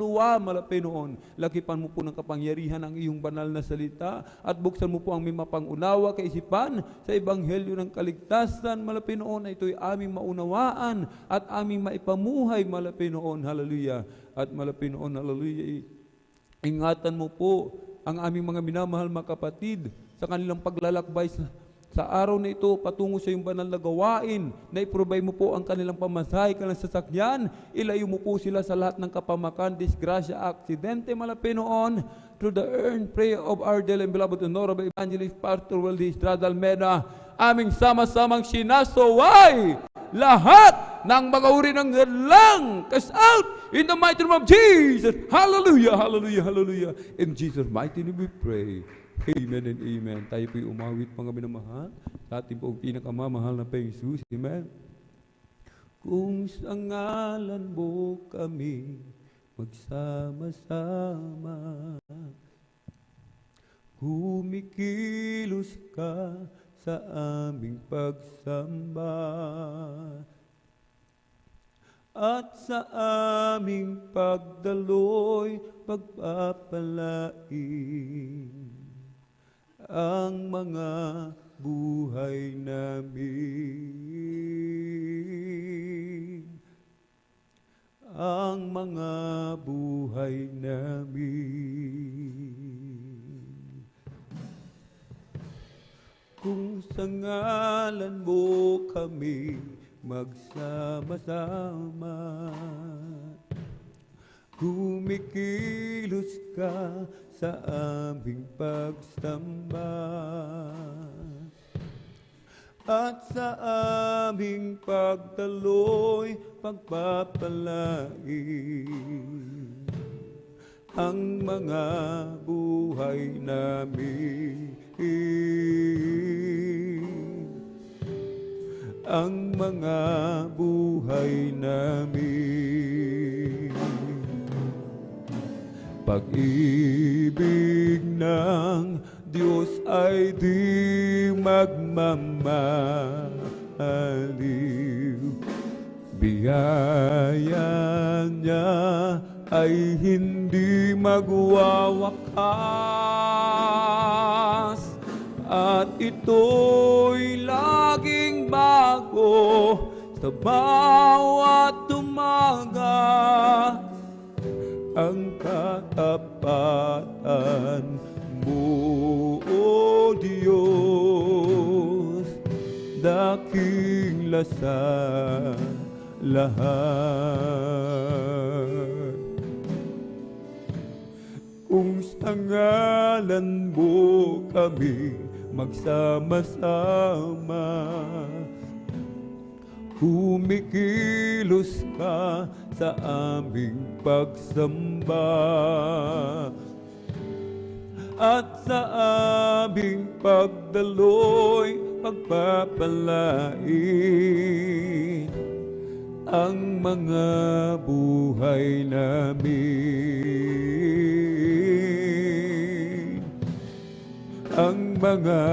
kaluluwa, Panginoon. Lakipan mo po ng kapangyarihan ang iyong banal na salita at buksan mo po ang may mapangunawa kaisipan sa ebanghelyo ng kaligtasan, Panginoon, na ito'y aming maunawaan at aming maipamuhay, Panginoon. Hallelujah. At Panginoon, hallelujah, ingatan mo po ang aming mga minamahal mga kapatid sa kanilang paglalakbay sa araw na ito patungo sa iyong banal na gawain, na i-provide mo po ang kanilang pamasahe, kanilang sasakyan, ilayo mo po sila sa lahat ng kapamakan, disgrasya, aksidente, Panginoon, through the earned prayer of our dear and beloved Honorable Evangelist Pastor Weldy Estrada Almeda, aming sama-samang sinasaway lahat ng mga uri ng hadlang, cast out in the mighty name of Jesus. Hallelujah, hallelujah, hallelujah. In Jesus' mighty name we pray. Amen and amen. Tayo po'y umawit, mga minamahal, sa ating pong pinakamamahal na Jesus. Amen. Kung sa ngalan mo kami magsama-sama, kumikilos ka sa aming pagsamba, at sa aming pagdaloy pagpapalain ang mga buhay namin, ang mga buhay namin. Kung sa ngalan mo kami magsama-sama, kumikilos ka sa aming pagsamba, at sa aming pagdaloy pagpapalain ang mga buhay namin, ang mga buhay namin. Pag-ibig ng Diyos ay di magmamaliw, biyaya niya ay hindi magwawakas, at ito'y laging bago sa bawat umaga. Ang katapatan mo, O Diyos, dakila sa lahat. Kung sa ngalan mo kami magsama-sama, kumikilos ka sa aming pagsamba, at sa aming pagdaloy pagpapalain ang mga buhay namin, ang mga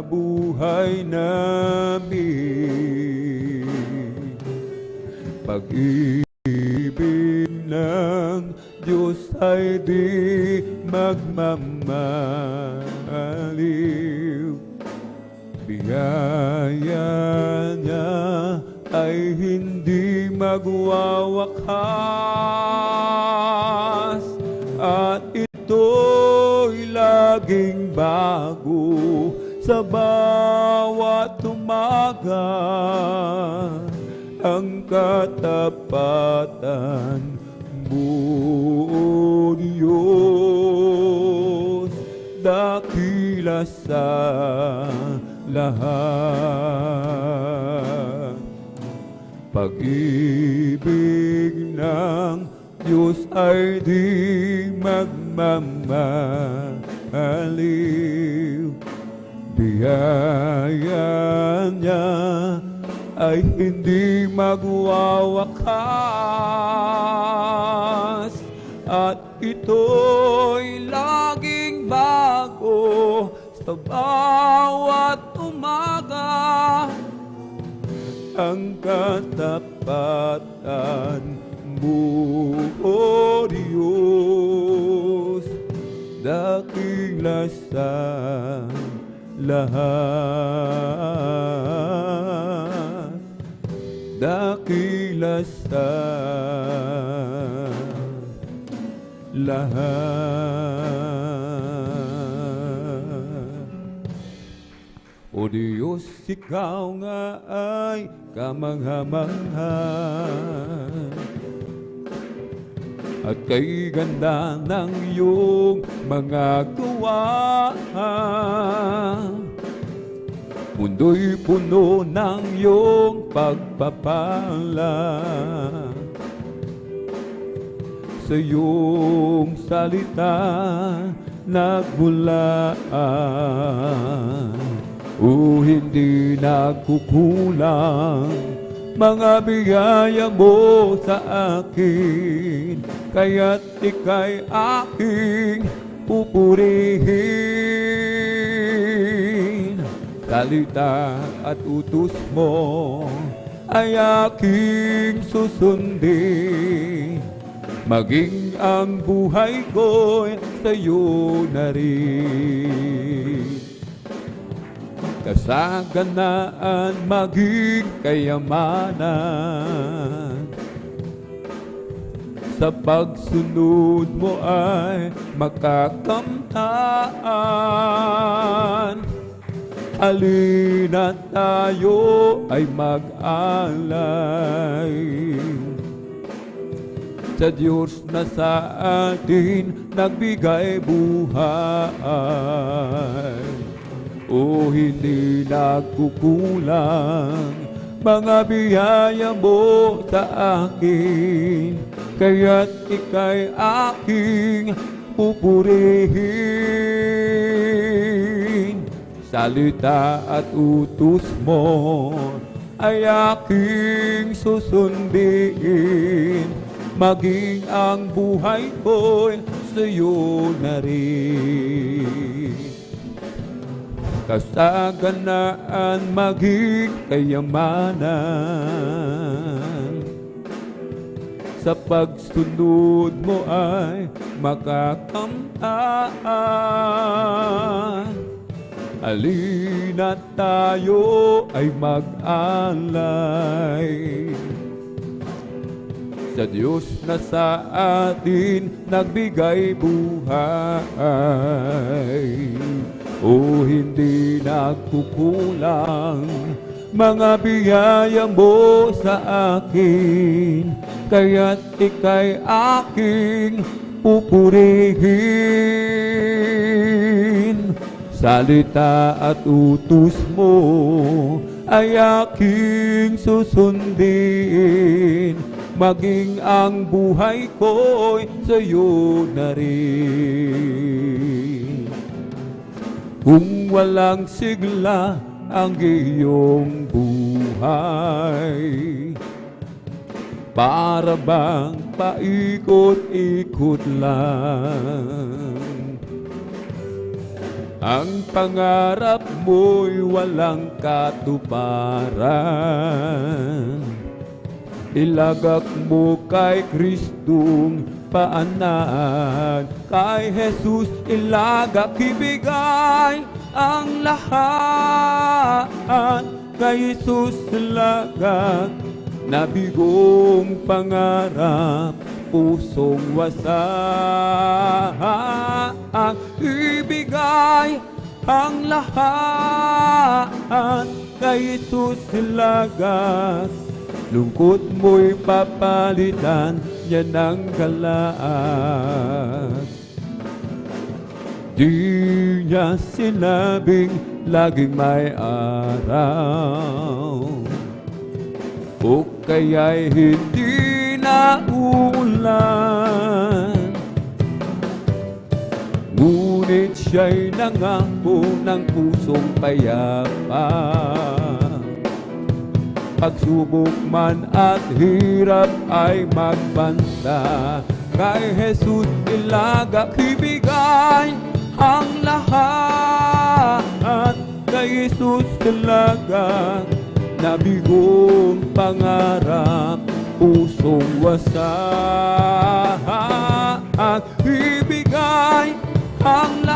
buhay namin. Pag-ibig ng Diyos ay di magmamaliw, biyaya niya ay hindi magwawakas, at ito'y laging bago sa bawat umaga. Ang katapatan mo, O Diyos, dakila sa lahat. Pag-ibig ng Diyos ay di magmamaliw, biyaya niya ay hindi magwawakas, at ito'y laging bago sa bawat umaga. Ang katapatan mo, O Diyos, dakila sa lahat, dakila sa lahat. O Diyos, ikaw nga ay kamangha-mangha, at kay ganda ng iyong mga gawa, mundo'y puno ng iyong pagpapala. Sa iyong salita nagmulaan, o hindi nagkukulang mga biyaya mo sa akin, kaya't ika'y aking pupurihin. Salita at utos mo ay aking susundin, maging ang buhay ko'y sa'yo na rin. Kasaganaan maging kayamanan, sa pagsunod mo ay makakamtan. Halina't tayo ay mag-alay sa Diyos na sa atin nagbigay buhay. O hindi nagkukulang mga biyaya mo sa akin, kaya't ika'y aking pupurihin. Salita at utos mo ay aking susundin, maging ang buhay ko'y sa'yo na rin. Kasaganaan maging kayamanan, sa pagsunod mo ay makakamtan. Halina't tayo ay mag-alay sa Diyos na sa atin nagbigay buhay. O hindi nagkukulang mga biyaya mo sa akin, kaya't ika'y aking pupurihin. Salita at utos mo ay aking susundin, maging ang buhay ko'y sa'yo na rin. Kung walang sigla ang iyong buhay, para bang paikot-ikot lang. Ang pangarap mo'y walang katuparan, ilagak mo kay Kristong paanan. Kay Jesus ilagak ibigay ang lahat, kay Jesus ilagak nabigong pangarap, pusong wasak. Ibigay ang lahat, kay Jesus ilagak, lungkot mo'y papalitan niya ng galak. Di niya sinabing laging may araw, o kaya'y hindi na uulan. Ngunit siya'y nangako ng pusong payapa, pagsubok man at hirap ay magbanta. Kay Jesus ilagak ibigay ang lahat, kay Jesus ilagak nabigong pangarap, pusong wasak. Ibigay ang lahat,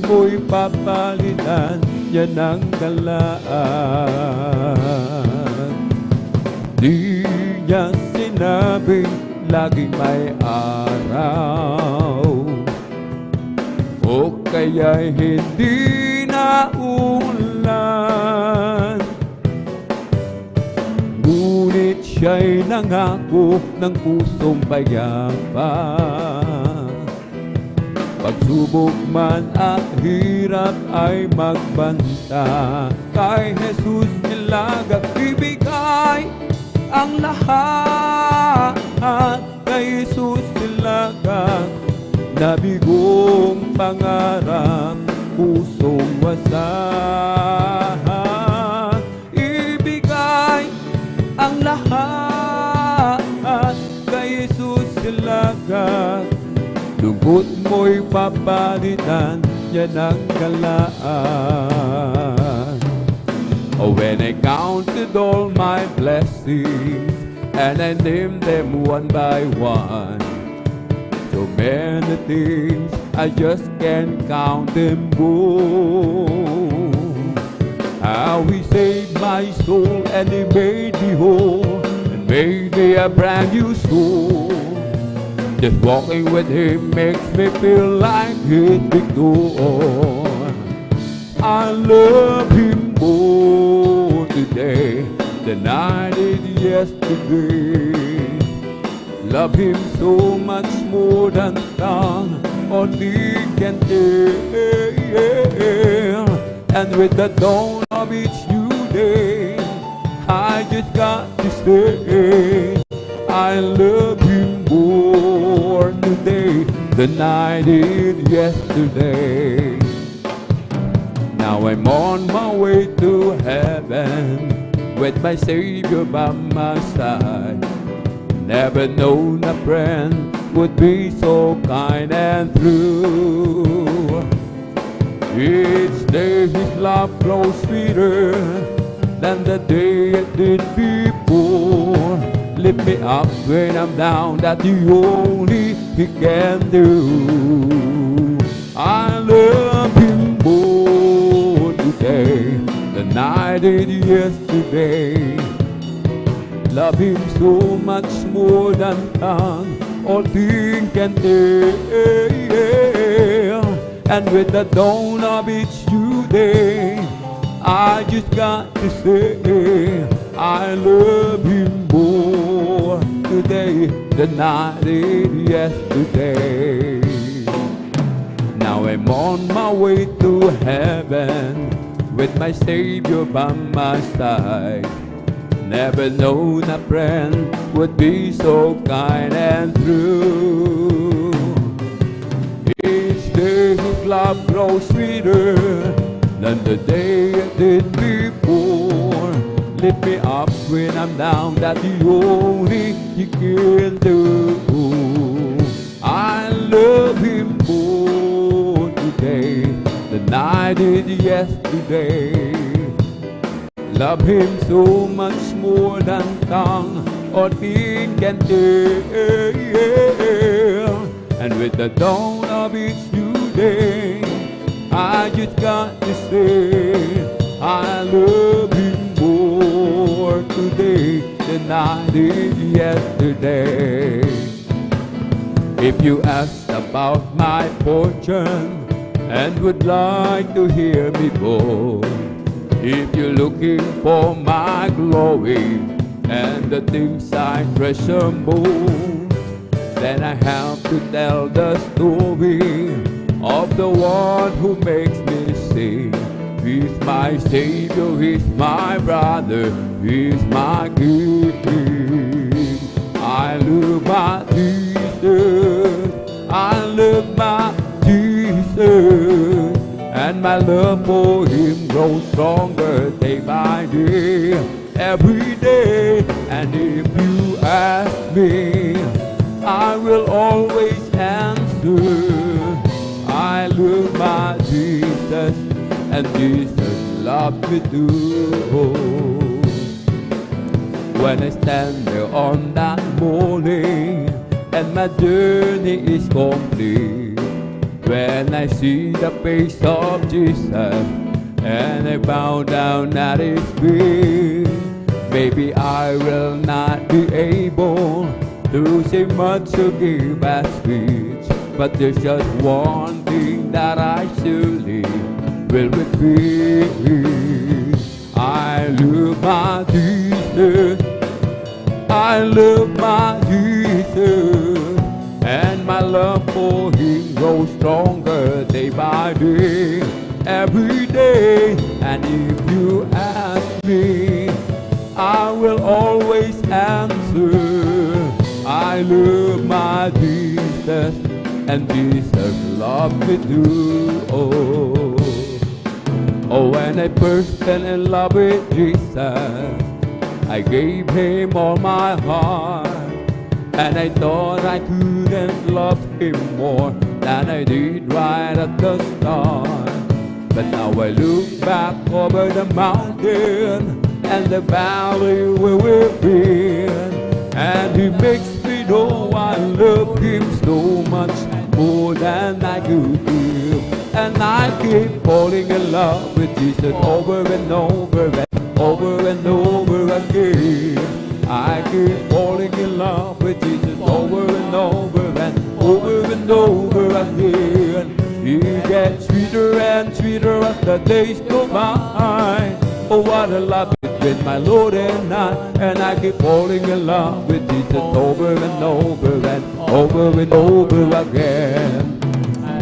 mo'y papalitan, yan ang talaan. Di niya sinabing laging may araw, o kaya'y hindi na ulan. Ngunit siya'y nangako ng pusong payapa, pagsubok man at hirap ay magbanta. Kay Jesus ilagak ibigay ang lahat, kay Jesus ilagak nabigong pangarap, pusong wasak. Ibigay ang lahat, kay Jesus ilagak. Lungkot mo'y papalitan, yan ang galaan. Oh, when I counted all my blessings and I named them one by one, so many things I just can't count them all. How He saved my soul and He made me whole and made me a brand new soul. Just walking with Him makes me feel like it's victor. I love Him more today than I did yesterday. Love Him so much more than tongue or tongue can tell. And with the dawn of each new day, I just got to say, I love Him more today than I did yesterday. Now I'm on my way to heaven with my Savior by my side. Never known a friend would be so kind and true. Each day His love grows sweeter than the day it did before. Lift me up when I'm down, that's the only He can do. I love Him more today than I did yesterday. Love Him so much more than tongue or tongue can tell. And with the dawn of each new day, I just got to say, I love Him more today than I did yesterday. Now I'm on my way to heaven with my Savior by my side. Never known a friend would be so kind and true. Each day His love grows sweeter than the day it did before. Lift me up when I'm down, that's the only He can do. I love Him more today than I did yesterday. Love Him so much more than tongue or tongue can tell. And with the dawn of each new day, I just got to say, I love Him more today than I did yesterday. If you ask about my fortune and would like to hear me more, if you're looking for my glory and the things I treasure most, then I have to tell the story of the one who makes me sing. He's my Savior, He's my brother, He's my King. I love my Jesus, I love my Jesus, and my love for Him grows stronger day by day, every day. And if you ask me, I will always answer, I love my Jesus, and Jesus loves me too. When I stand there on that morning and my journey is complete, When I see the face of Jesus and I bow down at His feet, maybe I will not be able to say much to give as speech, but there's just one thing that I surely will repeat. I love my Jesus, I love my Jesus, and my love for Him grows stronger day by day, every day. And if you ask me, I will always answer, I love my Jesus, and Jesus loves me too. Oh, when I first fell in love with Jesus, I gave Him all my heart, and I thought I couldn't love Him more than I did right at the start. But now I look back over the mountain and the valley where we've been, and He makes me know I love Him so much more than I could give. And I keep falling in love with Jesus over and over and over and over again. I keep falling in love with Jesus over and over and over and over again. He gets sweeter and sweeter as the days go by. Oh, what a love between my Lord and I keep falling in love with Jesus over and over and over and over again.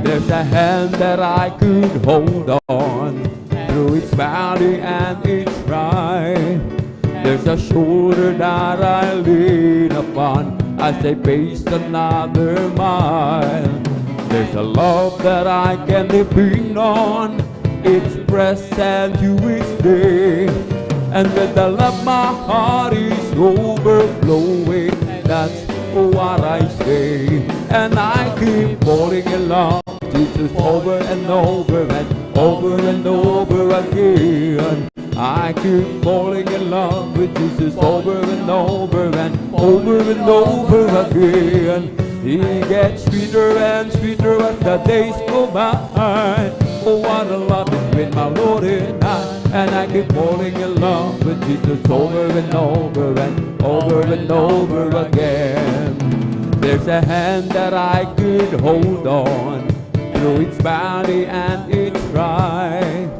There's a hand that I could hold on through its valley and its ride. There's a shoulder that I lean upon as I pace another mile. There's a love that I can depend on, its present to each day. And with the love my heart is overflowing, that's what I say. And I keep falling in love with Jesus over and over and over and over again. I keep falling in love with Jesus over and over and over and over again. He gets sweeter and sweeter as the days go by. Oh, what a love between my Lord and I keep falling in love with Jesus over and over and over and over again. There's a hand that I could hold on through its valley and its ride.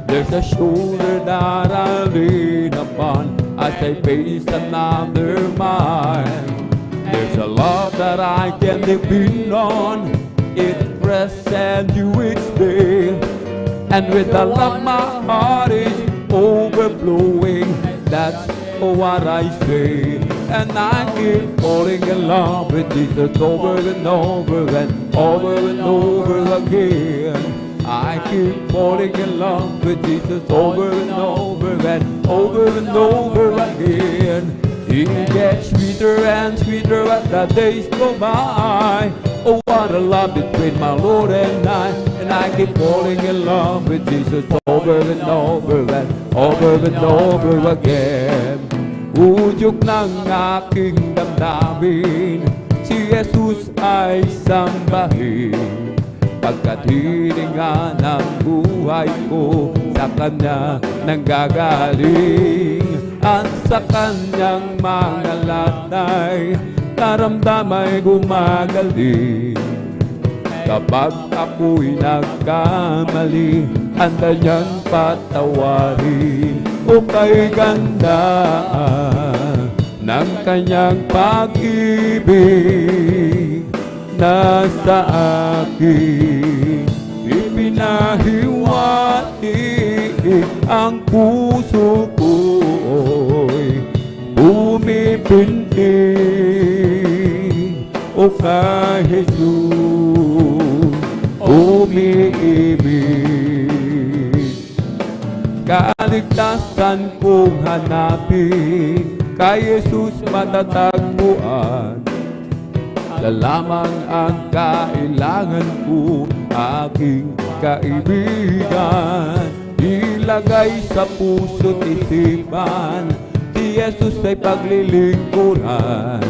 There's a shoulder that I lean upon as I face another mile. There's a love that I can depend on, its present to each day. And with the love my heart is overflowing, that's what I say. And I keep falling in love with Jesus over and over and over and over again. I keep falling in love with Jesus over and over and over and over again. He gets sweeter and sweeter as the days go by. Oh, what a love between my Lord and I keep falling in love with Jesus over and over and over and over again. Udyok ng aking damdamin, si Jesus ay sambahin. Pagkat hininga ng buhay ko sa Kanya nanggagaling, at sa Kanyang mga latay karamdamay gumagaling. Kapag ako'y nagkamali, handa niyang patawarin. O kay ganda ng Kanyang pag-ibig, nasa akin ipinahiwatig ang puso ko'y bumibintig. O kay Jesus umiibig, kaligtasan kong hanapin, kay Jesus matatagpuan. Lamang ang kailangan ko, aking kaibigan. Ilagay sa puso't isipan, si Jesus ay paglilingkuran.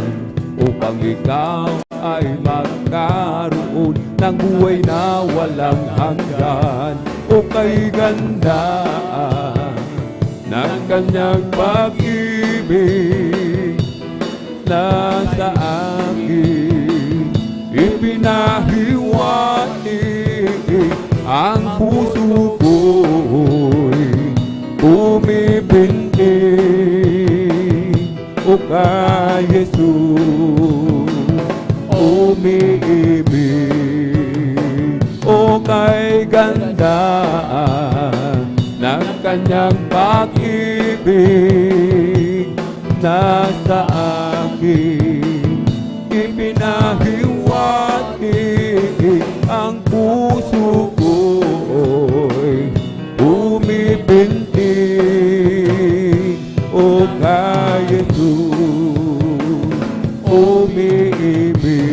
upang ikaw ay magkaroon ng buhay na walang hanggan. O kay ganda ng kanyang pag-ibig na sa akin ipinahiwatig, ang puso ko'y umibintig. O kay Jesus umiibig, o kay ganda ng kanyang pag-ibig na sa akin ipinahiwatig, ang puso ko'y umibintig. O kay Jesus umiibig.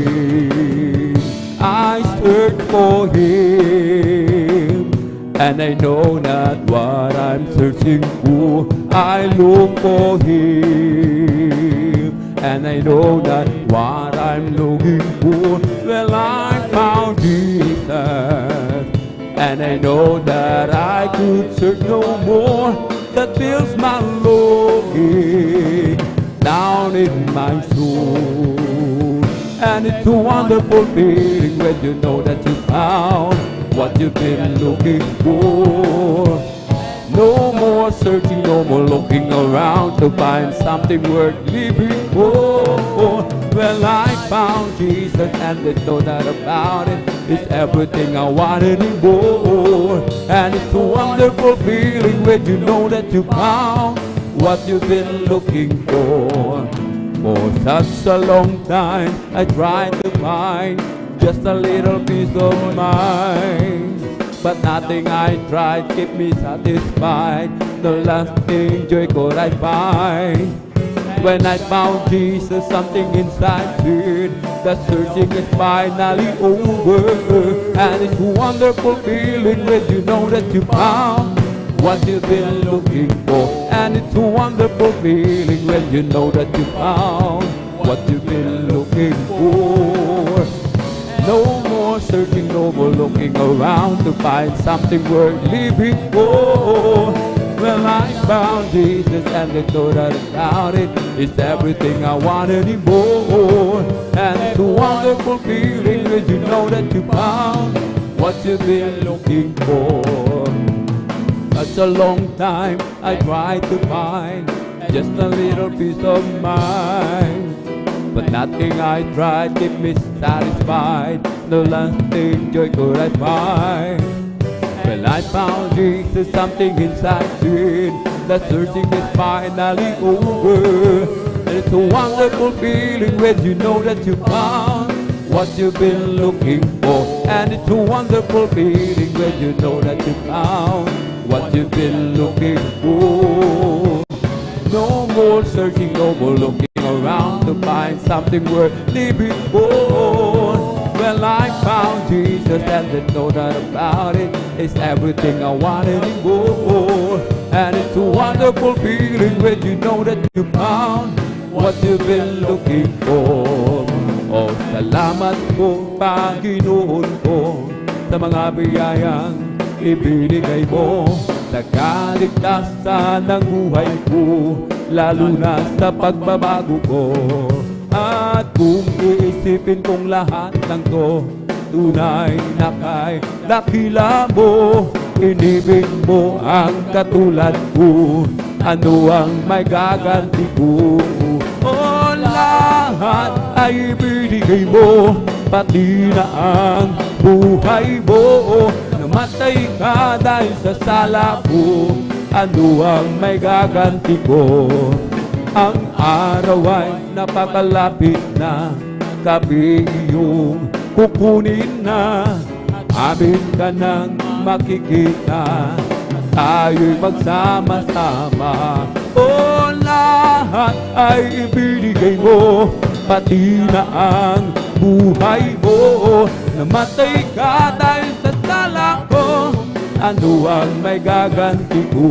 I search for Him, and I know not what I'm searching for. I look for Him, and I know not what I'm looking for. Well, I found Jesus, and I know that I could search no more. That fills my longing down in my soul. And it's a wonderful feeling when you know that you found what you've been looking for. No more searching, no more looking around to find something worth living for. Well, I found Jesus, and there's no doubt about it. It's everything I wanted and more. And it's a wonderful feeling when you know that you found what you've been looking for. For such a long time I tried to find just a little peace of mind, but nothing I tried kept me satisfied. No lasting joy could I find. When I found Jesus, something inside said that searching is finally over. And it's a wonderful feeling when you know that you found what you've been looking for. And it's a wonderful feeling when you know that you found what you've been looking for. No more searching, no more looking around to find something worth living for. Well, I found Jesus, and there's no doubt about it. It's everything I want anymore. And it's a wonderful feeling when you know that you found what you've been looking for. Such a long time I tried to find just a little peace of mind, but nothing I tried kept me satisfied. No lasting joy could I find. Well, I found Jesus, something inside said that searching is finally over. And it's a wonderful feeling when you know that you found what you've been looking for. And it's a wonderful feeling when you know that you found what you've been looking for. No more searching, no more looking around to find something worth living for. Well, I found Jesus, and there's no doubt about it. It's everything I wanted and more. And it's a wonderful feeling when you know that you found what you've been looking for. Oh, salamat po, Panginoon ko, sa mga biyayang ibinigay mo sa kaligtasan ng buhay ko, lalo na sa pagbabago ko. At kung iisipin kong lahat ng to, tunay na kay dakila mo, inibig mo ang katulad ko, ano ang may gaganti ko? O lahat ay ibinigay mo, pati na ang buhay mo. Namatay ka dahil sa sala ko, ano ang may gaganti ko? Ang araw ay napakalapit na, kami iyong kukunin na. Amin ka nang makikita, tayo'y magsama-sama. O lahat ay ibinigay mo, pati na ang buhay mo. Namatay ka dahil sa sala ko, ano ang may gaganti ko?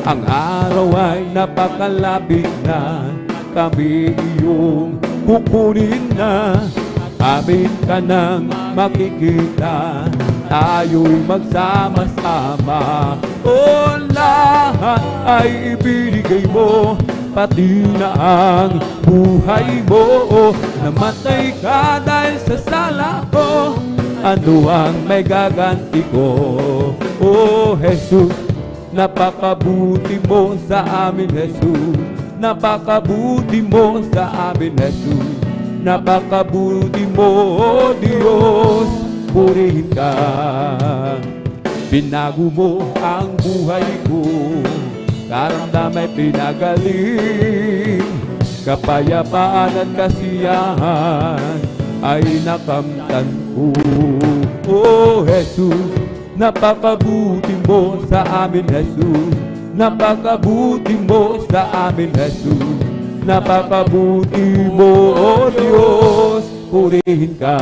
Ang araw ay napakalapit na, kami iyong kukunin na. Amin ka nang makikita, tayo'y magsama-sama. O lahat ay ibinigay mo, pati na ang buhay mo. Namatay ka dahil sa sala ko, ano ang may gaganti ko? O Jesus, napakabuti mo sa amin, Jesus. Napakabuti mo sa amin, Jesus. Napakabuti mo, O Diyos, purihin ka. Binago mo ang buhay ko, karamdamay pinagaling. Kapayapaan at kasiyahan ay nakamtan ko. O Jesus, napakabuti mo sa amin, Jesus. Napakabuti mo sa amin, Jesus. Napakabuti mo, O Diyos, purihin ka.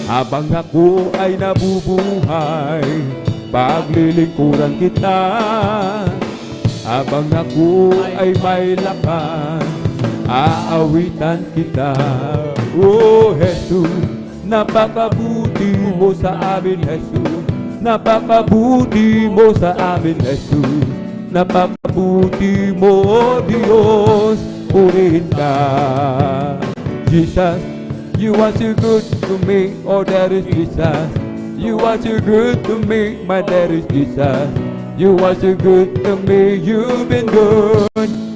Habang ako ay nabubuhay, paglilingkuran kita. Habang ako ay may lakas, aawitan kita. O Jesus, napakabuti mo sa amin, Jesus. Napakabuti mo sa amin, Jesus. Napakabuti mo, O Diyos, purihin ka. Jesus, you are too good to me, oh that is Jesus. You are too good to me, my dad is Jesus. You are too good to me, you've been good,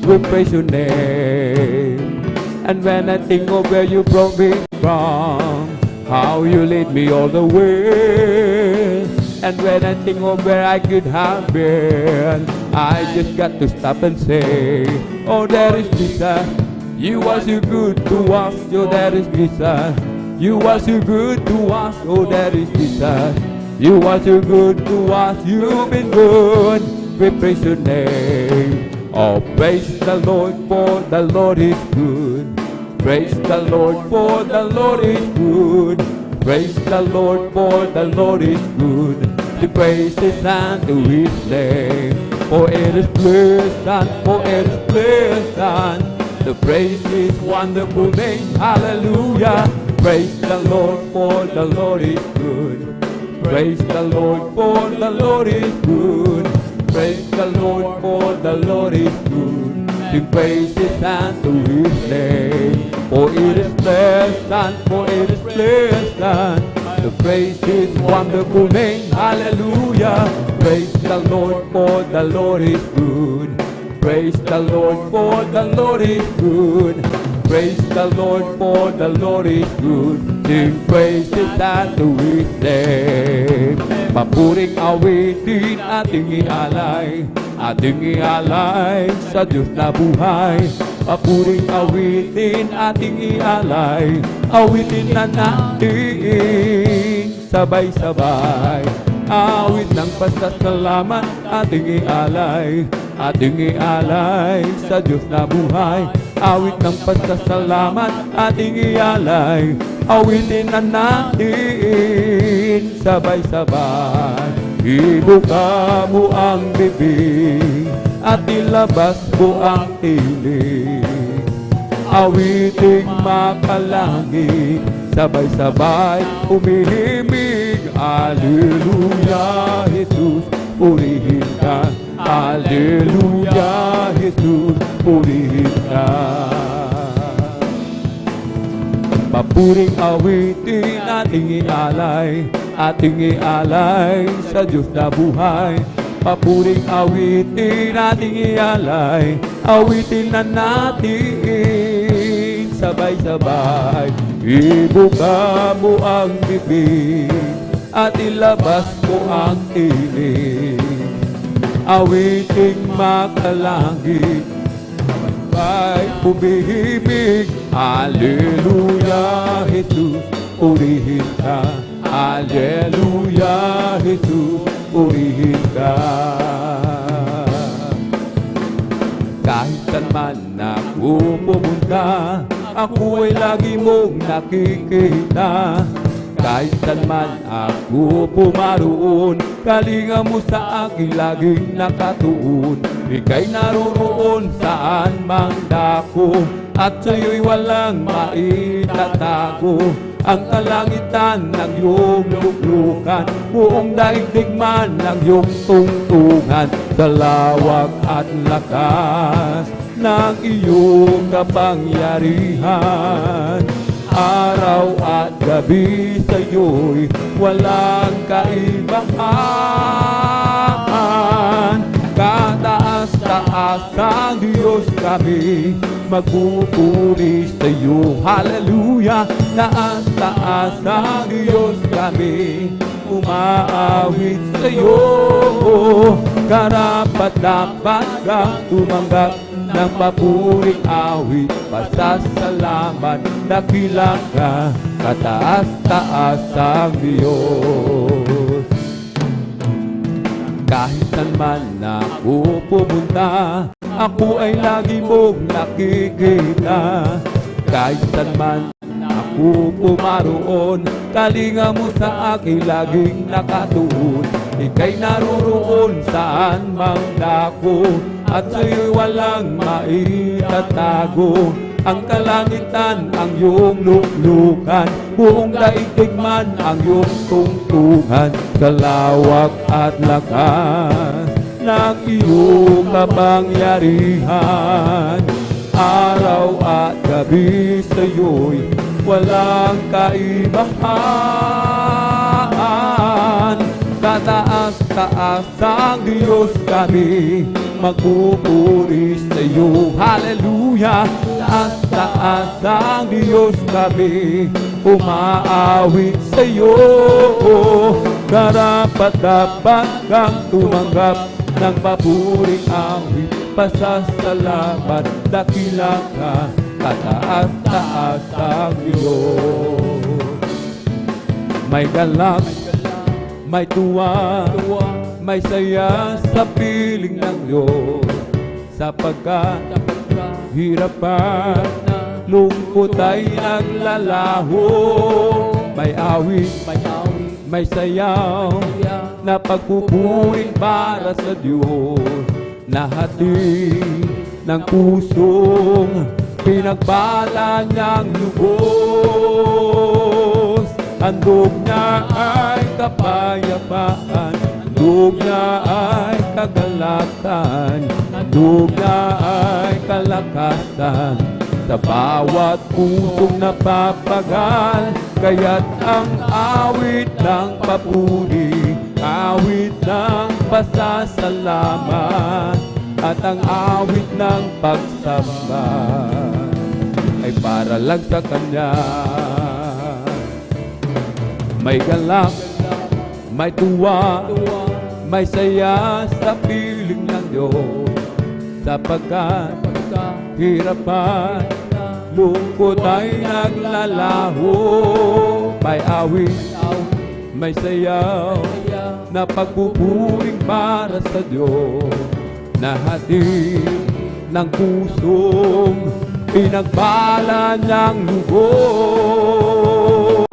we praise your name. And when I think of where you brought me from, how you lead me all the way. And when I think of where I could have been, I just got to stop and say, oh that is Jesus. You are so good to us, oh that is Jesus. You are so good to us, oh that is Jesus. You are so good to us, you've been good, we praise your name. Oh praise the Lord, for the Lord is good. Praise the Lord, for the Lord is good. Praise the Lord, for the Lord is good. The praises unto His name. For it is pleasant, for it is pleasant. The praise is wonderful name. Hallelujah. Praise the Lord, for the Lord is good. Praise the Lord, for the Lord is good. Praise the Lord, for the Lord is good. Sing praises unto His name. For it is pleasant, for it is pleasant. The praise is wonderful name. Hallelujah. Praise the Lord, for the Lord is good. Praise the Lord, for the Lord is good. Praise the Lord, for the Lord is good. Sing praises unto His name. Mapuring awitin ating ialay, ating ialay sa Diyos na buhay. Mapuring awitin ating ialay, awitin na natin sabay-sabay. Awit ng pasasalamat ating ialay, ating ialay sa Diyos na buhay. Awit ng pasasalamat ating ialay, awitin na natin sabay-sabay. Ibuka mo ang bibig at ilabas mo ang tinig. Awiting makalangit, sabay-sabay umihimig. Alleluia, Jesus, purihin ka. Alleluia, Jesus, purihin ka. Papuring awitin ating ialay, ating ialay sa Diyos na buhay. Papuring awitin ating ialay, awitin na natin sabay-sabay. Ibuka mo ang bibig at ilabas mo ang tinig. Awiting makalangit, sabay umihimig. Alleluia, Jesus, purihin ka. Alleluia, Jesus, purihin ka. Kahit saan man ako pumunta, ako ay lagi mong nakikita. Kahit saan man ako pumaroon, kalinga mo sa akin laging nakatuon. Ika'y naroroon saan mang dako. at sa'yo'y walang maitatago. Ang kalangitan ng iyong luklukan, buong daigdig man ng iyong tungtungan, sa lawak at lakas ng iyong kapangyarihan. Araw at gabi sa'yo'y walang kaibahan. Kataas-taas ang Diyos kami, magpupuri sa'yo. Hallelujah! Taas-taas ang Diyos kami, umaawit sa'yo. Karapat-dapat kang tumanggap ng papuring awit, pasasalamat, dakila ka, kataas-taas ang Diyos. Kahit saan man ako pumunta, ako ay lagi mong nakikita. Kahit saan man ako pumaroon, kalinga mo sa akin laging nakatuon. Ika'y naroroon saan mang dako, at sa'yo'y walang maitatago. Ang kalangitan ang iyong luklukan, buong daigdig man ang iyong tungtungan, sa lawak at lakas ng iyong kapangyarihan. Araw at gabi sa'yo'y walang kaibahan. Kataas-taas ang Diyos kami, magpupuri sa'yo. Hallelujah! Taas-taas ang Diyos kami, umaawit sa'yo. Karapat-dapat kang tumanggap ng papuring awit, pasasalamat, dakila ka, kataas-taas ang Diyos. May galak, may tuwa, may saya sa piling ng Diyos, sapagkat hirapan, lungkot ay naglalaho. May awit, may sayaw, na pagpupuring para sa Diyos, na hati ng pusong pinagbala niyang lubos. Handog niya ay kapayapaan, handog niya ay kagalakan, handog niya ay kalakasan, sa bawat pusong napapagal. Kaya't ang awit ng papuri, awit ng pasasalamat, at ang awit ng pagsamba ay para lang sa Kanya. May galak, may tuwa, may saya sa piling ng Diyos, sapagkat hirapan, lungkot ay naglalaho. May awit, may sayaw, na pagpupuring para sa Diyos, na hatid ng pusong pinagbala niyang lubos.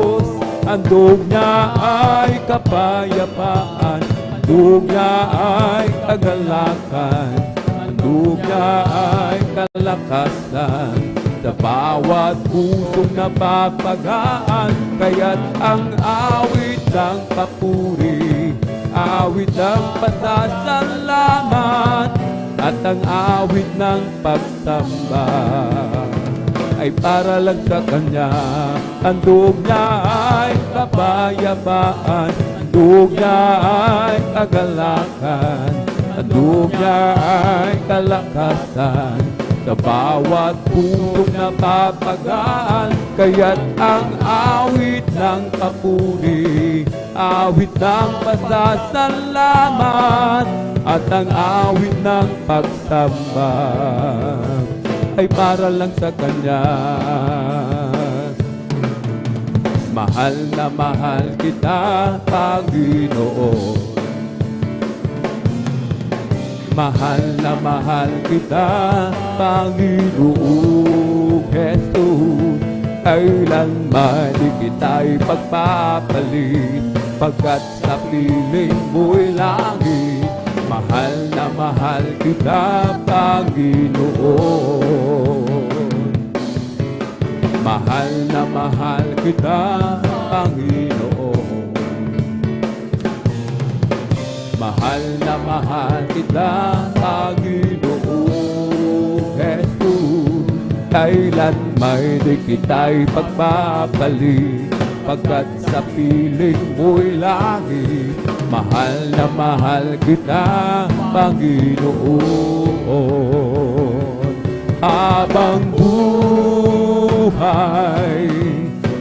Handog niya ay kapayapaan, handog niya ay kagalakan, handog niya ay kalakasan, sa bawat pusong napapagaan. Kaya't ang awit ng papuri, awit ng pasasalamat, at ang awit ng pagsamba ay para lang sa Kanya. Handog niya ay kapayapaan, handog niya ay kagalakan, handog niya ay kalakasan, sa bawat pusong napapagaan. Kaya't ang awit ng papuri, awit ng pasasalamat, at ang awit ng pagsamba ay para lang sa Kanya. Mahal na mahal kita, Panginoon. Mahal na mahal kita, Panginoong Jesus. Kailanman di kita'y pagpapalit, pagkat sa piling mo'y langit. Mahal na mahal kita, Panginoon. kita, Panginoon. Mahal na mahal kita, Panginoong Jesus. Kailan may di kita'y pagpapalik, pagkat sa piling mo'y langit. Mahal na mahal kita, Panginoon. Habang buhay,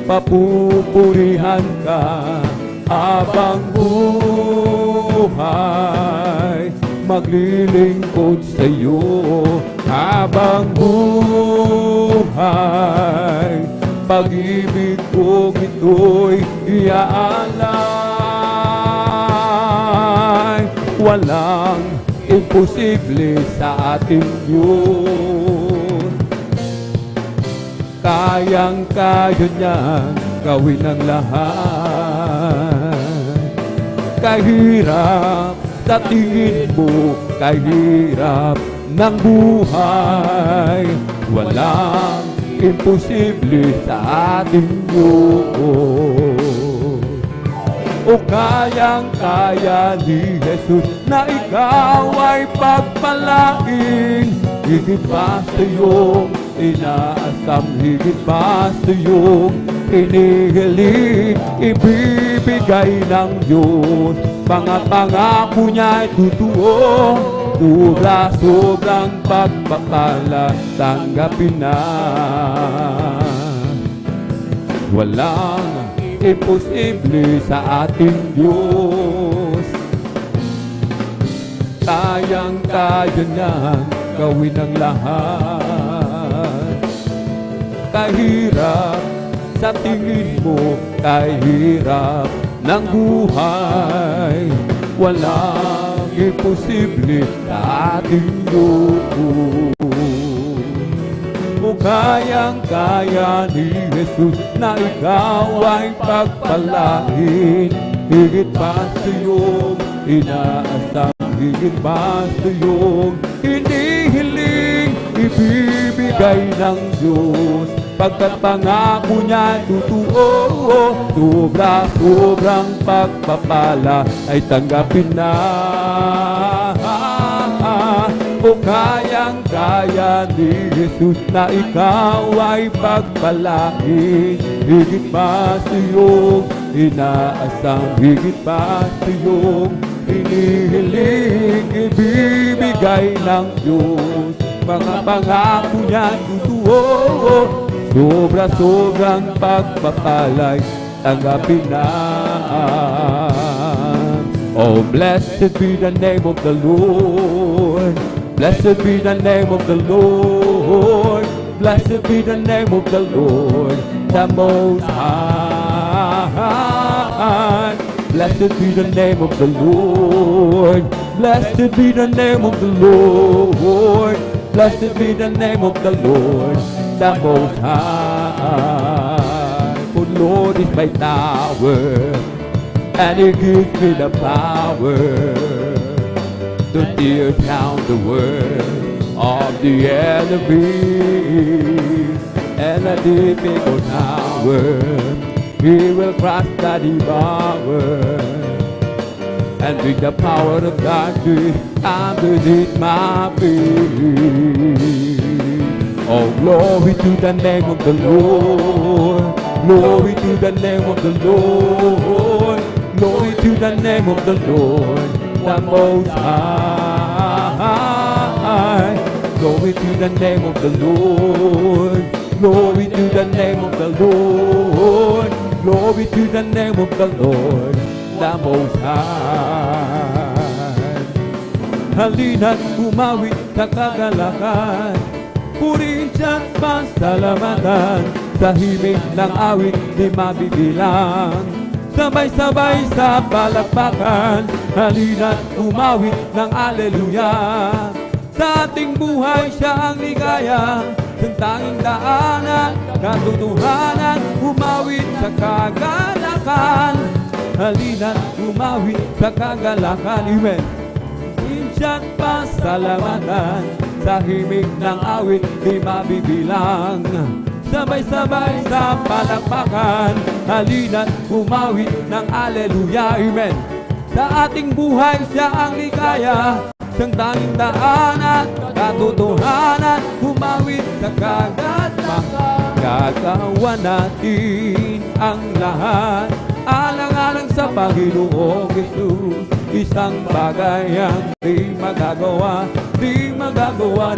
papupurihan ka. Habang buhay, maglilingkod sa'yo. Habang buhay, pag-ibig ko ito'y iaalay. Walang imposible sa ating Diyos. Kayang-kaya niyang gawin ang lahat. Kahirap sa tingin mo, kahirap ng buhay, walang imposible sa ating Diyos. O kayang-kaya ni Jesus na ikaw ay pagpalain, higit pa sa iyong inaasam, higit pa sa iyong inihiling, ibibigay ng Diyos. Mga pangako niya ay totoo, sobrang pagpapala, tanggapin na. Walang imposible sa ating Diyos. Kayang-kaya niyang gawin ang lahat. Kahirap sa tingin mo, kahirap ng buhay, walang imposible sa ating Diyos. O kayang-kaya ni Jesus na ikaw ay pagpalain, higit pa sa iyong inaasam, higit pa sa iyong hinihiling, ibibigay ng Diyos. Pagkat pangako niya totoo, sobrang pagpapala ay tanggapin na. O kayang-kaya ni Jesus na ikaw ay pagpalain, higit pa sa iyong inaasam, higit pa sa iyong hinihiling, ibibigay ng Diyos. Mga pangako niya totoo, sobrang pagpapalay, tanggapin na. Oh, blessed be the name of the Lord. Blessed be the name of the Lord. Blessed be the name of the Lord, the Most High. Blessed be the name of the Lord. Blessed be the name of the Lord. Blessed be the name of the Lord, the Most High. For Lord is my tower, and He gives me the power to tear down the world of the enemy. And a difficult hour, He will crush the devourer. And with the power of God, I'm beneath my feet. Oh, glory to the name of the Lord. Glory to the name of the Lord. Glory to the name of the Lord, the Most High. Glory to the name of the Lord. Glory to the name of the Lord. Glory to the name of the Lord, the Most High. Halina't umawit sa kagalakan, purihin siya't pasalamatan, sa himig ng awit di mabibilang. Sabay-sabay sa palakpakan, halina't umawit ng aleluya. Sa ating buhay siya ang ligaya, sa tanging daanan, katotohanan, umawit sa kagalakan. Halina't umawit sa kagalakan, amen. Insya't pasalamatan, sa himig ng awit di mabibilang. sabay-sabay sa palakpakan. Halina't umawi ng Alleluia, Amen. Sa ating buhay siya ang ligaya, siyang tanging daan at katotohanan. Humawit sa kagat, magagawa natin ang lahat. Alang-alang sa Panginoong Jesus, isang bagay ang di magagawa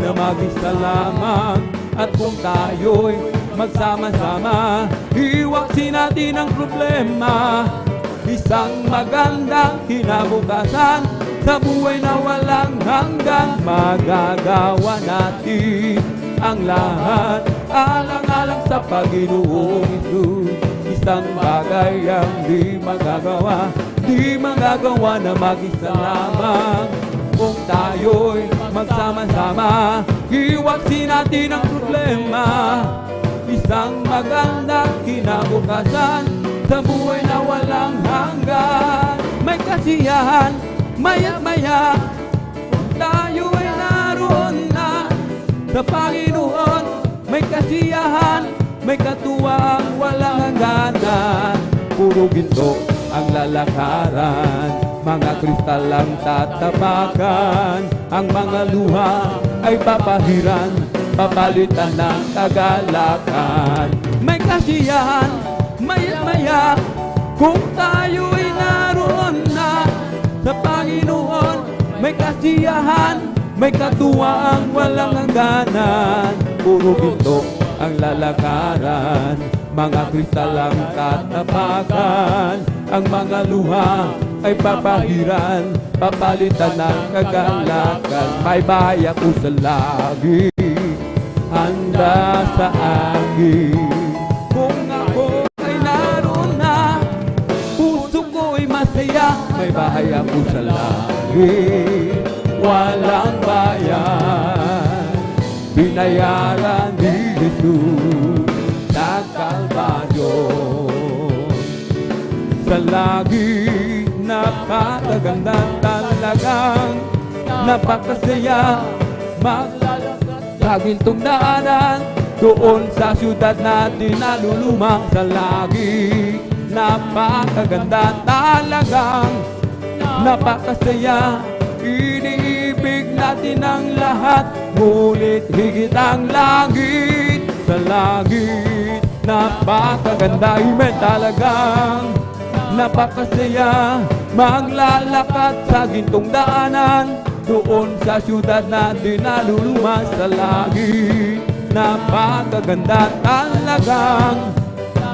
na mag-isa lamang. At kung tayo'y magsama-sama, iwaksin natin ang problema. Isang magandang kinabukasan sa buhay na walang hanggan. Magagawa natin ang lahat, alang-alang sa Panginoong Jesus. Isang bagay ang di magagawa na mag-isa lamang. Kung tayo'y magsama-sama, iwaksin natin ang problema. Isang magandang kinabukasan sa buhay na walang hanggan. May kasiyahan, maya't maya, tayo ay naroon na sa Panginoon. May kasiyahan, may katuwang walang hangganan. Puro ginto ang lalakaran, mga kristal ang tatapakan. Ang mga luha ay papahiran, papalitan ng kagalakan. May kasiyahan, maya't maya, kung tayo ay naroon na sa Panginoon. May kasiyahan, may katuwang walang hangganan. Puro ginto ang lalakaran, mga kristal ang tatapakan. Ang mga luha ay papahiran, papalitan ng kagalakan. May bahay ako sa langit, handa sa akin. Kung ako ay naroon na, puso ko ay masaya. May bahay ako sa langit, walang bayan. Binayaran ni Jesus ng Kalbaryo. Sa langit napakaganda, talagang napakasaya. Sa gintong daanan, doon sa syudad natin nalulumang. Sa langit napakaganda, talagang napakasaya. Iniibig natin ang lahat, ngunit higit ang langit. Sa langit napakaganda, amen, talagang napakasaya. Maglalakad sa gintong daanan, doon sa syudad natin naluluma. Sa langit napakaganda, talagang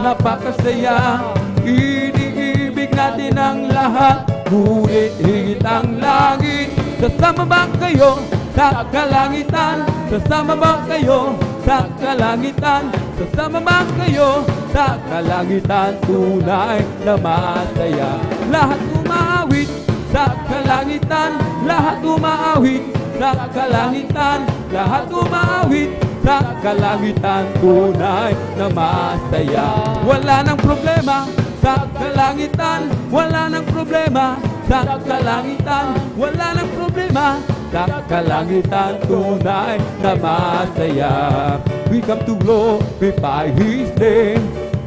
napakasaya. Iniibig natin ang lahat, ngunit higit ang langit. Sasama ba kayo sa kalangitan? Sasama ba kayo sa kalangitan? Sasama ba kayo sa kalangitan? Tunay na masaya. Lahat umaawit sa kalangitan, lahat umaawit sa kalangitan, lahat umaawit sa kalangitan. Tunay na masaya. Wala nang problema sa kalangitan, wala nang problema sa kalangitan, wala nang problema sa kalangitan. Tunay na masaya. We come to glorify His name.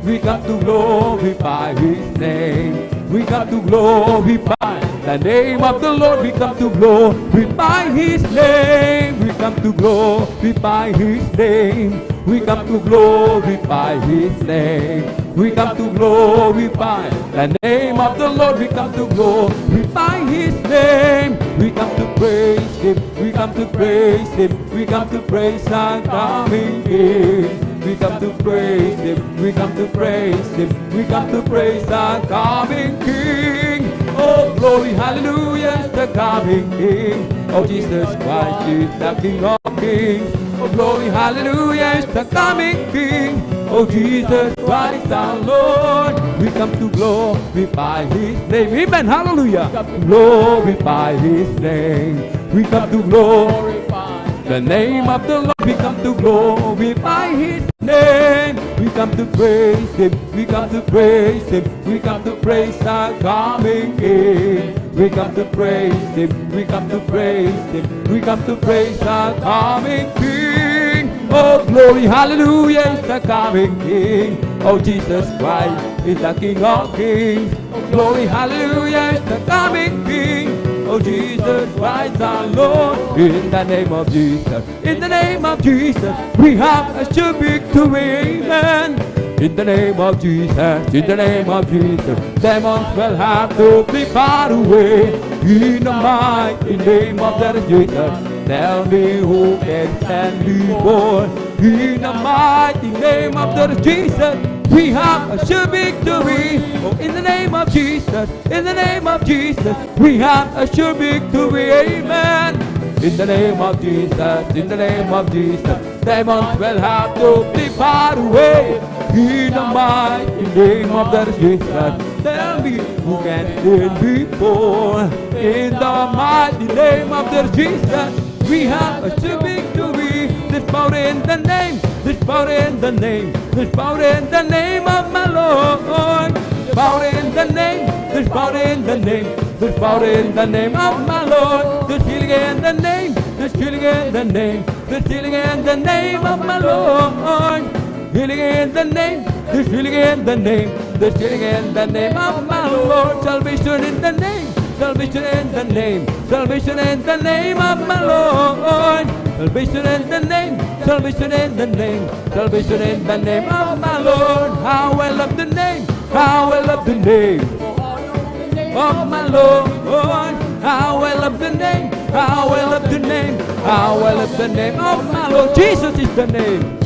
We come to glorify His name. We come to glorify the name of the Lord. We come to glorify His name. We come to glorify His name. We come to glorify His name. We come to glorify the name of the Lord. We come to glorify His name. We come to praise Him. We come to praise Him. We come to praise our coming King. We come to praise Him. We come to praise Him. We come to praise our coming King. Oh, glory, hallelujah, is the coming King. Oh, Jesus Christ is the King of Kings. Oh, glory, hallelujah, is the coming King. Oh, Jesus Christ our Lord. We come to glorify His name. Amen, hallelujah. Glorify His name. We come to glorify the name of the Lord. We come to glorify His name. We come to praise Him. We come to praise Him. We come to praise our coming King. We come to praise Him. We come to praise Him. We come to praise our coming King. Oh, glory, hallelujah, is the coming King. Oh, Jesus Christ is the King of Kings. Oh, glory, hallelujah, is the coming King. Oh, Jesus Christ our Lord. In the name of Jesus, in the name of Jesus, we have a sure victory. Amen. In the name of Jesus, in the name of Jesus, demons will have to be far away. In the mighty name of that Jesus, tell me who can stand before. In the mighty name of that Jesus, we have a sure victory. Oh, in the name of Jesus, in the name of Jesus, we have a sure victory. Amen. In the name of Jesus, in the name of Jesus, demons will have to be far away. In the mighty name of that Jesus, tell me who can stand before. In the mighty name of that Jesus, we have a sure victory. There's power in the name, there's power in the name, there's power in the name of my Lord. Power in the name, there's power in the name, there's power in the name of my Lord. There's healing in the name, there's healing in the name, there's healing in the name of my Lord. Healing in the name, there's healing in the name, there's healing in the name of my Lord. Salvation in the name, salvation in the name, salvation in the name of my Lord. Salvation in the name, salvation in the name, salvation in the name of my Lord. How I love the name, how I love the name of my Lord. How I love the name, how I love the name, how I love the name of my Lord. Jesus is the name.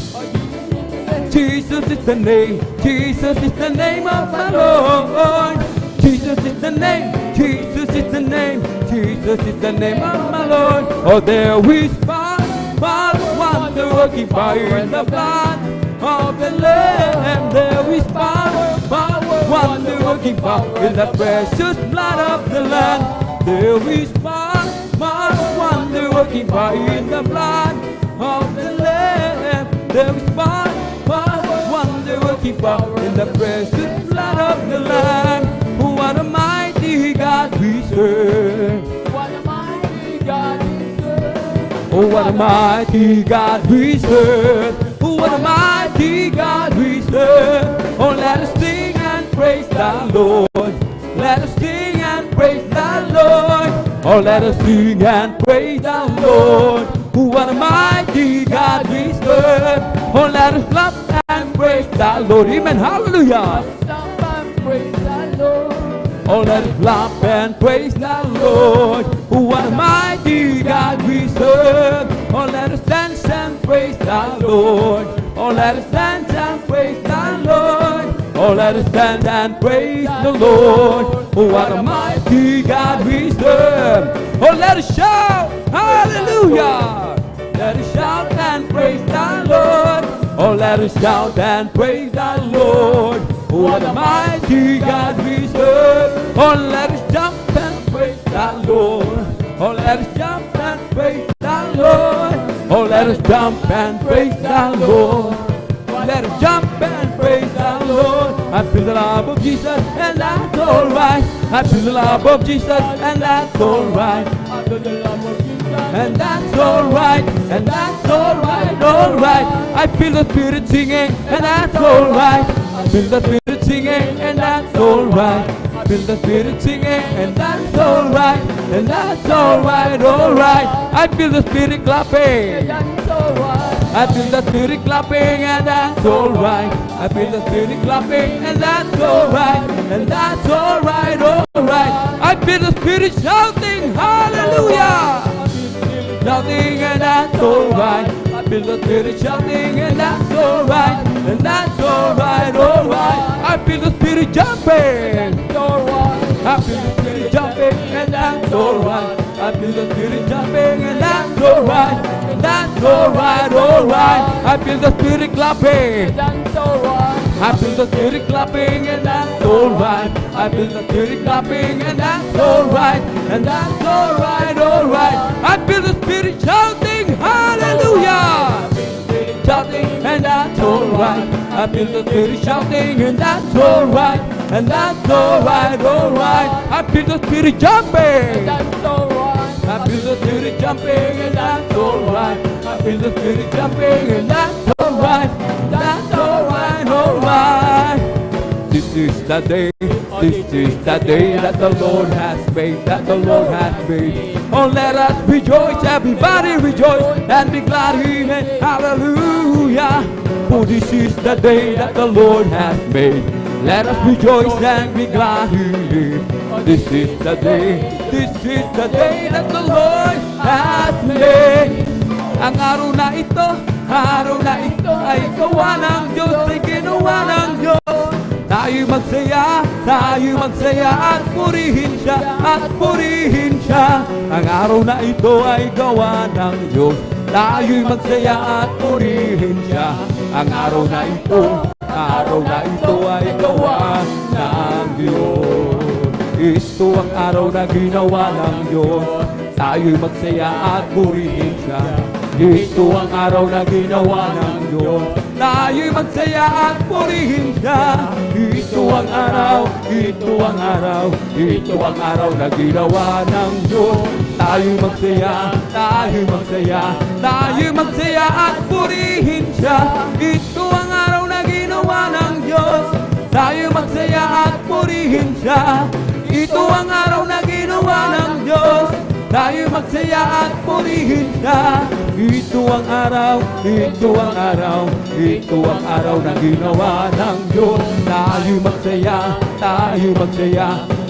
Jesus is the name, Jesus is the name of my Lord. Jesus is the name, Jesus is the name, Jesus is the name of my Lord. Oh, there is power, wonder working fire in the blood of the Lamb. There is power, wonder working power in the precious blood of the Lamb. There is power, wonder working fire in the blood of the Lamb. There is power, wonder working power in the precious blood of the Lamb. What a mighty God we serve. What a mighty God we serve. Oh, what a mighty God we serve. Oh, what a mighty God we serve. Oh, let us sing and praise the Lord. Let us sing and praise the Lord. Oh, let us sing and praise the Lord. Oh, what a mighty God we serve. Oh, let us clap and praise the Lord. Amen. Hallelujah. Oh, let us clap and praise the Lord. Oh, what a mighty God we serve. Oh, let us dance and praise the Lord. Oh, let us dance and praise the Lord. Oh, let us dance and praise the Lord. Oh, what a mighty God we serve. Oh, let us shout, hallelujah. Let us shout and praise the Lord. Oh, let us shout and praise the Lord. Oh, what a mighty God we serve. Oh, let us jump and praise the Lord. Oh, let us jump and praise the Lord. Oh, let us jump and praise the Lord. Let us jump and praise the Lord. I feel the love of Jesus and that's alright. I feel the love of Jesus and that's alright. I feel the love of Jesus and that's alright. And that's alright, alright. I feel the Spirit singing and that's alright. I feel the Spirit singing and that's alright. I feel the Spirit singing and that's alright. And that's alright, alright. I feel the Spirit clapping. That's alright. I feel the Spirit clapping and that's alright. I feel the Spirit clapping and that's alright. And that's alright, alright. I feel the Spirit shouting, hallelujah. Shouting and that's alright. I feel the Spirit shouting and that's alright. And that's alright, alright. I feel the Spirit jumping. I feel the Spirit jumping and that's alright. I feel the Spirit jumping and that's alright. And that's alright, alright. I feel the Spirit clapping. That's alright. I feel the Spirit clapping and that's alright. I feel the Spirit clapping and that's alright. And that's alright, alright. I feel the Spirit shouting, hallelujah. Shouting and that's alright. I feel the Spirit shouting and that's alright. And that's alright, alright. I feel the Spirit jumping. That's alright. I feel the Spirit jumping and that's alright. I I feel the spirit jumping, and that's alright. That's alright, alright. This is the day that the Lord has made, that the Lord has made. Oh, let us rejoice, everybody rejoice, and be glad in it. Hallelujah. For this is the day that the Lord has made. Let us rejoice and be glad in it. This is the day that the Lord has made. Ang araw na ito ay gawa ng Diyos, ay ginawa ng Diyos. Tayo magsaya at purihin siya, Ang araw na ito ay gawa ng Diyos. Tayo'y magsaya at purihin siya. Ang araw na ito ay gawa ng Diyos. Ito ang araw na ginawa ng Diyos. Tayo'y magsaya at purihin siya. Ito ang araw na ginawa ng Diyos. Tayo'y magsaya at purihin siya. Ito ang araw na ginawa ng Diyos. Tayo'y magsaya at purihin siya. Ito ang araw na ginawa ng Diyos. Tayo'y magsaya at purihin siya. Ito ang araw na ginawa ng Diyos. Tayo'y magsaya at purihin siya. Ito ang araw na ginawa ng Diyos.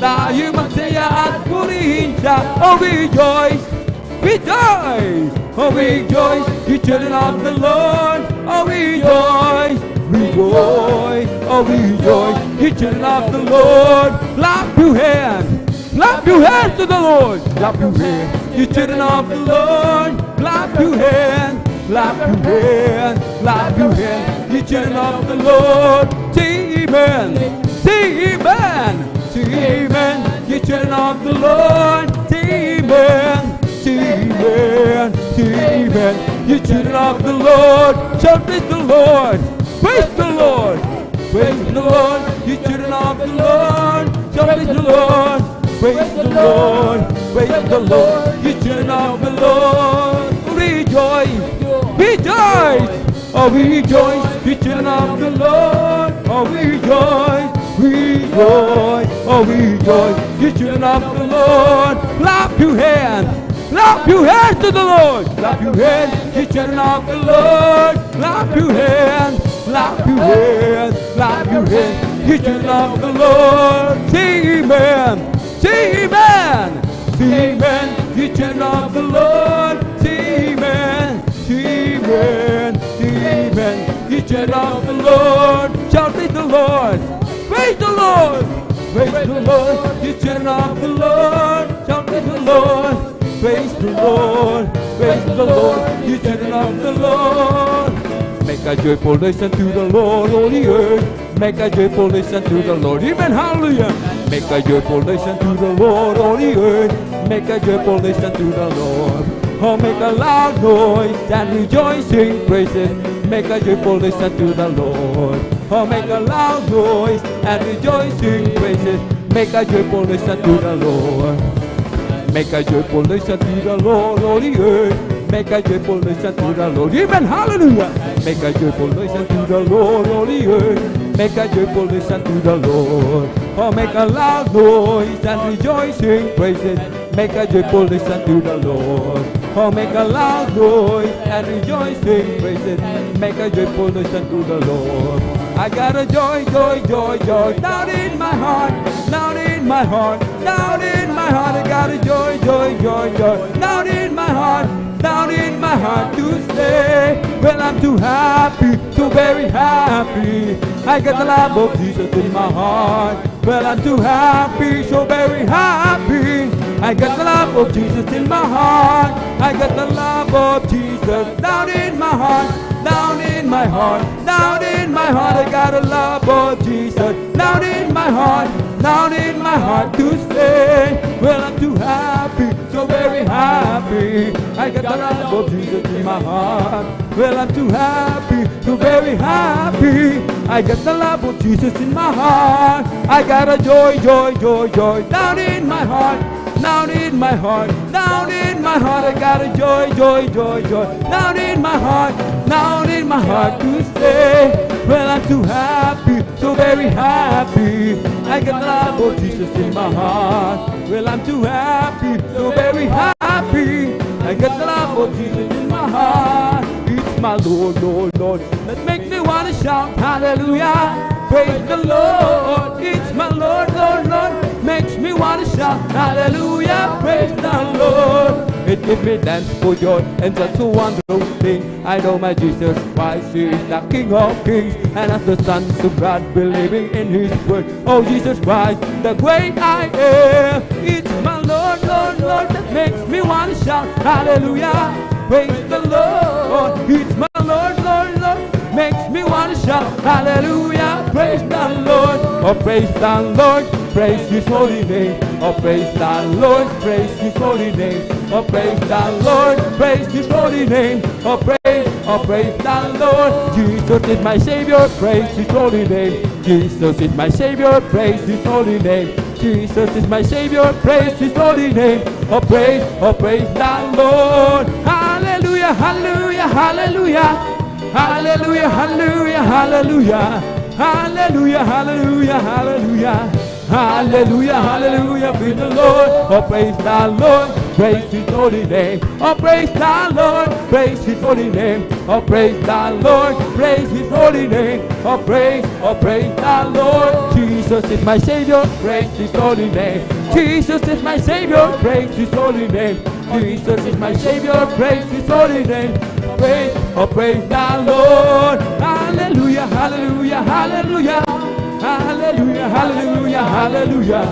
Tayo'y magsaya at purihin siya. Oh, rejoice! Oh, rejoice! You children of the Lord. Oh, rejoice! Oh, rejoice! You children of the Lord. Clap your hands! Clap your hands to the Lord. Clap your hands, you children of the Lord. Clap your hands. Clap your hands. Clap your hands, you children of the Lord. Say amen. Say amen. Say amen, you children of the Lord. Say amen. Say amen. Say amen, you children of the Lord. Shout praise the Lord. Praise the Lord. Praise the Lord, you children of the Lord. Shout praise the Lord. Praise the Lord, you children of the Lord. Rejoice, rejoice, oh rejoice, you children of the Lord. Oh rejoice, rejoice, oh rejoice, you children of the Lord. Clap your hands to the Lord. Clap your hands, you children of the Lord. Clap your hands, clap your hands, clap your hands, you children of the Lord. Say amen. Say amen, say amen, you children of the Lord. Say amen, say amen, say amen, you children of the Lord. Shout praise the Lord, praise the Lord, praise the Lord, you children of the Lord. Shout praise the Lord, praise the Lord, praise the Lord, you children of the Lord. Make a joyful noise unto the Lord, all the earth. Make a joyful noise unto the Lord, amen, hallelujah. Make a joyful noise unto the Lord, all the earth. Make a joyful noise unto the Lord. Oh, make a loud noise and rejoicing praises. Make a joyful noise unto the Lord. Oh, make a loud noise and rejoicing praises. Make a joyful noise unto the Lord. Make a joyful noise unto the Lord, all the earth. Make a joyful noise unto the Lord, amen, hallelujah. Make a joyful noise unto the Lord, all the earth. Make a joyful noise unto the Lord. Oh, make a loud noise and rejoicing praises. Make a joyful noise unto the Lord. Oh, make a loud noise and rejoicing praises. Make a joyful noise unto the Lord. I got a joy, joy, joy, joy down in my heart, down in my heart, down in my heart. I got a joy, joy, joy, joy down in my heart, down in my heart to stay. Well, I'm too happy, so very happy. I got the love of Jesus in my heart. Well, I'm too happy, so very happy. I got the love of Jesus in my heart. I got the love of Jesus down in my heart, down in my heart, down in my heart. I got the love of Jesus down in my heart, down in my heart to stay. Well, I'm too happy, so very happy. I got the love of Jesus in my heart. Well, I'm too happy, so very happy. I got the love of Jesus in my heart. I got a joy, joy, joy, joy down in my heart, down in my heart, down in my heart. I got a joy, joy, joy, joy. Down in my heart to stay. Well, I'm too happy, so very happy. I got the love of Jesus in my heart. Well, I'm too happy, so very happy. I got the love of Jesus in my heart. It's my Lord, Lord, Lord. That makes me want to shout hallelujah. Praise the Lord. It's my Lord, Lord, Lord. Makes me want to shout hallelujah. Praise the Lord. It gives me dance for joy and such a wonderful thing. I know my Jesus Christ, He is the King of Kings, and as the sons of God believing in His word. Oh Jesus Christ, the great I am. It's my Lord, Lord, Lord, that makes me want to shout hallelujah. Praise the Lord. It's my Lord, Lord, Lord, makes me want to shout hallelujah. Praise the Lord. Oh praise the Lord. Praise His holy name. Oh praise the Lord. Praise His holy name. Oh praise the Lord. Praise His holy name. Oh praise the Lord. Jesus is my Savior. Praise His holy name. Jesus is my Savior. Praise His holy name. Jesus is my Savior. Praise His holy name. Oh praise the Lord. Hallelujah, hallelujah, hallelujah. Hallelujah, hallelujah, hallelujah. Hallelujah, hallelujah, hallelujah. Hallelujah, hallelujah, praise the Lord. Oh praise the Lord, praise His holy name. Oh praise the Lord, praise His holy name. Oh praise the Lord, praise His holy name. Oh praise the Lord. Jesus is my Savior, praise His holy name. Jesus is my Savior, praise His holy name. Jesus is my Savior, praise His holy name. Praise the Lord. Hallelujah, hallelujah, hallelujah. Hallelujah, hallelujah, hallelujah.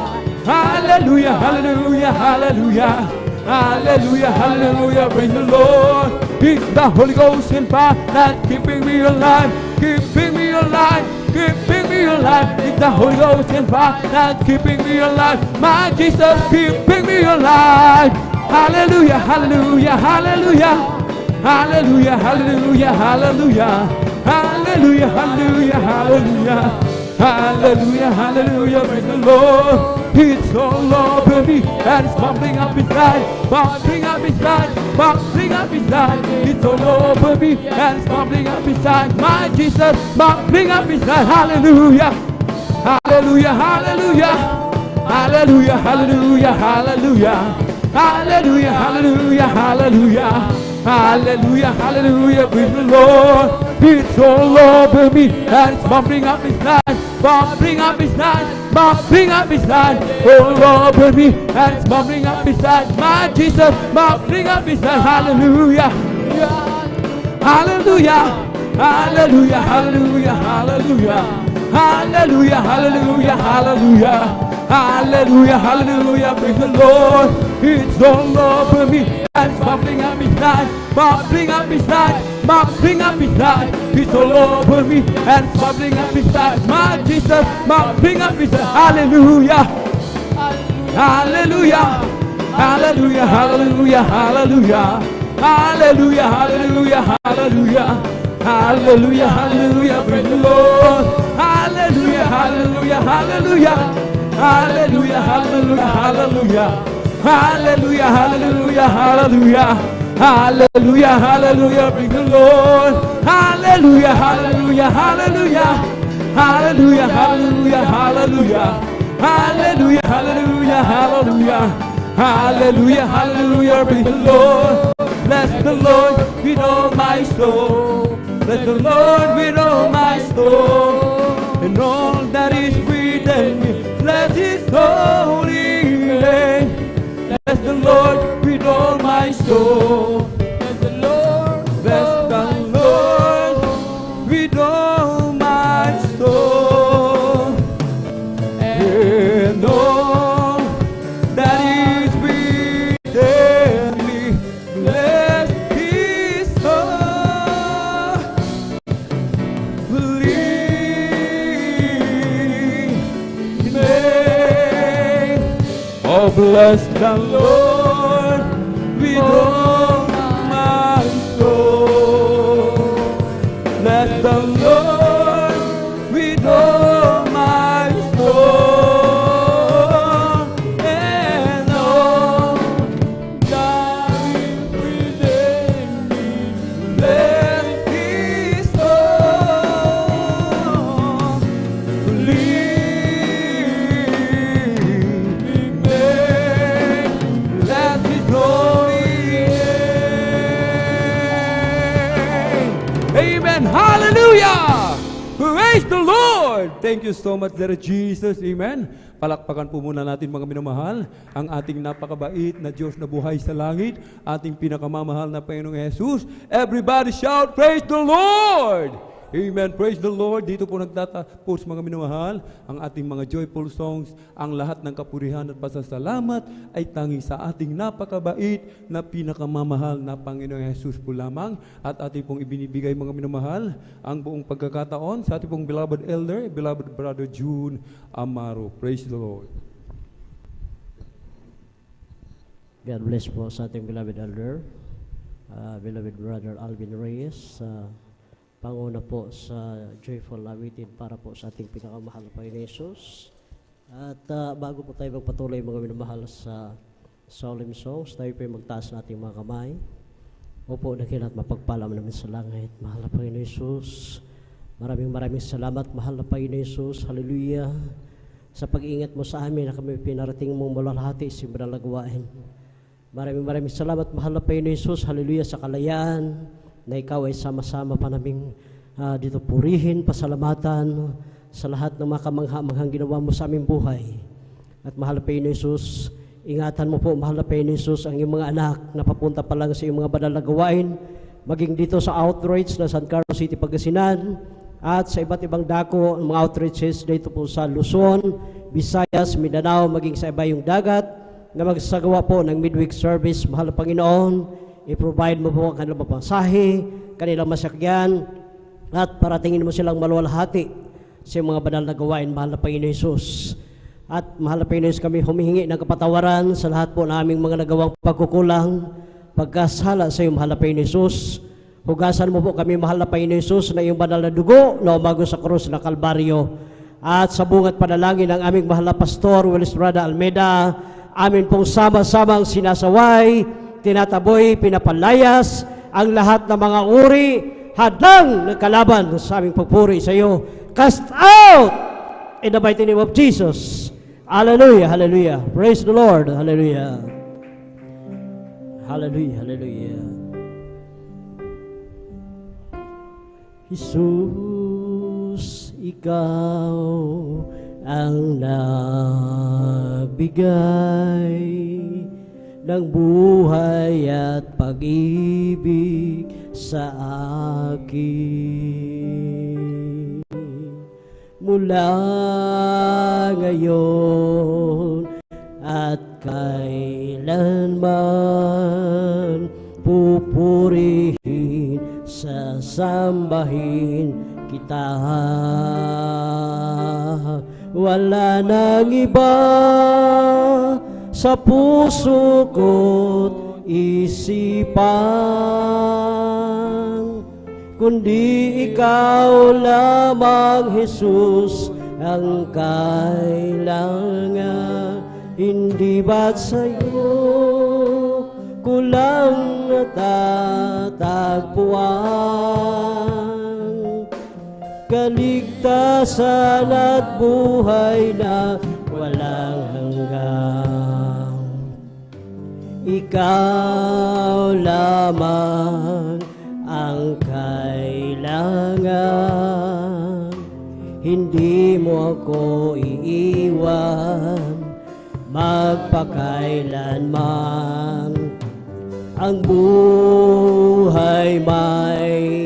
Hallelujah, hallelujah, hallelujah. Hallelujah, hallelujah, praise the Lord. It's the Holy Ghost and fire that's keeping me alive, keeping me alive, keeping me alive. It's the Holy Ghost and fire that's keeping me alive. My Jesus keeping me alive. Hallelujah, hallelujah, hallelujah. Hallelujah, hallelujah, hallelujah. Hallelujah, hallelujah, hallelujah. Hallelujah, hallelujah, praise the Lord. It's all over me and it's bubbling up inside, bubbling up inside, bubbling up inside. It's all over me and it's bubbling up inside. My Jesus, bubbling up inside. Hallelujah, hallelujah, hallelujah. Hallelujah, hallelujah, hallelujah. Hallelujah, hallelujah, hallelujah. Hallelujah, hallelujah, praise the Lord. It's all over me and it's bubbling up inside, bubbling up inside, bubbling up inside. All over me and it's bubbling up inside. My Jesus, bubbling up inside. Hallelujah, hallelujah, hallelujah, hallelujah, hallelujah. Hallelujah, hallelujah, hallelujah. Hallelujah, hallelujah, praise the Lord. It's all over me and it's bubbling up inside, bubbling up inside, bubbling up inside. It's all over me and it's bubbling up inside. My Jesus, bubbling up inside. Hallelujah, hallelujah, hallelujah, hallelujah, hallelujah. Hallelujah, hallelujah, hallelujah. Hallelujah, hallelujah, praise the Lord. Hallelujah, hallelujah, hallelujah. Hallelujah, hallelujah, hallelujah. Hallelujah, hallelujah, hallelujah. Hallelujah, hallelujah, praise the Lord. Hallelujah, hallelujah, hallelujah. Hallelujah, hallelujah, hallelujah. Hallelujah, hallelujah, hallelujah. Hallelujah, hallelujah, praise the Lord. Bless the Lord with all my soul. Bless the Lord with all my soul. And all that is within me. Bless His holy name. Bless the Lord with all my soul. Bless the Lord, bless the Lord with all my soul. And all that is within me. Bless His holy name. Oh, bless the Lord with all my soul. Bless the Lord with all my soul. And all Praise the Lord! Thank you so much, Dear Jesus. Amen. Palakpakan po muna natin mga minamahal, ang ating napakabait na Diyos na buhay sa langit, ating pinakamamahal na Panginoong Jesus. Everybody shout, praise the Lord! Amen. Praise the Lord. Dito po nagtatapos mga minamahal ang ating mga joyful songs. Ang lahat ng kapurihan at pasasalamat ay tanging sa ating napakabait na pinakamamahal na Panginoong Jesus po lamang. At ating pong ibinibigay mga minamahal ang buong pagkakataon sa ating pong beloved elder, beloved brother June Amaro. Praise the Lord. God bless po sa ating beloved elder, beloved brother Alvin Reyes, Panguna po sa joyful awitin para po sa ating pinakamahal na Panginoon Jesus. At bago po tayo magpatuloy mga minamahal sa solemn songs, tayo po magtaas na ating mga kamay. Opo, dakilat mapagpalam namin sa langit. Mahal na Panginoon Jesus, maraming salamat, mahal na Panginoon Jesus. Hallelujah. Sa pag-iingat mo sa amin na kami pinarating mong malalahati sa manalagawain. Maraming salamat, mahal na Panginoon Jesus. Hallelujah, sa kalayaan na ikaw ay sama-sama pa naming dito purihin, pasalamatan sa lahat ng mga kamangha-manghang ginawa mo sa aming buhay. At mahal na Panginoon Jesus, ingatan mo po, mahal na Panginoon Jesus, ang iyong mga anak na papunta pa lang sa iyong mga banal na gawain, maging dito sa outreach na San Carlos City, Pangasinan, at sa iba't ibang dako, mga outreaches dito po sa Luzon, Visayas, Mindanao, maging sa iba yung dagat, na magsagawa po ng midweek service, mahal na Panginoon. I-provide mo po ang kanilang mapasahe, kanilang masakyan, at paratingin mo silang maluwalhati sa mga banal na gawain, mahal na Panginoon Jesus. At mahal na Panginoon Jesus, kami humihingi ng kapatawaran sa lahat po na aming mga nagawang pagkukulang, pagkasala sa iyo, mahal na Panginoon Jesus. Hugasan mo po kami, mahal na Panginoon Jesus, na iyong banal na dugo na umago sa krus na Kalbaryo. At sa bungat panalangin ng aming mahal na Pastor Willis Rada Almeida, amin pong sama-samang sinasaway, tinataboy, pinapalayas ang lahat ng mga uri, hadlang ng kalaban sa aming pagpuri sa iyo. Cast out in the mighty name of Jesus. Hallelujah, hallelujah. Praise the Lord. Hallelujah. Hallelujah, hallelujah. Jesus, ikaw ang nagbigay ng buhay at pag-ibig sa akin. Mula ngayon at kailanman, pupurihin, sasambahin kita. Wala nang iba sa puso ko't isipan, kundi ikaw lamang, Jesus, ang kailangan. Hindi ba't sa'yo kulang natatagpuan, kaligtasan at buhay na walang hanggan. Ikaw lamang ang kailangan, hindi mo ako iiwan magpakailanman. Ang buhay may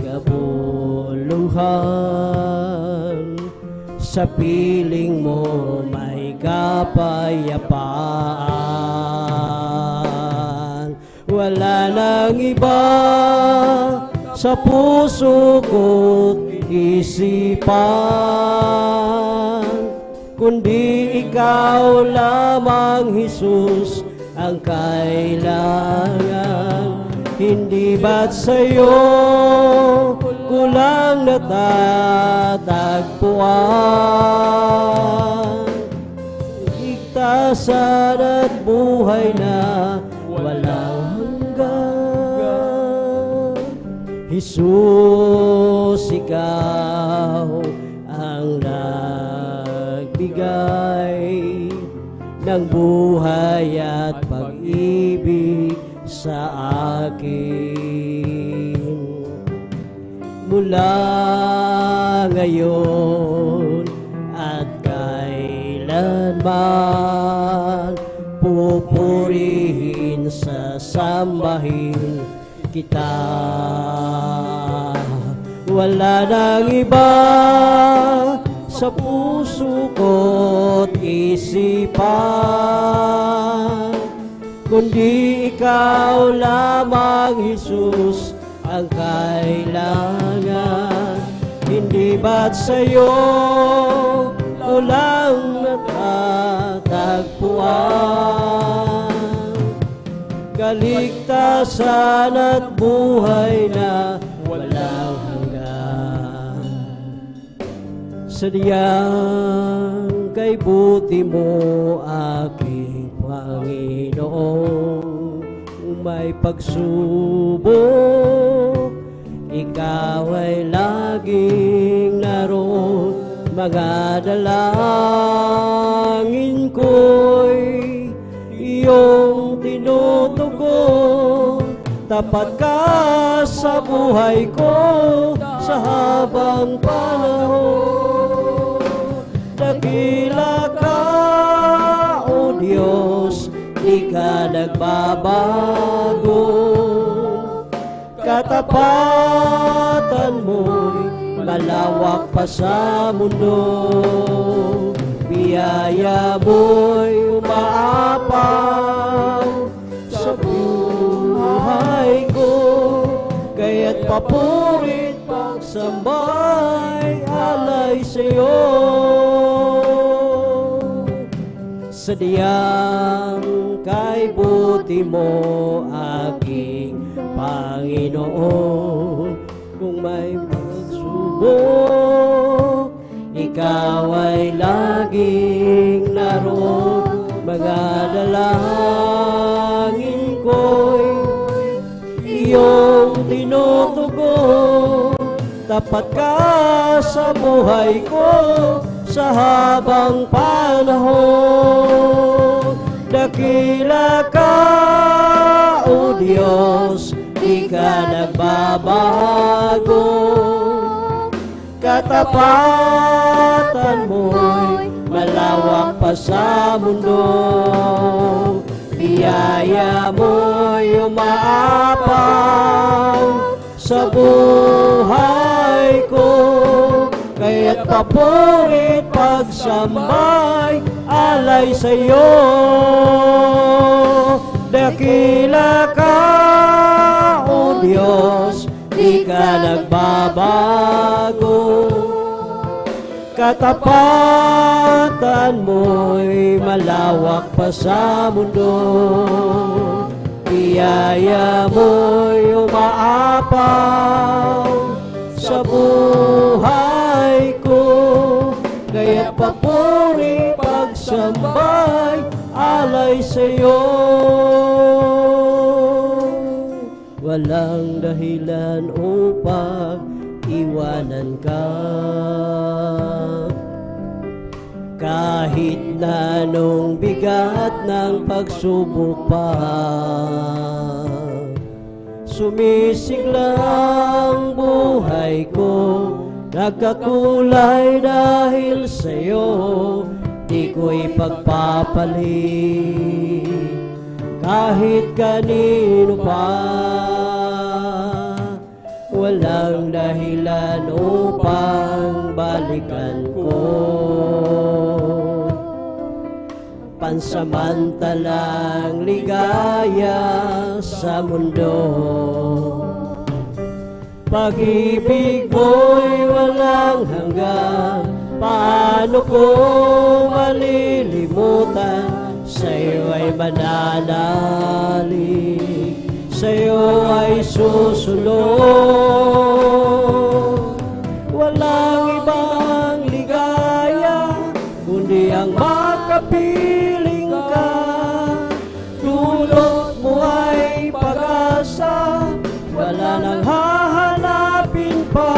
kabuluhan, sa piling mo may kapayapaan. Wala nang iba sa puso ko't isipan, kundi ikaw lamang, Jesus, ang kailangan. Hindi ba't sa'yo kulang natatagpuan, ligtasan at buhay na walang hanggan. Jesus, ikaw ang nagbigay ng buhay at pag-ibig sa akin. Mula ngayon at kailanman, pupurihin sasambahin kita. Wala nang iba sa puso ko't isipan, kundi ikaw lamang, Jesus, ang kailangan. Hindi ba't sa'yo walang natatagpuan, kaligtasan at buhay na walang hanggan. Sadyang kay buti mo, aking Panginoon, may pagsubok, ikaw ay laging naroon. Mga dalangin ko'y iyong tinutugon, tapat ka sa buhay ko sa habang panahon. Dakila ka, O Diyos, di ka nagbabago, katapatan mo'y malawak pa sa mundo. Biyaya mo'y umaapaw sa buhay ko, kaya't papurit pagsambay alay sa'yo. Sadyang kay buti mo, aking Panginoon, kung may pagsubok, ikaw ay laging naroon. Mga dalangin ko'y iyong tinutugon, tapat ka sa buhay ko sa habang panahon. Dakila ka, O Diyos, di ka nagbabago, katapatan mo'y malawak pa sa mundo. Biyaya mo'y umaapaw sa buhay ko, kaya't papurit pagsambay alay sa'yo. Dakila ka, O Diyos, di ka nagbabago, katapatan mo'y malawak pa sa mundo. Biyaya mo'y umaapaw sa buhay ko, kaya't papuri pagsambay alay sa'yo. Walang dahilan upang iwanan ka, kahit na nung bigat ng pagsubok pa. Sumisigla ang buhay ko, nagkakulay dahil sa'yo, di ko ipagpapalit kahit kanino pa. Walang dahilan upang balikan ko pansamantalang ligaya sa mundo. Pag-ibig mo'y walang hanggan, paano ko malilimutan? Sa'yo ay mananalig, sa'yo ay susunod. Walang ibang ligaya kundi ang makapiling ka. Dulot mo ay pag-asa, wala nang hahanapin pa.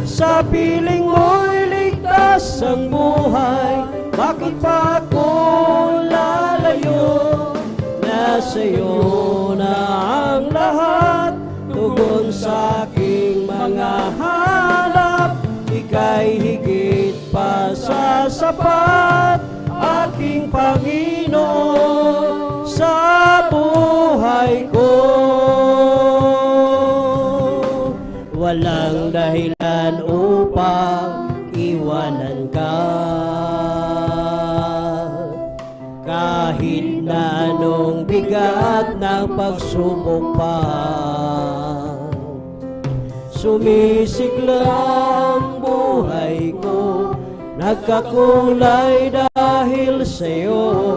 Sa piling mo'y ligtas ang buhay, bakit pa ako lalayo? Nasa'yo na ang lahat, tugon sa aking mga hanap. Ikaw bigat ng pagsubok pa. Sumisigla ang buhay ko, nagkakulay dahil sa'yo,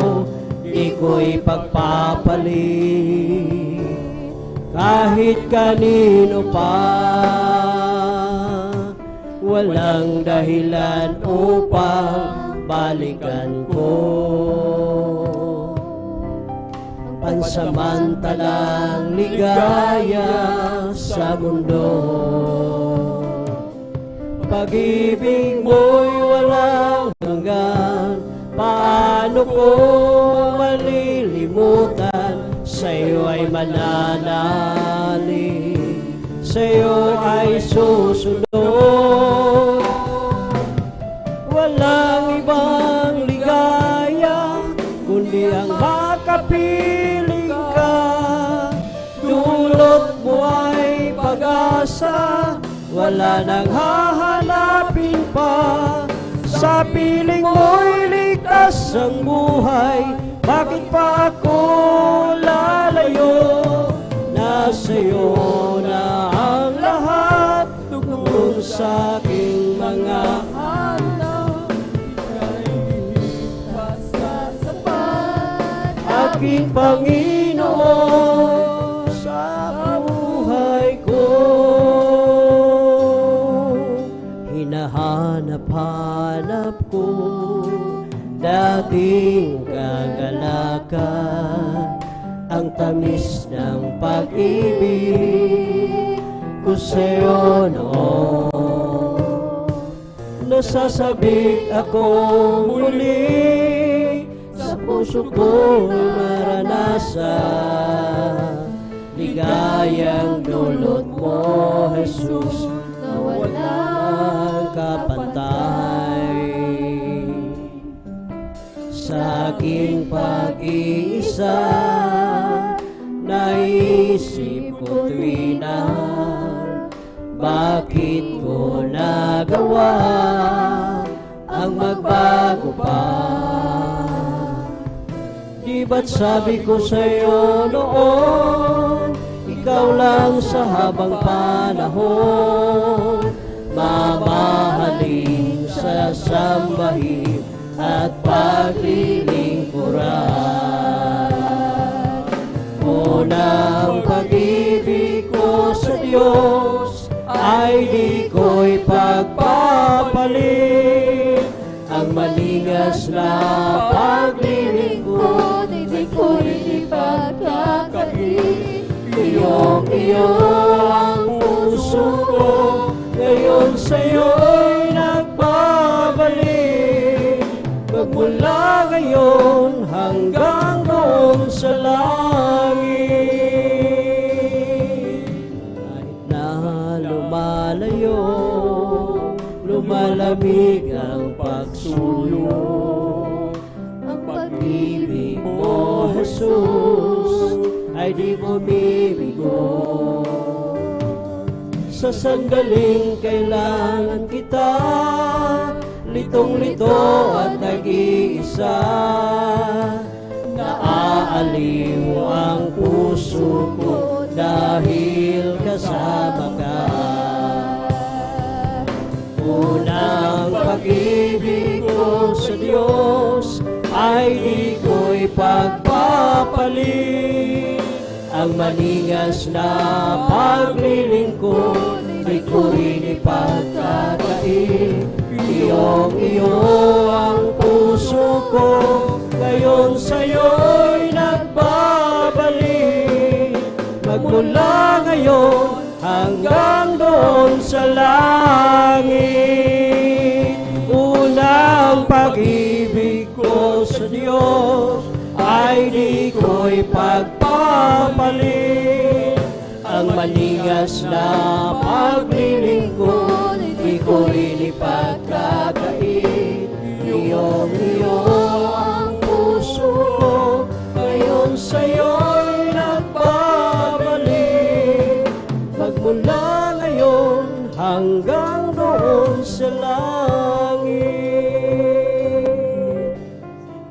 di ko'y pagpapalit kahit kanino pa. Walang dahilan upang balikan ko pansamantalang ligaya sa mundo. Pag-ibig mo'y walang hanggan, paano ko malilimutan? Sa'yo ay mananalig, sa'yo ay susunod. Walang ibang ligaya kundi ang makapiling ka. Dulot mo ay pag-asa, wala nang hahanapin pa. Sa piling mo'y ligtas ang buhay, bakit pa ako lalayo? Nasa'yo na ang lahat, tungkol sa aking mga hanap. Basta sapat, aking Panginoon, sa buhay ko. Hinahanap-hanap ko dating kagalakan, ang tamis ng pag-ibig ko sa'yo noon. Nasasabik ako muli sa puso ko maranasan, ligayang dulot mo, Jesus, na walang kapantay. Sa aking pag-iisa, naisip ko tuwina, bakit ko nagawa ang magbago pa? Di ba't sabi ko sa'yo noon, ikaw lang sa habang panahon, mamahalin, sasambahin at paglilingkuran. Unang pag-ibig ko sa Diyos ay di ko'y pagpapalit. Ang maningas na paglilingkod, di ko'y ipagkakait. Iyong-iyo ang puso ko, ngayon sa'yo'y nagbabalik. Magmula ngayon hanggang doon sa langit. Kahit na lumalayo, lumalamig ang pagsuyo, ang pag-ibig mo, Jesus, ay di bumibigo. Sa sandaling kailangan kita, litong-lito at nag-iisa, naaaliw ang puso ko dahil kasama ka. Unang pag-ibig ko sa Diyos ay di ko'y pagpapalit. Ang maningas na paglilingkod, di ko rin ipagkakait. Iyong-iyo ang puso ko, ngayon sa'yo'y nagbabalik. Magmula ngayon hanggang doon sa langit. Unang pag-ibig ko sa Diyos ay di ko'y pagpapalit. Ang maningas na paglilingkod, di ko rin ipagkakait. Iyong-iyo ang puso ko, ngayon sa'yo'y nagbabalik. Magmula ngayon hanggang doon sa langit.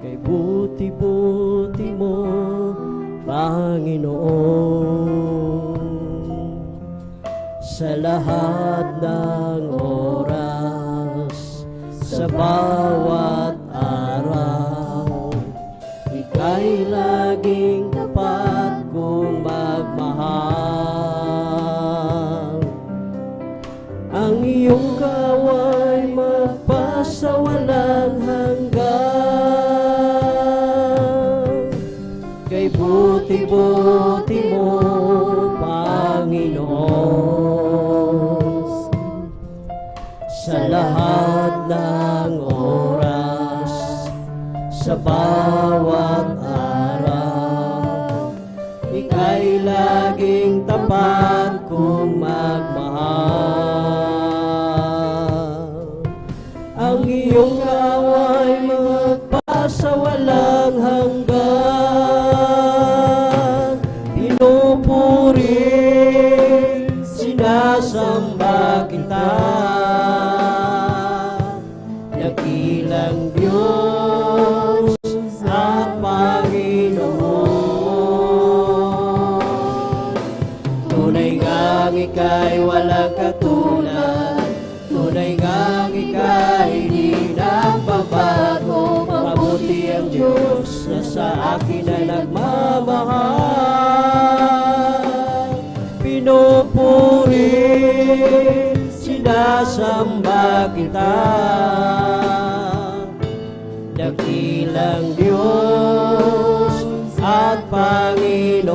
Kay buti-buti mo, sa lahat ng oras, sa bawat araw. Ika'y laging tapat kong magmahal. Ang iyong kaway magpasawalang hanggan. Kay buti-buti mo, Panginoon, sa lahat ng oras, sa bawat araw. Ika'y laging tapat kong magmahal. Ang iyong kaway magpasawalang hanggan. Pinupuri, sinasamba kita, dakilang Diyos at Panginoon. Tunay ngang ika'y walang katulad, tunay ngang ika'y di nagbabago. Mabuti ang Diyos na sa akin ay nagmamahal. Pinupuri, sinasamba kita, dakilang Diyos at Panginoon.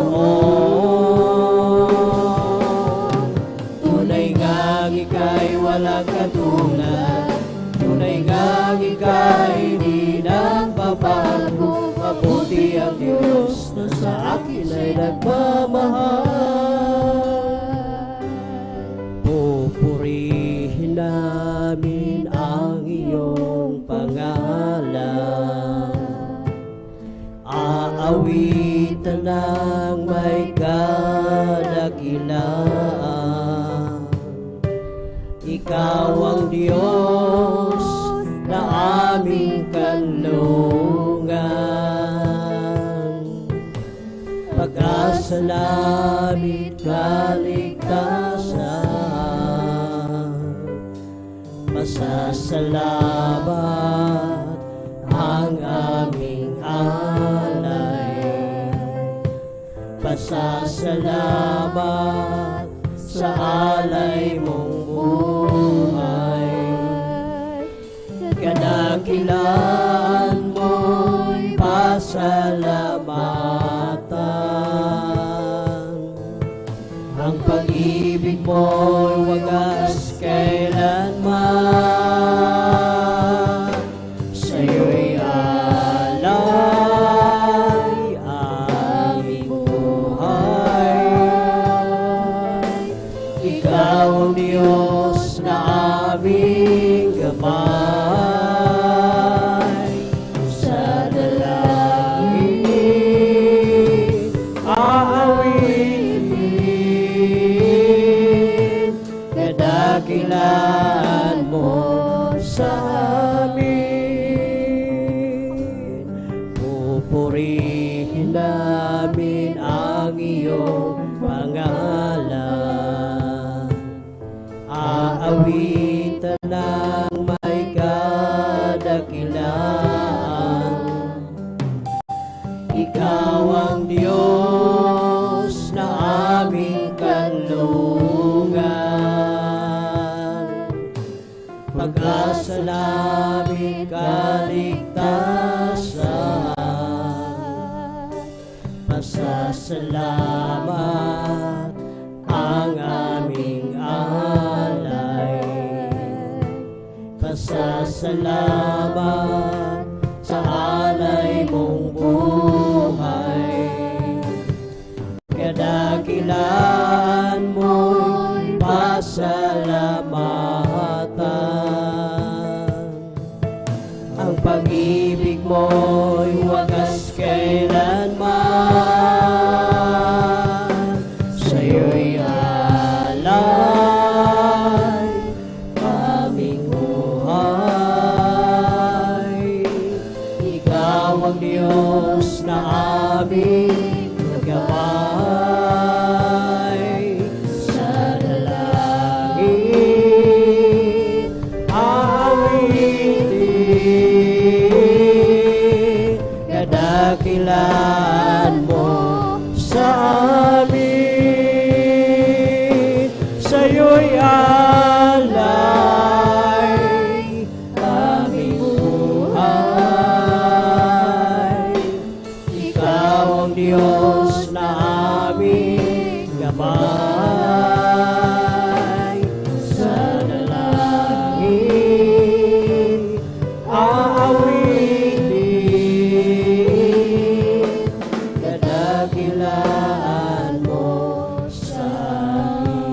Tunay ngang ika'y walang katulad, tunay ngang ika'y di nagbabago. Mabuti ang Diyos na sa akin ay nagmamahal. Pupurihin namin ang iyong pangalan, aawitan ng may kadakilaan. Ikaw ang Diyos na aming kanlungan, pag-asa namin kaligtasan. Masasalamat ang aming alay, pasasalamat sa alay mong buhay. Kadakilaan mo'y pasalamatan. Ang pag-ibig mo'y wagas kailanman. Sa'yo'y alay aming buhay. Ikaw ang Diyos na aming gabay. Sa dalangin aawitin, kadakilaan mo sa amin. Pupurihin namin ang iyong pangalan, aawitan ng may kadakilaan. Ikaw ang Diyos na aming kanlungan, pag-asa namin kaligtasan. Pasasalamat ang aming alay, pasasalamat sa alay mong buhay. Kadakilaan mo'y pasalamatan. Ang pag-ibig mo'y wagas kailanman. Sa'yo'y alay aming buhay. Ikaw ang Diyos na aming gabay. Sa dalangin kadakilaan mo sa amin. Sa'yo'y alay aming buhay. Ikaw ang Diyos na aming gabay. Sa dalangin aawitin kadakilaan mo sa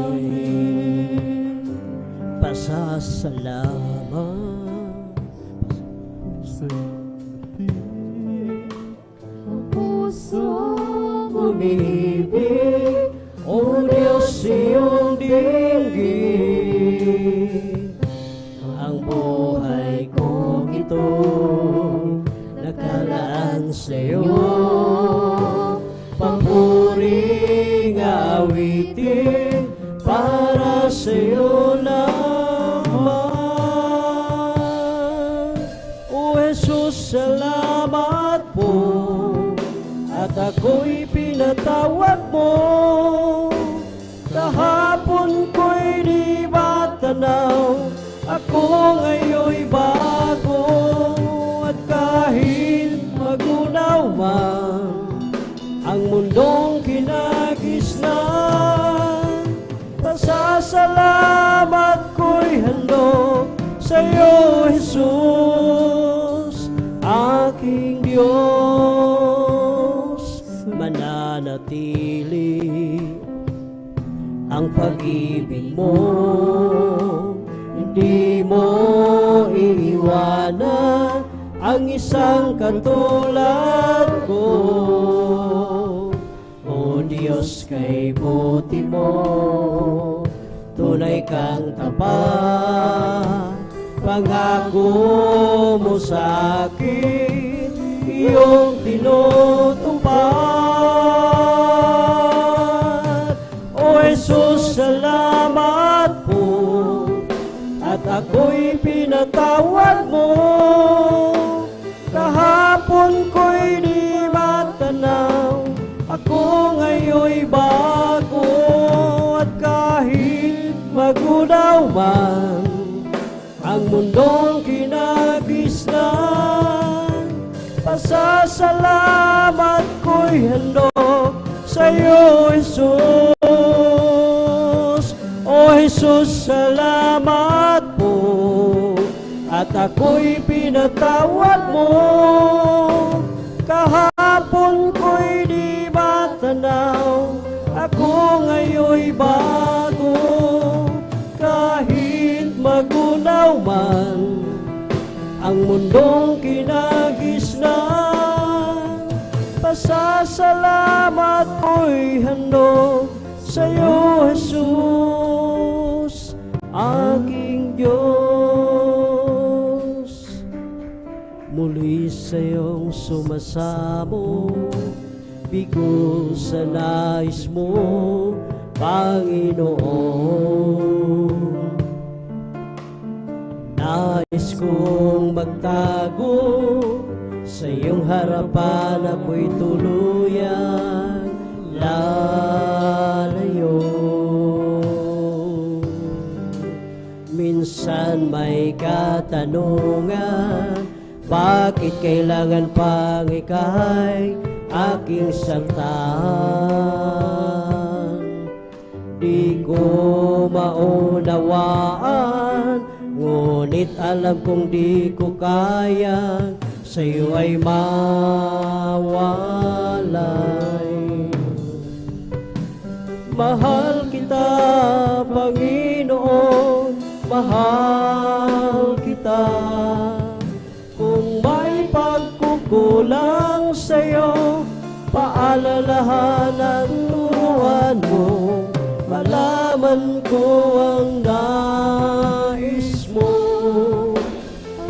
amin. Pasasalamat pusong umibig, O Diyos iyong dinggin. Ang buhay kong ito nakalaan sa'yo, papuring awitin para sa'yo lamang. O Jesus, salamat po, at ako'y pinatawad mo. Kahapon ko'y di matanaw, ako ngayon'y bago. At kahit magunaw man ang mundong kinagisnan, pasasalamat ko'y handog sa'yo, Jesus, aking Diyos. Mananatili ang pag-ibig mo, hindi mo iiwanan ang isang katulad ko. O Diyos, kay buti mo, tunay kang tapat. Pangako mo sa akin, iyong tinutupad. O Jesus, salamat po, at ako'y pinatawad mo. Kahapon ko'y di matanaw, ako ngayon'y bago. At kahit magunaw man ang mundong kinagisnan, pasasalamat ko'y handog sa'yo, Jesus. O Jesus, salamat po, at ako'y pinatawad mo. Kahapon ko'y di matanaw, ako ngayon'y bago. Kahit magunaw man ang mundong kinagisnan, pasasalamat ko'y handog sa'yo, Jesus, aking Diyos. Muli sa'yong sumasamo, bigo sa nais mo, Panginoon. Nais kong magtago sa iyong harapan, ako'y tuluyan lalayo. Minsan may katanungan, bakit kailangan pang ika'y aking saktan? Di ko maunawaan, ngunit alam kong di ko kaya sa'yo ay mawalay. Mahal kita, Panginoon, mahal kita. Kung may pagkukulang sa'yo, paalalahanan, turuan mo, malaman ko ang nais mo.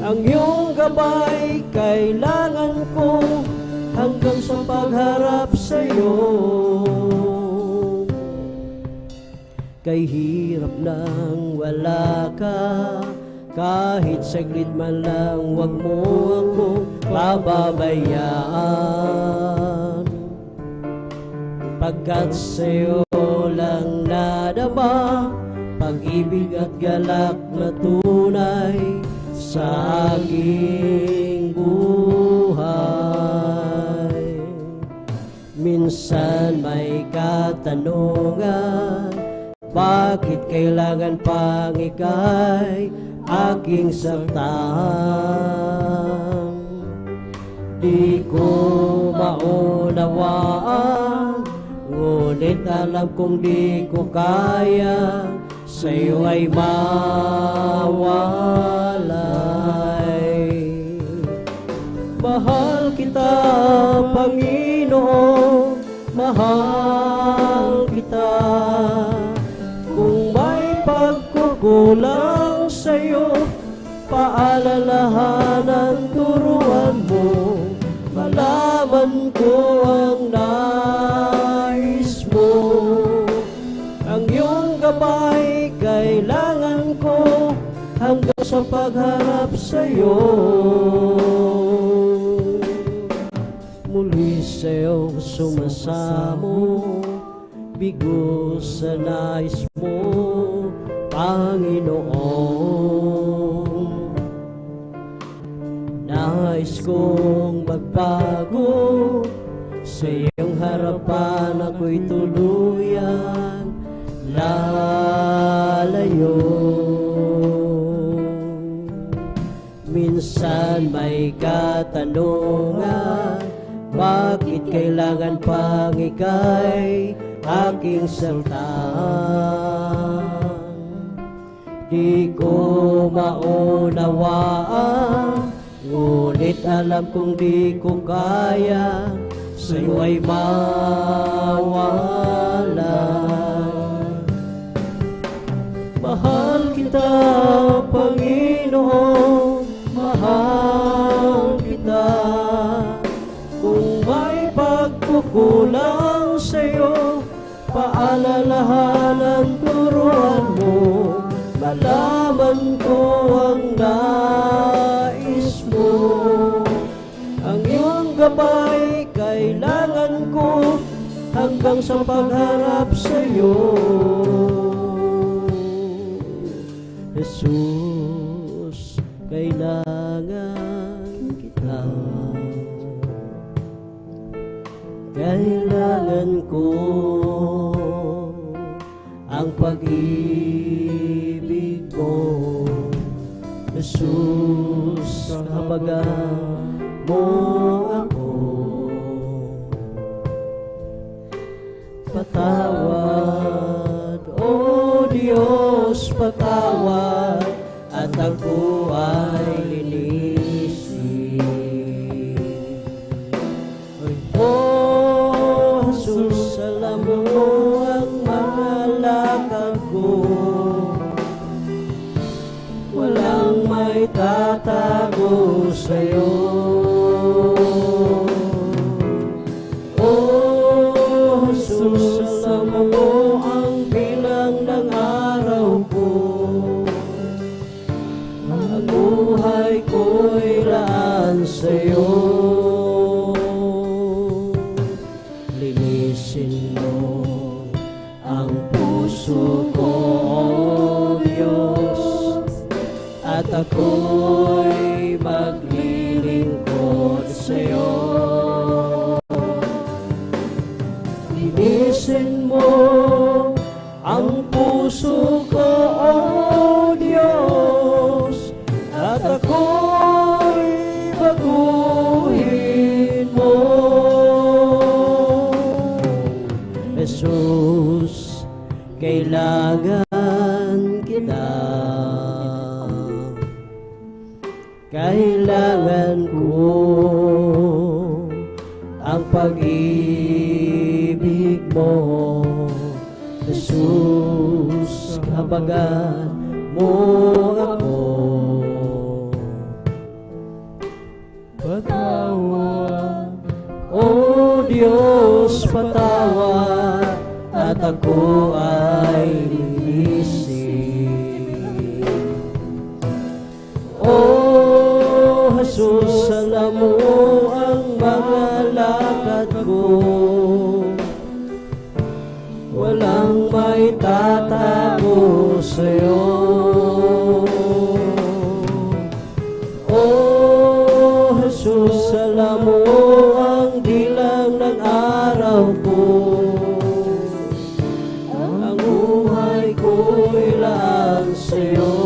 Ang iyong gabay kailangan ko hanggang sa pagharap sa'yo. Kay hirap nang wala ka, Kahit saglit man lang, huwag mo akong pababayaan. Pagkat sa'yo lang nadama, pag-ibig at galak na tunay sa aking buhay. Minsan may katanungan, bakit kailangan pang ika'y aking saktan? Di ko maunawaan, ngunit alam kong di ko kaya sa'yo ay mawalay. Mahal kita, Panginoon, mahal kita. Kung may pagkukulang sa'yo, paalalahanan, turuan mo, malaman ko ang nais mo. Ang iyong gabay kailangan ko hanggang sa pagharap sa'yo. Muli sa'yo sumasamo, bigo sa nais mo, Panginoon. Nais kong magbago, sa iyong harapan ako'y tuluyan lalayo. Minsan may katanungan, bakit kailangan pang ika'y aking saktan? Di ko maunawaan, ngunit alam kong di ko kaya sa'yo ay mawala. Mahal kita, Panginoon, mahal kita. Kung may pagkukulang sa'yo, paalalahanan, turuan mo, malaman ko ang nais mo. Ang iyong gabay kailangan ko hanggang sa pagharap sa'yo. Jesus, kailangan kita. Kailangan ko ang pag-ibig mo. Jesus, habagan mo ako. Patawad, O Diyos, patawad, at ako ay linisin. O Jesus, alam mo ang mga lakad ko, walang may tatago sa'yo. O Jesus, alam mo ang bilang ng araw ko, ang buhay ko'y laan sa'yo. Linisin mo ang puso ko, O Diyos, at ako'y maglilingkod sa'yo. Linisin mo ang puso ko, O Diyos, at ako'y baguhin mo. Jesus, kailangan kita. Kailangan ko ang pag-ibig mo. Jesus, habagan mo ako. Patawad, O Diyos, patawad, at ako ay linisin. O Jesus, alam mo ang mga lakad ko, walang may tatago sa'yo. O Jesus, alam mo ang bilang ng araw ko, ang buhay ko'y lang sa'yo.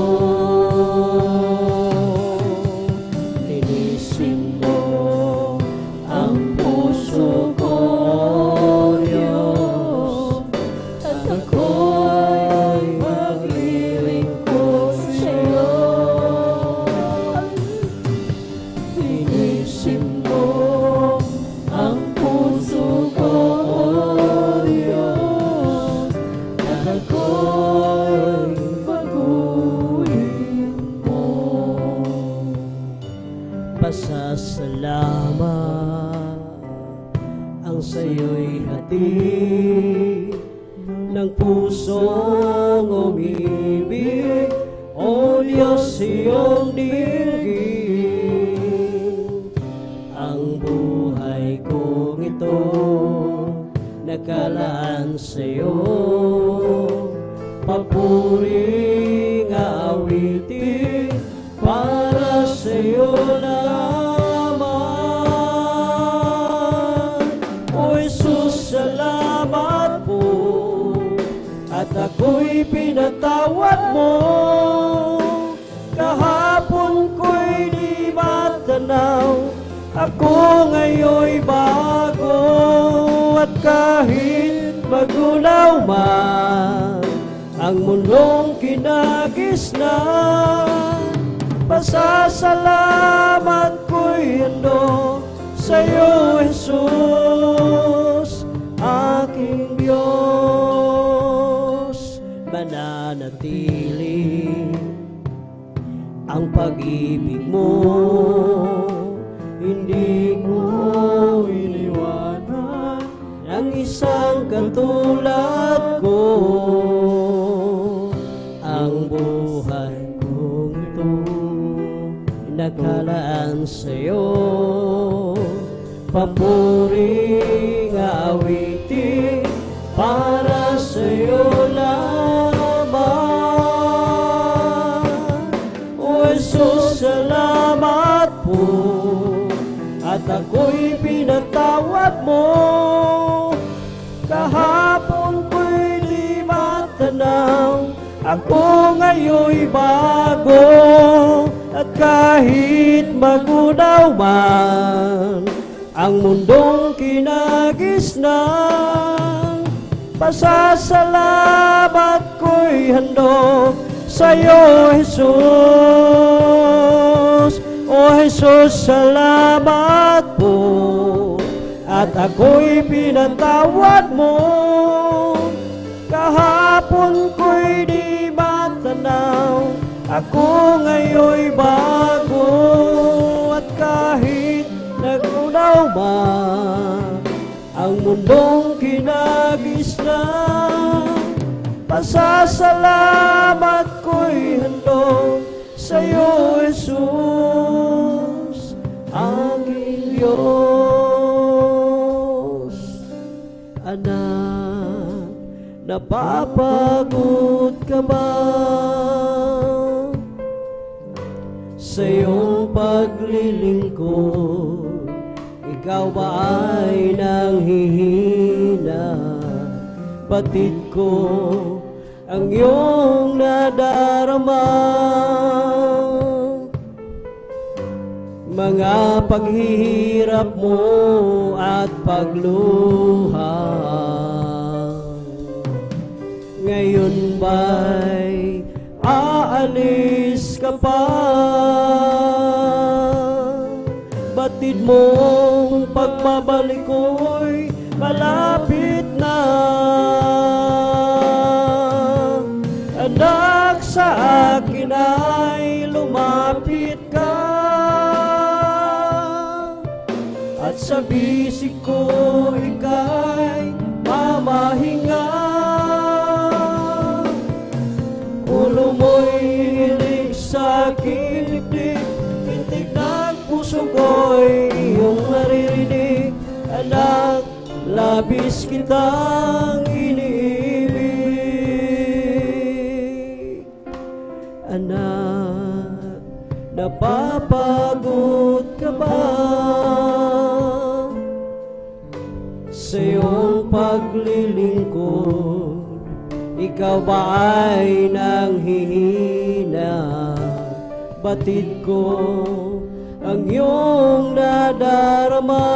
Linisin mo ang puso ko, Diyos, at ako'y maglilingkod sa'yo. Linisin mo ang puso ko, Diyos, at ako'y baguhin mo. Pasasalamat ang sa'yo'y hatid ng pusong umibig, O Diyos, iyong dinggin. Ang buhay kong ito nakalaan sa'yo, papuring awitin para sa'yo naman. O Jesus, salamat po, at ako'y pinatawad mo. Kahapon ko'y di matanaw, ako ngayon'y bago. At kahit magulaw man ang mundong kinagisnan, pasasalamat ko'y hando sa'yo, Jesus, aking Diyos. Mananatili ang pag-ibig mo, hindi mo iniwanan ang isang katulad ko. Ang buhay kong ito nakalaan sa'yo, papuring awitin para sa'yo lamang. O Jesus, salamat po, at ako'y pinatawad mo. Kahapon ko'y di matanaw, ako ngayon'y bago. At kahit magunaw man ang mundong kinagisnan, pasasalamat ko'y handog sa'yo, Jesus. O Jesus, salamat po, at ako'y pinatawad mo. Kahapon ko'y di matanaw, ako ngayon'y bago. At kahit nagunaw man ang mundong kinagisnan, pasasalamat ko'y handog sa'yo, Jesus, aking Diyos. Anak, napapagod ka ba sa iyong paglilingkod? Ikaw ba ay nanghihina? Batid ko ang iyong nadarama, mga paghihirap mo at pagluha. Ngayon ba'y aalis ka pa? Batid mong pagbabalik ko'y malapit na. Anak, sa akin ay lumapit ka, at sa bisig ko ika'y mamahinga. Ulo mo'y hilig sa aking dibdib, anak, labis kitang iniibig. Anak, napapagod ka ba sa iyong paglilingkod? Ikaw ba ay nanghihina? Batid ko ang iyong nadarama.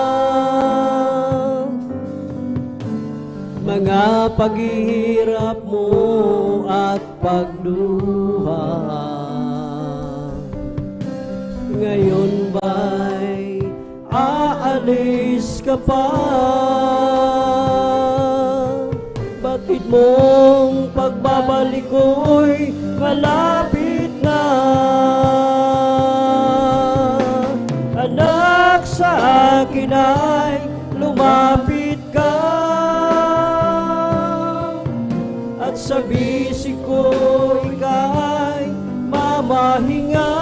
Mga paghihirap mo at pagluha, ngayon ba'y aalis ka pa? Batid mong pagbabalik ko'y malapit na. Anak, sa akin ay lumapit ka, at sa bisig ko ika'y mamahinga.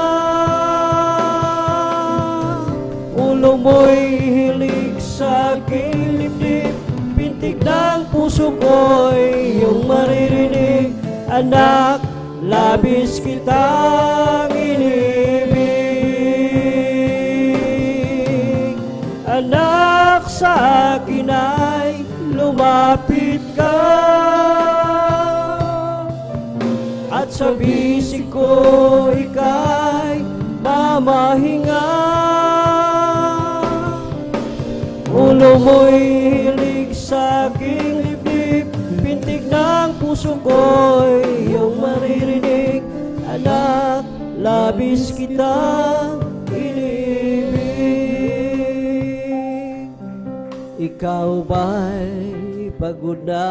Ulo mo'y hilig sa aking dibdib, pintig ng puso ko'y iyong maririnig. Anak, labis kitang inibig. Anak, sa akin ay lumapit ka, at sa bisig ko ika'y mamahinga. Ulo mo'y hilig sa aking dibdib, pintig ng puso ko'y iyong maririnig. Anak, labis kitang inibig. Ikaw ba'y pagod na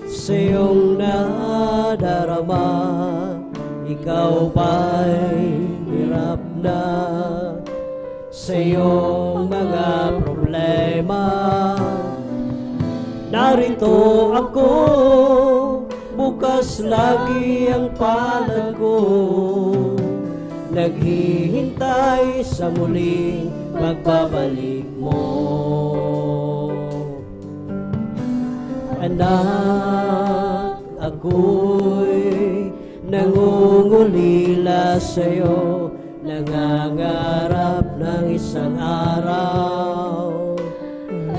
sa iyong nadarama? Ikaw ba'y hirap na sa iyong mga problema? Narito ako, bukas lagi ang palad ko, naghihintay sa muling pagbabalik mo. Anak, ako'y nangungulila sa'yo, nangangarap ng isang araw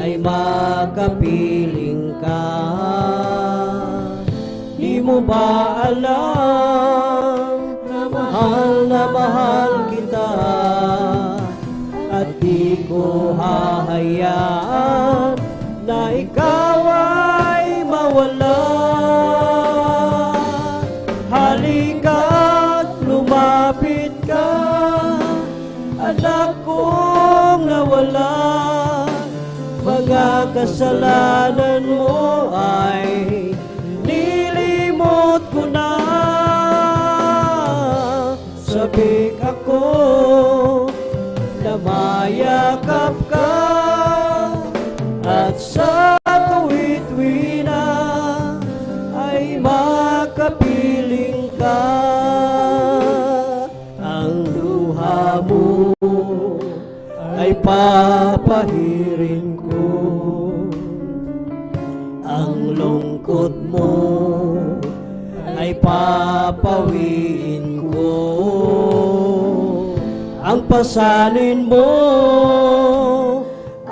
ay makapiling ka. Di mo ba alam na mahal kita, at di ko hahayaan na ikaw ay mawala. Halika't lumapit ka, anak kong nawala. Mga kasalanan mo ay nilimot ko na. Sabik ako na mayakap ka, at sa tuwid-tuwi na ay makapiling ka. Ang luha mo ay papahirin ko, ang lungkot mo ay papawiin ko, ang pasanin mo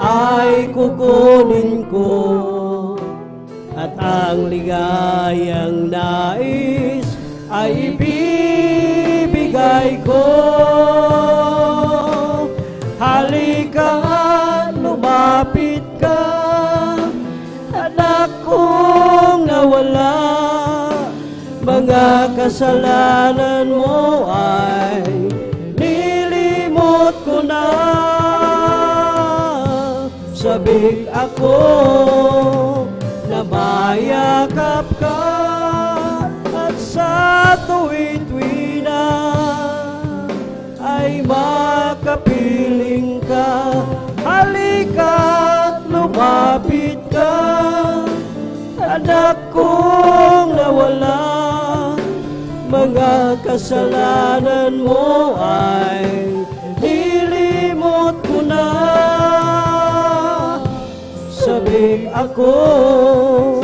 ay kukunin ko, at ang ligayang nais ay ibibigay ko. Halika at lumapit ka, anak kong nawala. Mga kasalanan mo ay nilimot ko na. Sabik ako na mayakap ka, at sa tuwid-tuwi na ay makapiling ka. Halika't lumapit ka, anak kong nawala. Mga kasalanan mo ay nilimot ko na. ako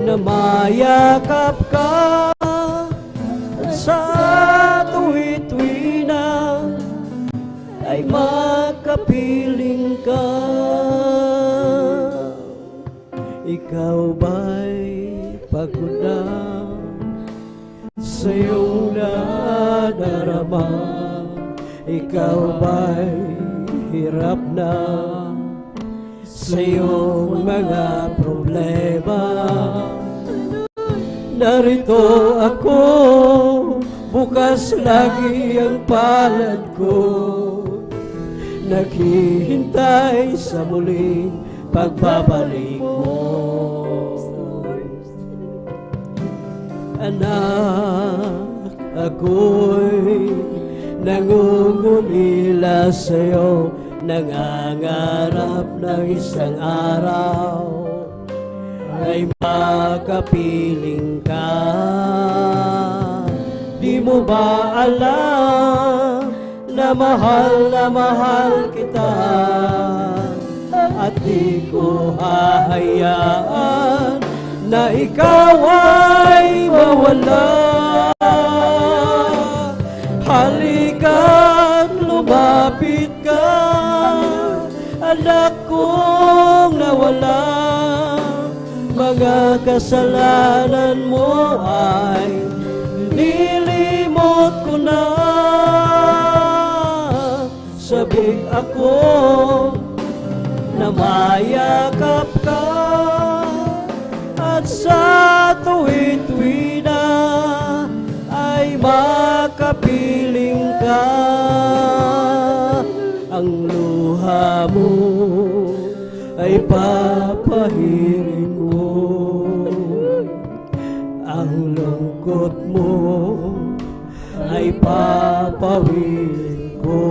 na mayakap ka at sa tuwi-tuwi na ay makapiling ka. Ikaw ba'y pagod na sa iyong nadarama? Ikaw ba'y hirap na sa iyong mga problema? Narito ako, bukas lagi ang palad ko, naghihintay sa muling pagbabalik mo. Anak, ako'y nangungulila sa'yo, nangangarap ng isang araw ay makapiling ka. Di mo ba alam na mahal kita, at di ko hahayaan na ikaw ay mawala. Halika't lumapit ka, anak kong nawala. Mga kasalanan mo ay nilimot ko na. Sabik ako na mayakap ka at sa tuwi-tuwi na ay makapiling ka. Ang luha mo ay papahirin ko, ang lungkot mo ay papawirin ko.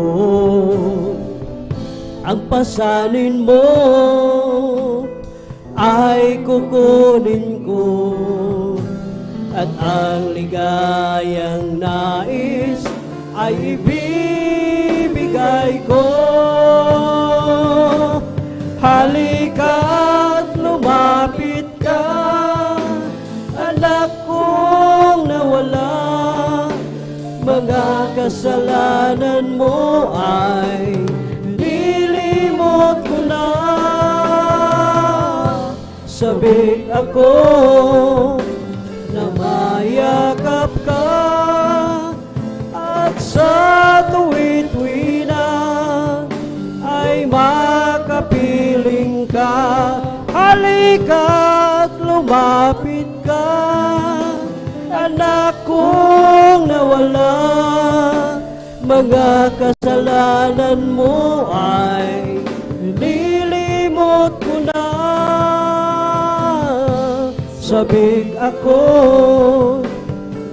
Ang pasanin mo ay kukunin ko, at ang ligayang nais ay ibibigay ko. Halika't lumapit ka, anak kong nawala. Mga kasalanan mo ay nilimot ko na. Sabik ako na mayakap ka at sa tuwi-tuwi na ay makapiling ka. Halika't lumapit ka, anak kong nawala. Mga kasalanan mo ay nilimot ko na. Sabik ako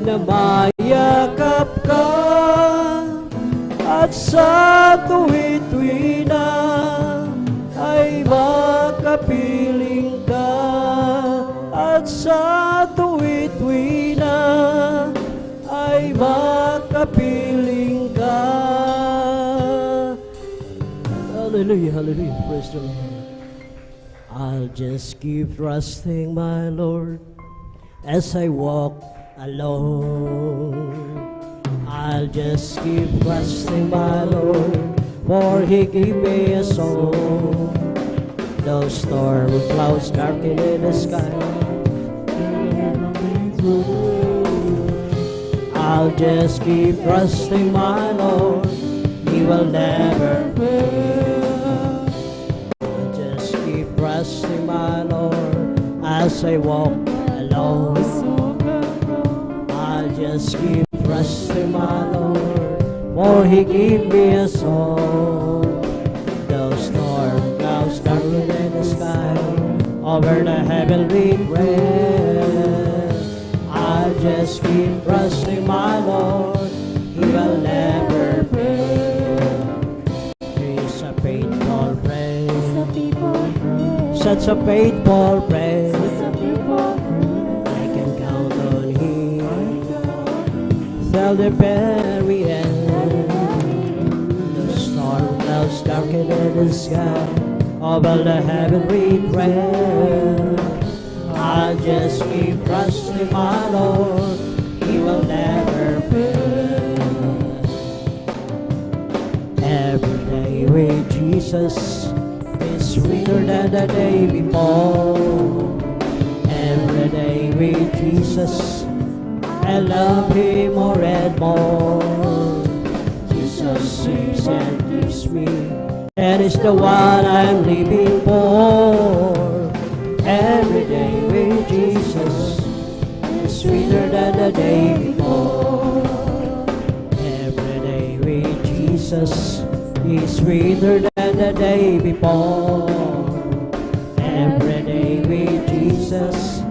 na mayakap ka at sa tuwi-tuwi na ay makapiling ka. At sa tuwi-tuwi na ay makapiling ka. Hallelujah, hallelujah, praise the Lord. I'll just keep trusting my Lord as I walk alone. I'll just keep trusting my Lord, for He gave me a song. Those storm clouds darkening the sky, I'll just keep trusting my Lord, He will never fail. I'll just keep trusting my Lord as I walk alone. I'll just keep trusting my Lord, for He gave me a song. Those storm clouds darkening the sky, over the heavenly realm, I'll just keep trusting my Lord, He will never fail. He's a faithful friend, such a faithful friend. I can count on Him till the very end. The storm clouds darken in the sky, over the heavenly prayer. I'll just keep trusting my Lord, He will never fail. Every day with Jesus is sweeter than the day before. Every day with Jesus, I love Him more and more. Jesus saves and keeps me, and it's the one I'm living for. Every day with Jesus is sweeter than the day before. Every day with Jesus is sweeter than the day before. Every day with Jesus,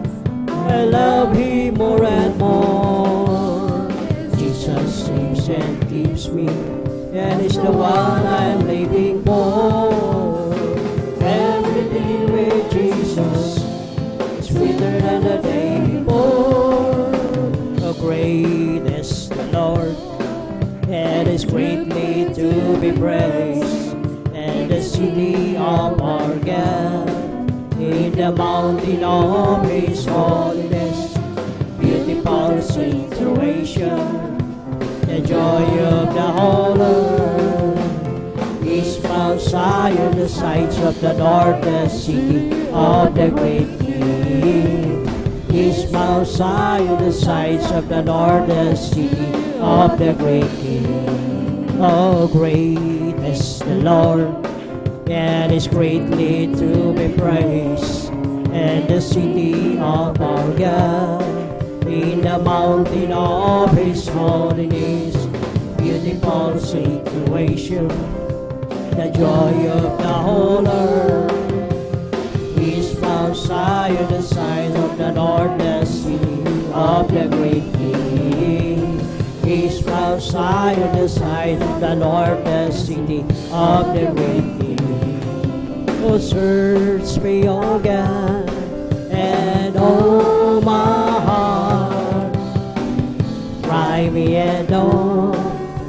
I love Him more and more. Jesus saves and keeps me, and it's the one I'm living for. Every day with Jesus, sweeter than the day before. Oh, great is the Lord, and is greatly to be praised, and the city of our God, in the mountain of His holiness, beautiful situation, the joy of the whole earth is Mount Zion, the sights of the Lord, the city of the great King. Is Mount Zion, the sights of the Lord, the city of the great King. Oh, great is the Lord, and is greatly to be praised, and the city of our God, in the mountain of His holiness, beautiful situation, the joy of the whole earth is Mount Zion, the sign of the Lord, the city of the great King. Is Mount Zion, the sign of the Lord, the city of the great King. Oh, search me, O God, and oh my heart, try me and know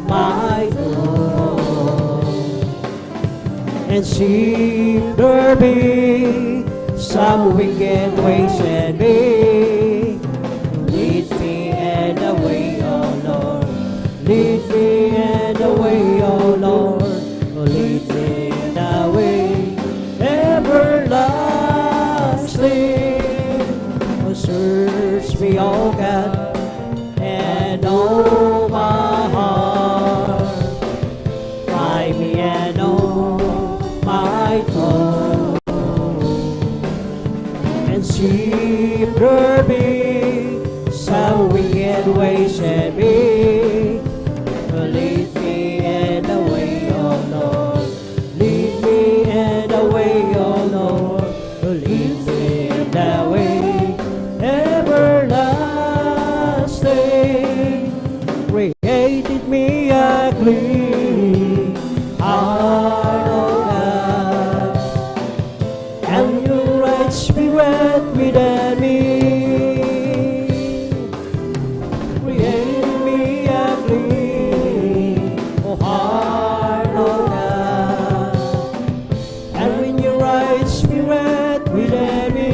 my God, and see if there be some wicked ways in me. Lead me in the way, O Lord. Lead me in the way, O Lord. Lead me in the way everlasting. Oh, search me, O God, and know my heart. Try me and know my thought, and see if there be some wicked ways in me. Lead me in the way, O Lord. Lead me in the way, O Lord. Lead me in the way everlasting. Created me a clean heart, O God, and your right spirit within me. Created me a clean heart, O God, and when your right spirit within me.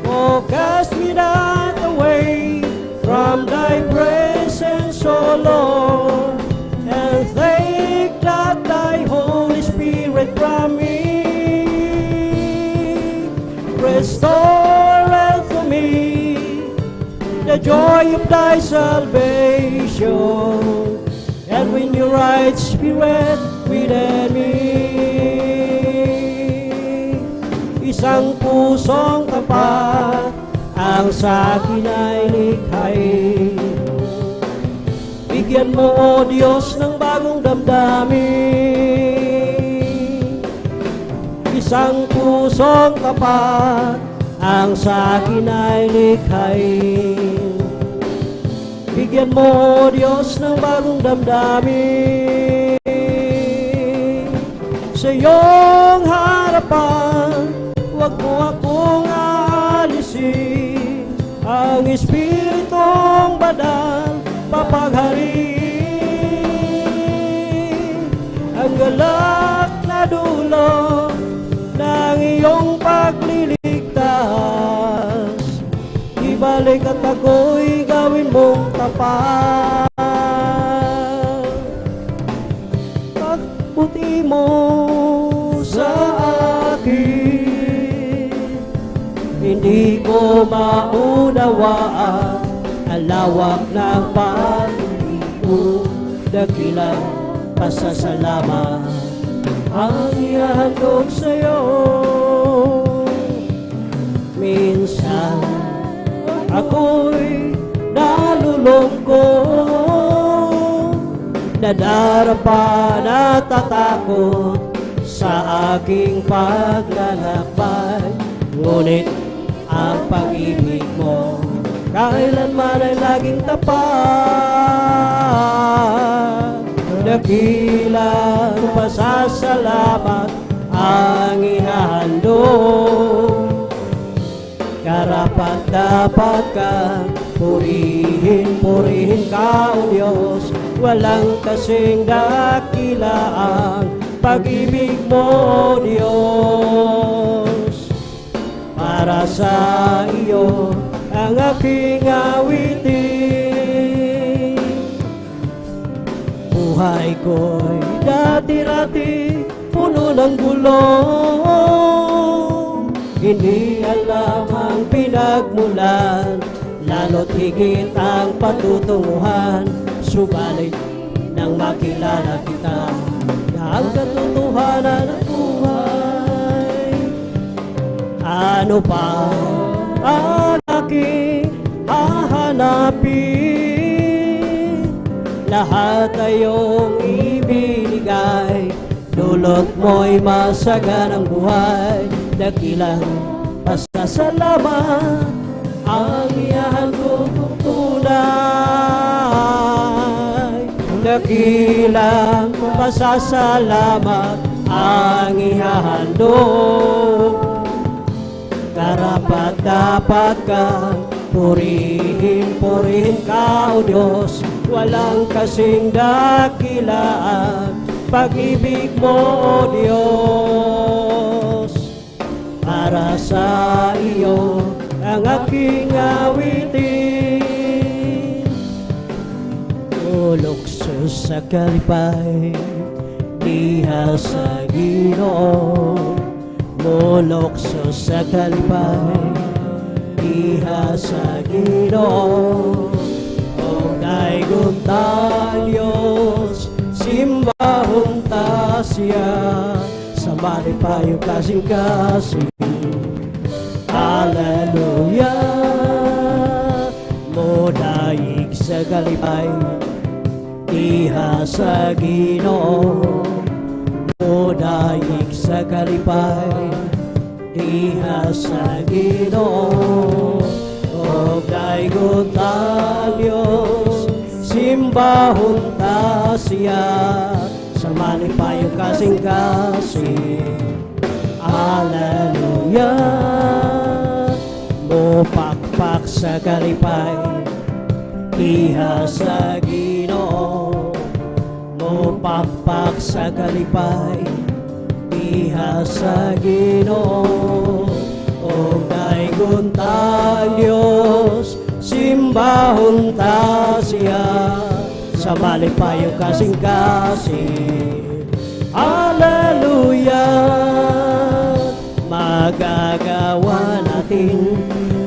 Oh, cast me not away from thy presence, O Lord, and take not thy Holy Spirit from me. Restore unto me the joy of thy salvation, and when your right spirit within me. Isang pusong tapat ang sa akin ay likhain. Bigyan mo, O Diyos, ng bagong damdamin. Isang pusong tapat ang sa akin ay likhain. Bigyan mo, O Diyos, ng bagong damdamin. Sa iyong harapan, huwag mo akong aalisin. Ang Espiritong Banal papaghariin. Ang galak tapat. Pagputi mo sa akin, hindi ko maunawaan ang lawak ng pag-ibig mo. Dakilang pasasalamat ang ihahandog sa'yo. Minsan ako'y nalulungkot, nadarapa, natatakot sa aking paglalakbay. Ngunit ang pag-ibig mo kailanman ay laging tapat. Dakilang pasasalamat ang ihahandog. Karapat-dapat kang purihin, purihin ka, O Diyos. Walang kasing dakila ang pag-ibig mo, O Diyos. Para sa iyo ang aking awitin. Buhay ko'y dati-rati puno ng gulo, hindi alam ang pinagmulan, lalo't higit ang patutunguhan. Subalit nang makilala kita na ang katotohanan ng buhay, ano pa ang aking hahanapin? Lahat ay iyong ibinigay, dulot mo'y masaganang buhay. Dakilang pasasalamat ang ihahandog kong tunay. Dakilang pasasalamat ang ihahandog. Karapat-dapat kang purihin, purihin ka, O Diyos. Walang kasing dakilaan pag-ibig mo, O Diyos. Para sa iyo ang aking awitin. Ulokso sa kalipay, diha sa Ginoo. Mulokso sa kalipay, diha sa Ginoo. O daygon ta Diyos, simbahon ta siya, sa malipayong kasing-kasing. Hallelujah. Modaig sa kalipay, diha sa Ginoo. Modaig sa kalipay, diha sa Ginoo. O daygon ta Diyos, simbahon ta siya, sa malipayong kasing-kasing. Hallelujah. Mupakpak sa kalipay, diha sa Ginoo. Mupakpak sa kalipay, diha sa Ginoo. O daygon ta Diyos, simbahon ta siya, sa malipayong kasing-kasing. Hallelujah. Magagawa natin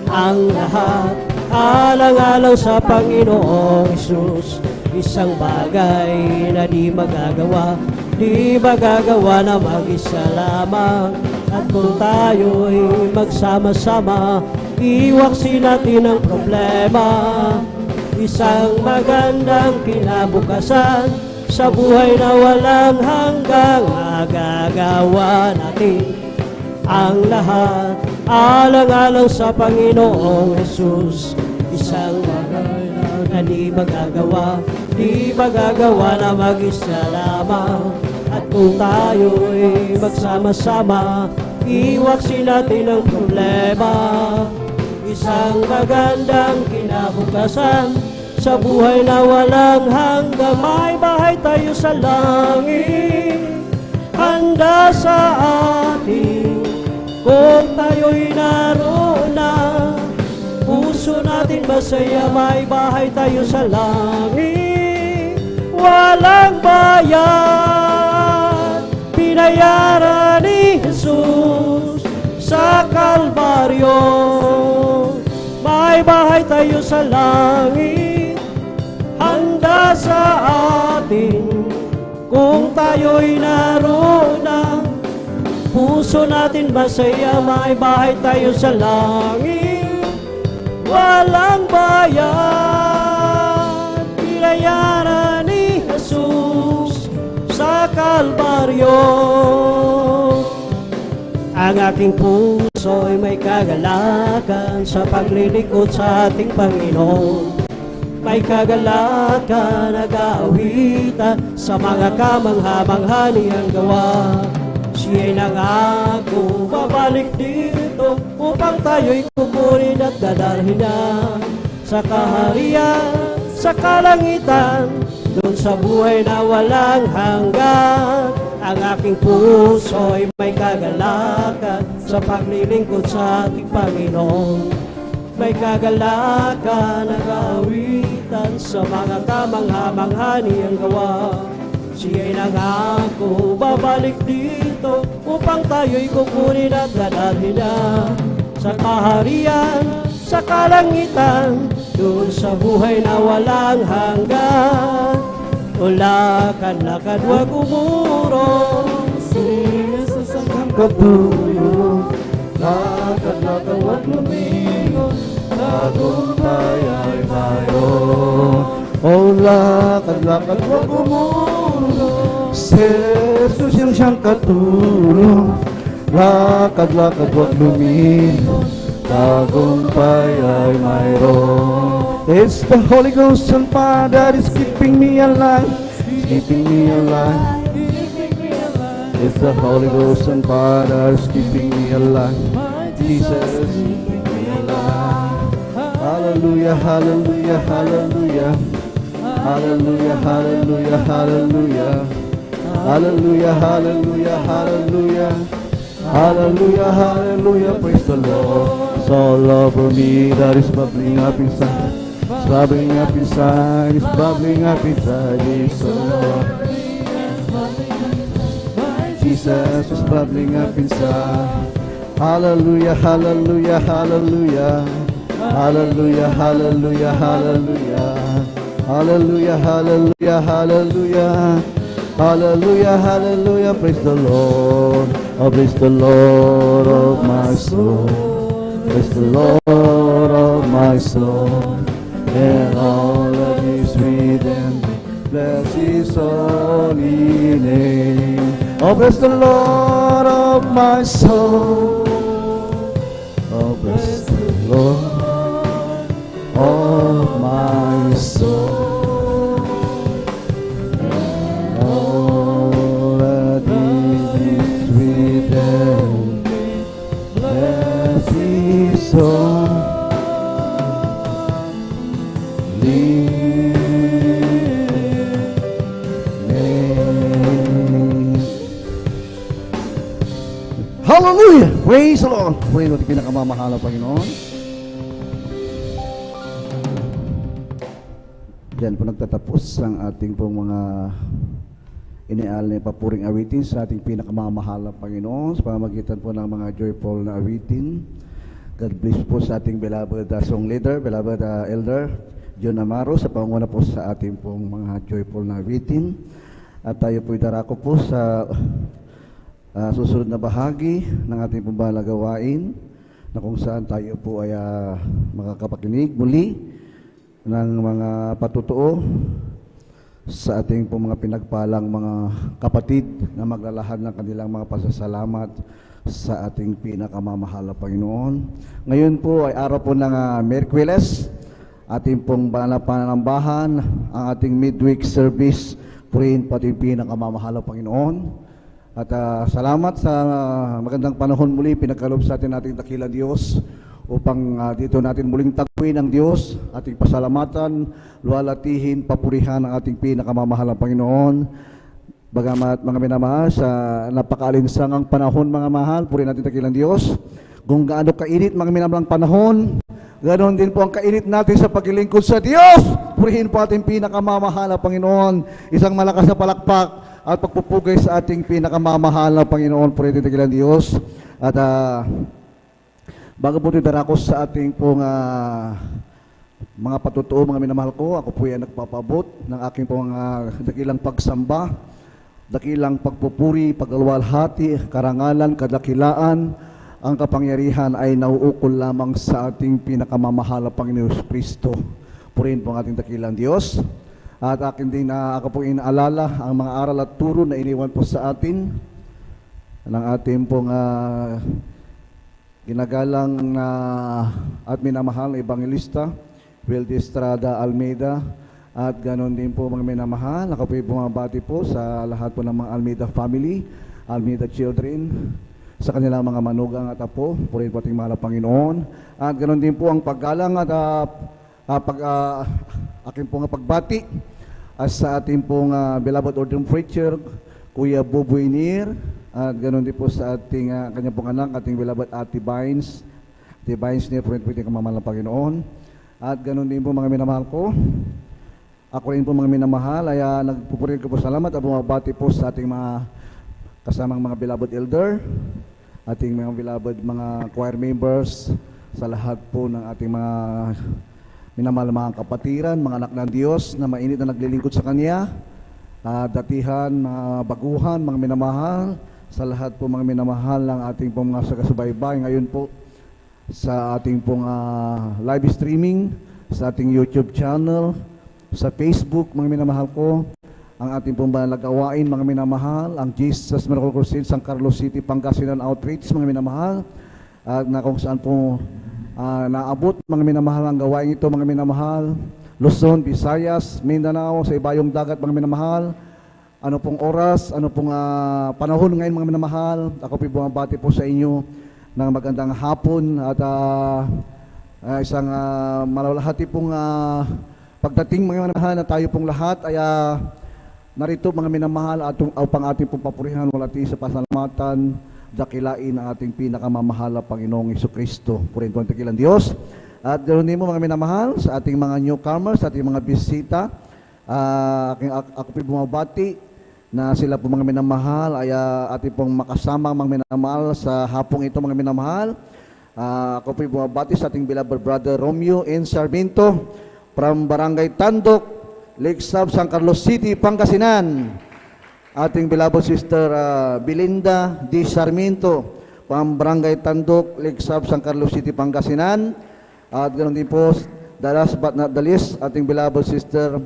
ang lahat, alang-alang sa Panginoong Hesus. Isang bagay na di magagawa na mag-isa lamang. At kung tayo'y magsama-sama, iwaksin natin ang problema. Isang magandang kinabukasan sa buhay na walang hanggang. Magagawa natin ang lahat, alang-alang sa Panginoong Hesus. Isang bagay na di magagawa na mag-isa lamang. At kung tayo'y magsama-sama, iwaksin natin ang problema. Isang magandang kinabukasan sa buhay na walang hanggang. May bahay tayo sa langit, handa sa atin kung tayo'y naroon na. Puso na natin masaya, may bahay tayo sa langit. Walang bayad, binayaran ni Jesus sa Kalbaryo. May bahay tayo sa langit, handa sa atin kung tayo'y naroon na. Puso natin masaya, may bahay tayo sa langit. Walang bayad, binayaran ni Jesus sa Kalbaryo. Ang aking puso ay may kagalakan sa paglilingkod sa ating Panginoon. May kagalakan, nag-aawitan sa mga kamangha-mangha niyang gawa. Siya'y nangako, babalik dito upang tayo'y kukunin at dadalhin na sa kaharian, sa kalangitan, doon sa buhay na walang hanggan. Ang aking puso ay may kagalakan sa paglilingkod sa ating Panginoon. May kagalakan, nag-aawitan sa mga kamangha-mangha niyang gawa. Siya'y nangako, babalik dito upang tayo'y kukunin at dadalhin na sa kaharian, sa kalangitan, doon sa buhay na walang hanggan. O lakad-lakad, wag umurong, si Jesus ang kapatulong. Lakad-lakad, wag lumingon, tagumpay ay mayroon. O lakad-lakad, wag umurong, si Jesus yung siyang katulong. Lakad-lakad, wag lumingon, tagumpay ay mayroon. It's the Holy Ghost and fire that is keeping me alive, keeping me alive. It's the Holy Ghost and fire that is keeping me alive. Jesus, keeping me alive. Hallelujah, hallelujah, hallelujah. Hallelujah, hallelujah, hallelujah. Hallelujah, hallelujah, hallelujah. Hallelujah, hallelujah, praise the Lord. It's all over me that is bubbling up inside. It's bubbling up inside, it's bubbling up inside. It's the Lord. Jesus is bubbling up inside. Hallelujah, hallelujah, hallelujah. Hallelujah, hallelujah, hallelujah. Hallelujah, hallelujah, hallelujah. Hallelujah, hallelujah, praise the Lord. Oh, praise the Lord of my soul. Praise the Lord of my soul. And all that is within me, bless His holy name. Oh, bless the Lord of my soul. Oh, bless the Lord of my soul. And all that is within me, bless His holy name. Hallelujah! Praise the Lord! Praise the Lord, pinakamamahal na Panginoon. Diyan po nagtatapos ang ating pong mga inial na papuring awitin sa ating pinakamamahal na Panginoon sa pamamagitan po ng mga joyful na awitin. God bless po sa ating beloved song leader, beloved elder John Amaro sa panguna po sa ating pong mga joyful na awitin. At tayo po idarako po sa susunod na bahagi ng ating pambalagawain na kung saan tayo po ay makakapakinig muli ng mga patutuo sa ating po mga pinagpalang mga kapatid na maglalahad ng kanilang mga pasasalamat sa ating pinakamamahal na Panginoon. Ngayon po ay araw po ng Miyerkules, ating pong banal na pananambahan, ang ating midweek service, purihin po ating pinakamamahal na Panginoon. At salamat sa magandang panahon muli pinagkaloob sa atin nating dakilang Diyos upang dito natin muling taguin ang Diyos, ating pasalamatan, luwalatihin, papurihan ang ating pinakamamahal na Panginoon. Bagamat mga minamahal sa napakalinsangang panahon mga mahal, purihin natin dakilang Diyos. Kung gaano kainit mga minamalang panahon, ganoon din po ang kainit natin sa paglilingkod sa Diyos. Purihin po ating pinakamamahal na Panginoon. Isang malakas na palakpak at pagpupugay sa ating pinakamamahal na Panginoon. Purihin din ang Diyos. At bago po tidarako sa ating pong mga patutuo, mga minamahal ko, ako po ay nagpapabot ng aking pong dakilang pagsamba, dakilang pagpupuri, paglalwalhati, karangalan, kadakilaan. Ang kapangyarihan ay nauukol lamang sa ating pinakamamahal na Panginoon Kristo. Purihin po ang ating dakilang Diyos. At akin din ako po inaalala ang mga aral at turo na iniwan po sa atin ng ating pong ginagalang at minamahal na Evangelista Wilde Estrada Almeida. At ganon din po mga minamahal, ako po bumabati po sa lahat po ng mga Almeida family, Almeida children, sa kanilang mga manugang at apo. Purihin po ating mahal na Panginoon. At ganoon din po ang paggalang at aking pong pagbati sa ating pong beloved ordained preacher, Kuya Boboy Nir. At ganoon din po sa ating kanyang pong anak, ating beloved Ate Vines. Ate Vines Nir, purihin po ating kamamahal na Panginoon. At ganoon din po mga minamahal ko. Ako rin po mga minamahal ay nagpupurihin ko po salamat at bumabati po sa ating mga kasamang mga beloved elder, ating mga beloved mga choir members, sa lahat po ng ating mga minamahal mga kapatiran, mga anak ng Diyos na mainit na naglilingkod sa Kanya, datihan, mga baguhan, mga minamahal, sa lahat po mga minamahal ng ating pong mga sagasubaybay ngayon po sa ating pong live streaming, sa ating YouTube channel, sa Facebook, mga minamahal ko, ang ating pong banal na gawain, mga minamahal, ang Jesus Miracle Crusade, San Carlos City, Pangasinan Outreach, mga minamahal, at na kung saan po naabot, mga minamahal, ang gawain ito, mga minamahal, Luzon, Visayas, Mindanao, sa ibayong dagat, mga minamahal, ano pong oras, ano pong panahon ngayon, mga minamahal, ako po bumabati po sa inyo ng magandang hapon at isang malalahati pong pagdating, mga minamahal, na tayo pong lahat ay narito mga minamahal at upang ating pong papurihan walati sa pasalamatan, dakilain ang ating pinakamamahal na Panginoong Jesucristo. Purihin po ang dakilang Diyos. At ganoon din mo mga minamahal sa ating mga newcomers, sa ating mga bisita. Ako po bumabati na sila po mga minamahal ay ating pong makasama mga minamahal sa hapong ito mga minamahal. Ako po bumabati sa ating beloved brother Romeo N. Sarmiento from Barangay Tandok, Lake Sub, San Carlos City, Pangasinan. Ating beloved sister Belinda D. Sarmiento from Barangay Tandok, Lake Sub, San Carlos City, Pangasinan. At ganoon din po, the last but not the least, ating beloved sister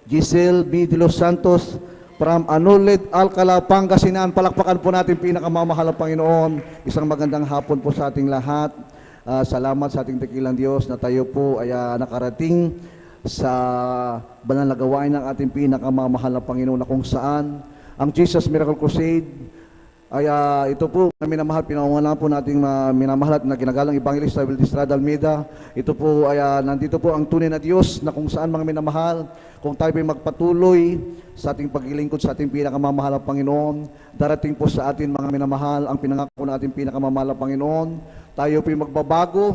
Giselle B. De Los Santos from Anulid, Alcala, Pangasinan. Palakpakan po natin pinakamamahal na Panginoon. Isang magandang hapon po sa ating lahat. Salamat sa ating dakilang Diyos na tayo po ay nakarating sa banal na gawain ng ating pinakamamahal na Panginoon, na kung saan ang Jesus Miracle Crusade ay ito po na minamahal, pinangungunahan po nating minamahal at na ginagalang Evangelista Wilde Estrada Almeida. Ito po ay nandito po ang tunay na Diyos na kung saan mga minamahal, kung tayo ay magpatuloy sa ating paglilingkod sa ating pinakamamahal na Panginoon, darating po sa atin mga minamahal ang pinangako ng ating pinakamamahal na Panginoon. Tayo po ay magbabago.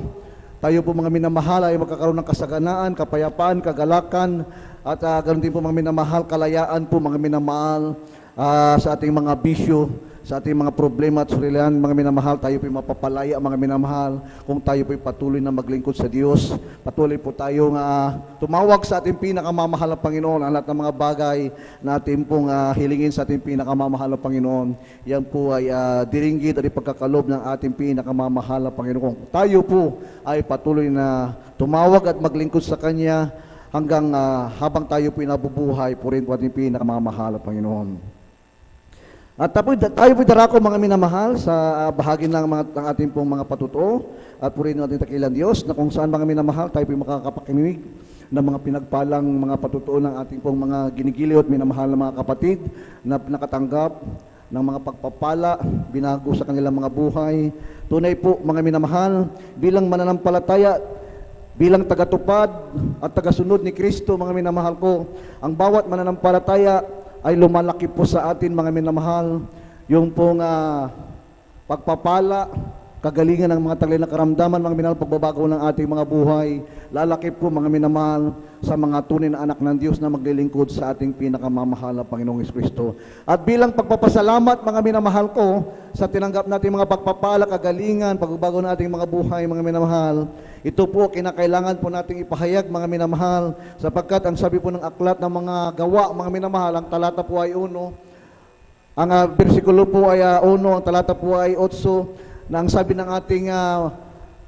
Tayo po mga minamahal ay magkakaroon ng kasaganaan, kapayapaan, kagalakan, at ganoon din po mga minamahal, kalayaan po mga minamahal sa ating mga bisyo, sa ating mga problema at sulilan, mga minamahal. Tayo po mapapalaya mga minamahal kung tayo po patuloy na maglingkod sa Diyos. Patuloy po tayong tumawag sa ating pinakamamahal na Panginoon. Ang lahat ng mga bagay na ating pong hilingin sa ating pinakamamahal na Panginoon, yan po ay diringgit at ipagkakalob ng ating pinakamamahal na Panginoon. Kung tayo po ay patuloy na tumawag at maglingkod sa Kanya hanggang habang tayo po nabubuhay, purihin po ating pinakamamahal na Panginoon. At tayo po darako mga minamahal sa bahagi ng ating pong mga patutuo at purihin natin dakilang Diyos na kung saan mga minamahal tayo po makakapakinig ng mga pinagpalang mga patutuo ng ating pong mga ginigiliw at minamahal na mga kapatid na nakatanggap ng mga pagpapala, binago sa kanilang mga buhay. Tunay po mga minamahal, bilang mananampalataya, bilang tagatupad at tagasunod ni Kristo mga minamahal ko, ang bawat mananampalataya ay lumalaki po sa atin mga minamahal, yung pong pagpapala, kagalingan ng mga taglay na karamdaman, mga minamahal, pagbabago ng ating mga buhay, lalakip po mga minamahal sa mga tunay na anak ng Diyos na maglilingkod sa ating pinakamamahal na Panginoong Kristo. At bilang pagpapasalamat mga minamahal ko sa tinanggap nating mga pagpapala, kagalingan, pagbabago ng ating mga buhay mga minamahal, ito po kinakailangan po nating ipahayag mga minamahal, sapagkat ang sabi po ng aklat ng mga gawa mga minamahal, ang talata po ay 1, ang bersikulo po ay 1, ang talata po ay 8, na ang sabi ng ating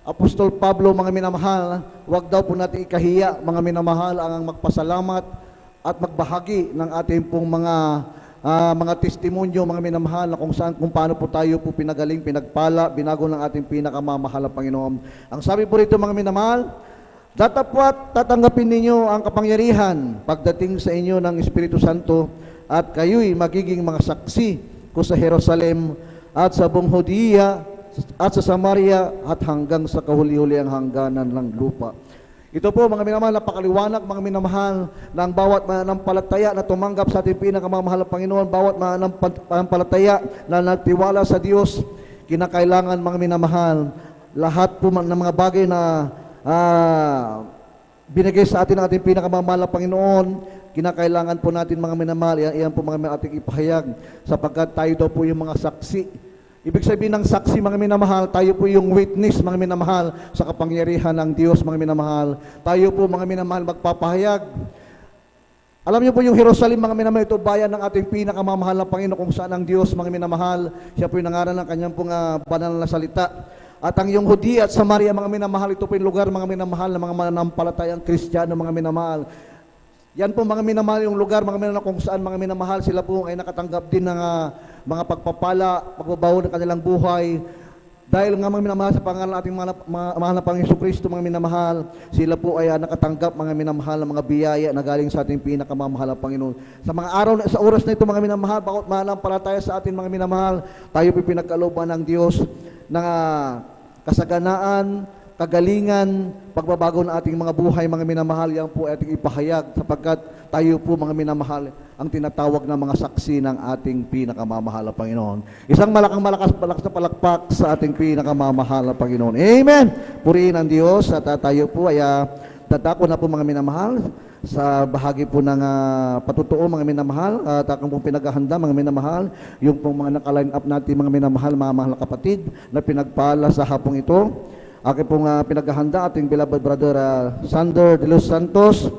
Apostol Pablo, mga minamahal, huwag daw po natin ikahiya, mga minamahal, ang magpasalamat at magbahagi ng ating pong mga testimonyo, mga minamahal, na kung paano po tayo po pinagaling, pinagpala, binago ng ating pinakamamahal na Panginoon. Ang sabi po rito, mga minamahal, datapwat tatanggapin ninyo ang kapangyarihan pagdating sa inyo ng Espiritu Santo at kayo'y magiging mga saksi ko sa Jerusalem at sa buong Judea at sa Samaria at hanggang sa kahuli-huli ang hangganan ng lupa. Ito po mga minamahal, napakaliwanag mga minamahal ng bawat mananampalataya na tumanggap sa ating pinakamamahal na Panginoon, bawat mananampalataya na nagtiwala sa Diyos, kinakailangan mga minamahal, lahat po ng mga bagay na binigay sa atin ng ating pinakamamahal na Panginoon, kinakailangan po natin mga minamahal, iyan po mga ating ipahayag, sapagkat tayo daw po yung mga saksi. Ibig sabihin ng saksi, mga minamahal, tayo po yung witness, mga minamahal, sa kapangyarihan ng Diyos, mga minamahal. Tayo po, mga minamahal, magpapahayag. Alam niyo po yung Jerusalem, mga minamahal, ito bayan ng ating pinakamamahal na Panginoon, kung saan ang Diyos, mga minamahal, siya po yung nangaral ng kanyang pong banal na salita. At ang yung Judea at Samaria, mga minamahal, ito po yung lugar, mga minamahal, ng mga mananampalatayang Kristiyano, mga minamahal. Yan po mga minamahal yung lugar, mga minamahal, kung saan mga minamahal sila po ay nakatanggap din ng mga pagpapala, pagbabago ng kanilang buhay. Dahil nga mga minamahal sa pangalan ng ating mahal na Panginoon Kristo, mga minamahal, sila po ay nakatanggap mga minamahal ng mga biyaya na galing sa ating pinakamamahal na Panginoon. Sa mga araw, sa oras na ito mga minamahal, bakit mananampalataya sa atin mga minamahal, tayo po pinagkalooban ng Diyos ng kasaganaan, kagalingan, pagbabago ng ating mga buhay, mga minamahal, yan po ay ating ipahayag, sapagkat tayo po mga minamahal ang tinatawag na mga saksi ng ating pinakamamahal na Panginoon. Isang malakas na palakpak sa ating pinakamamahal na Panginoon. Amen! Purihin ang Diyos at tayo po ay dadako na po mga minamahal sa bahagi po ng patutuo mga minamahal at akong pong pinaghahanda mga minamahal, yung pong mga nakaline up natin mga minamahal, mga mahal na kapatid na pinagpala sa hapong ito. Aking pong pinaghahanda ating beloved brother Sander de los Santos.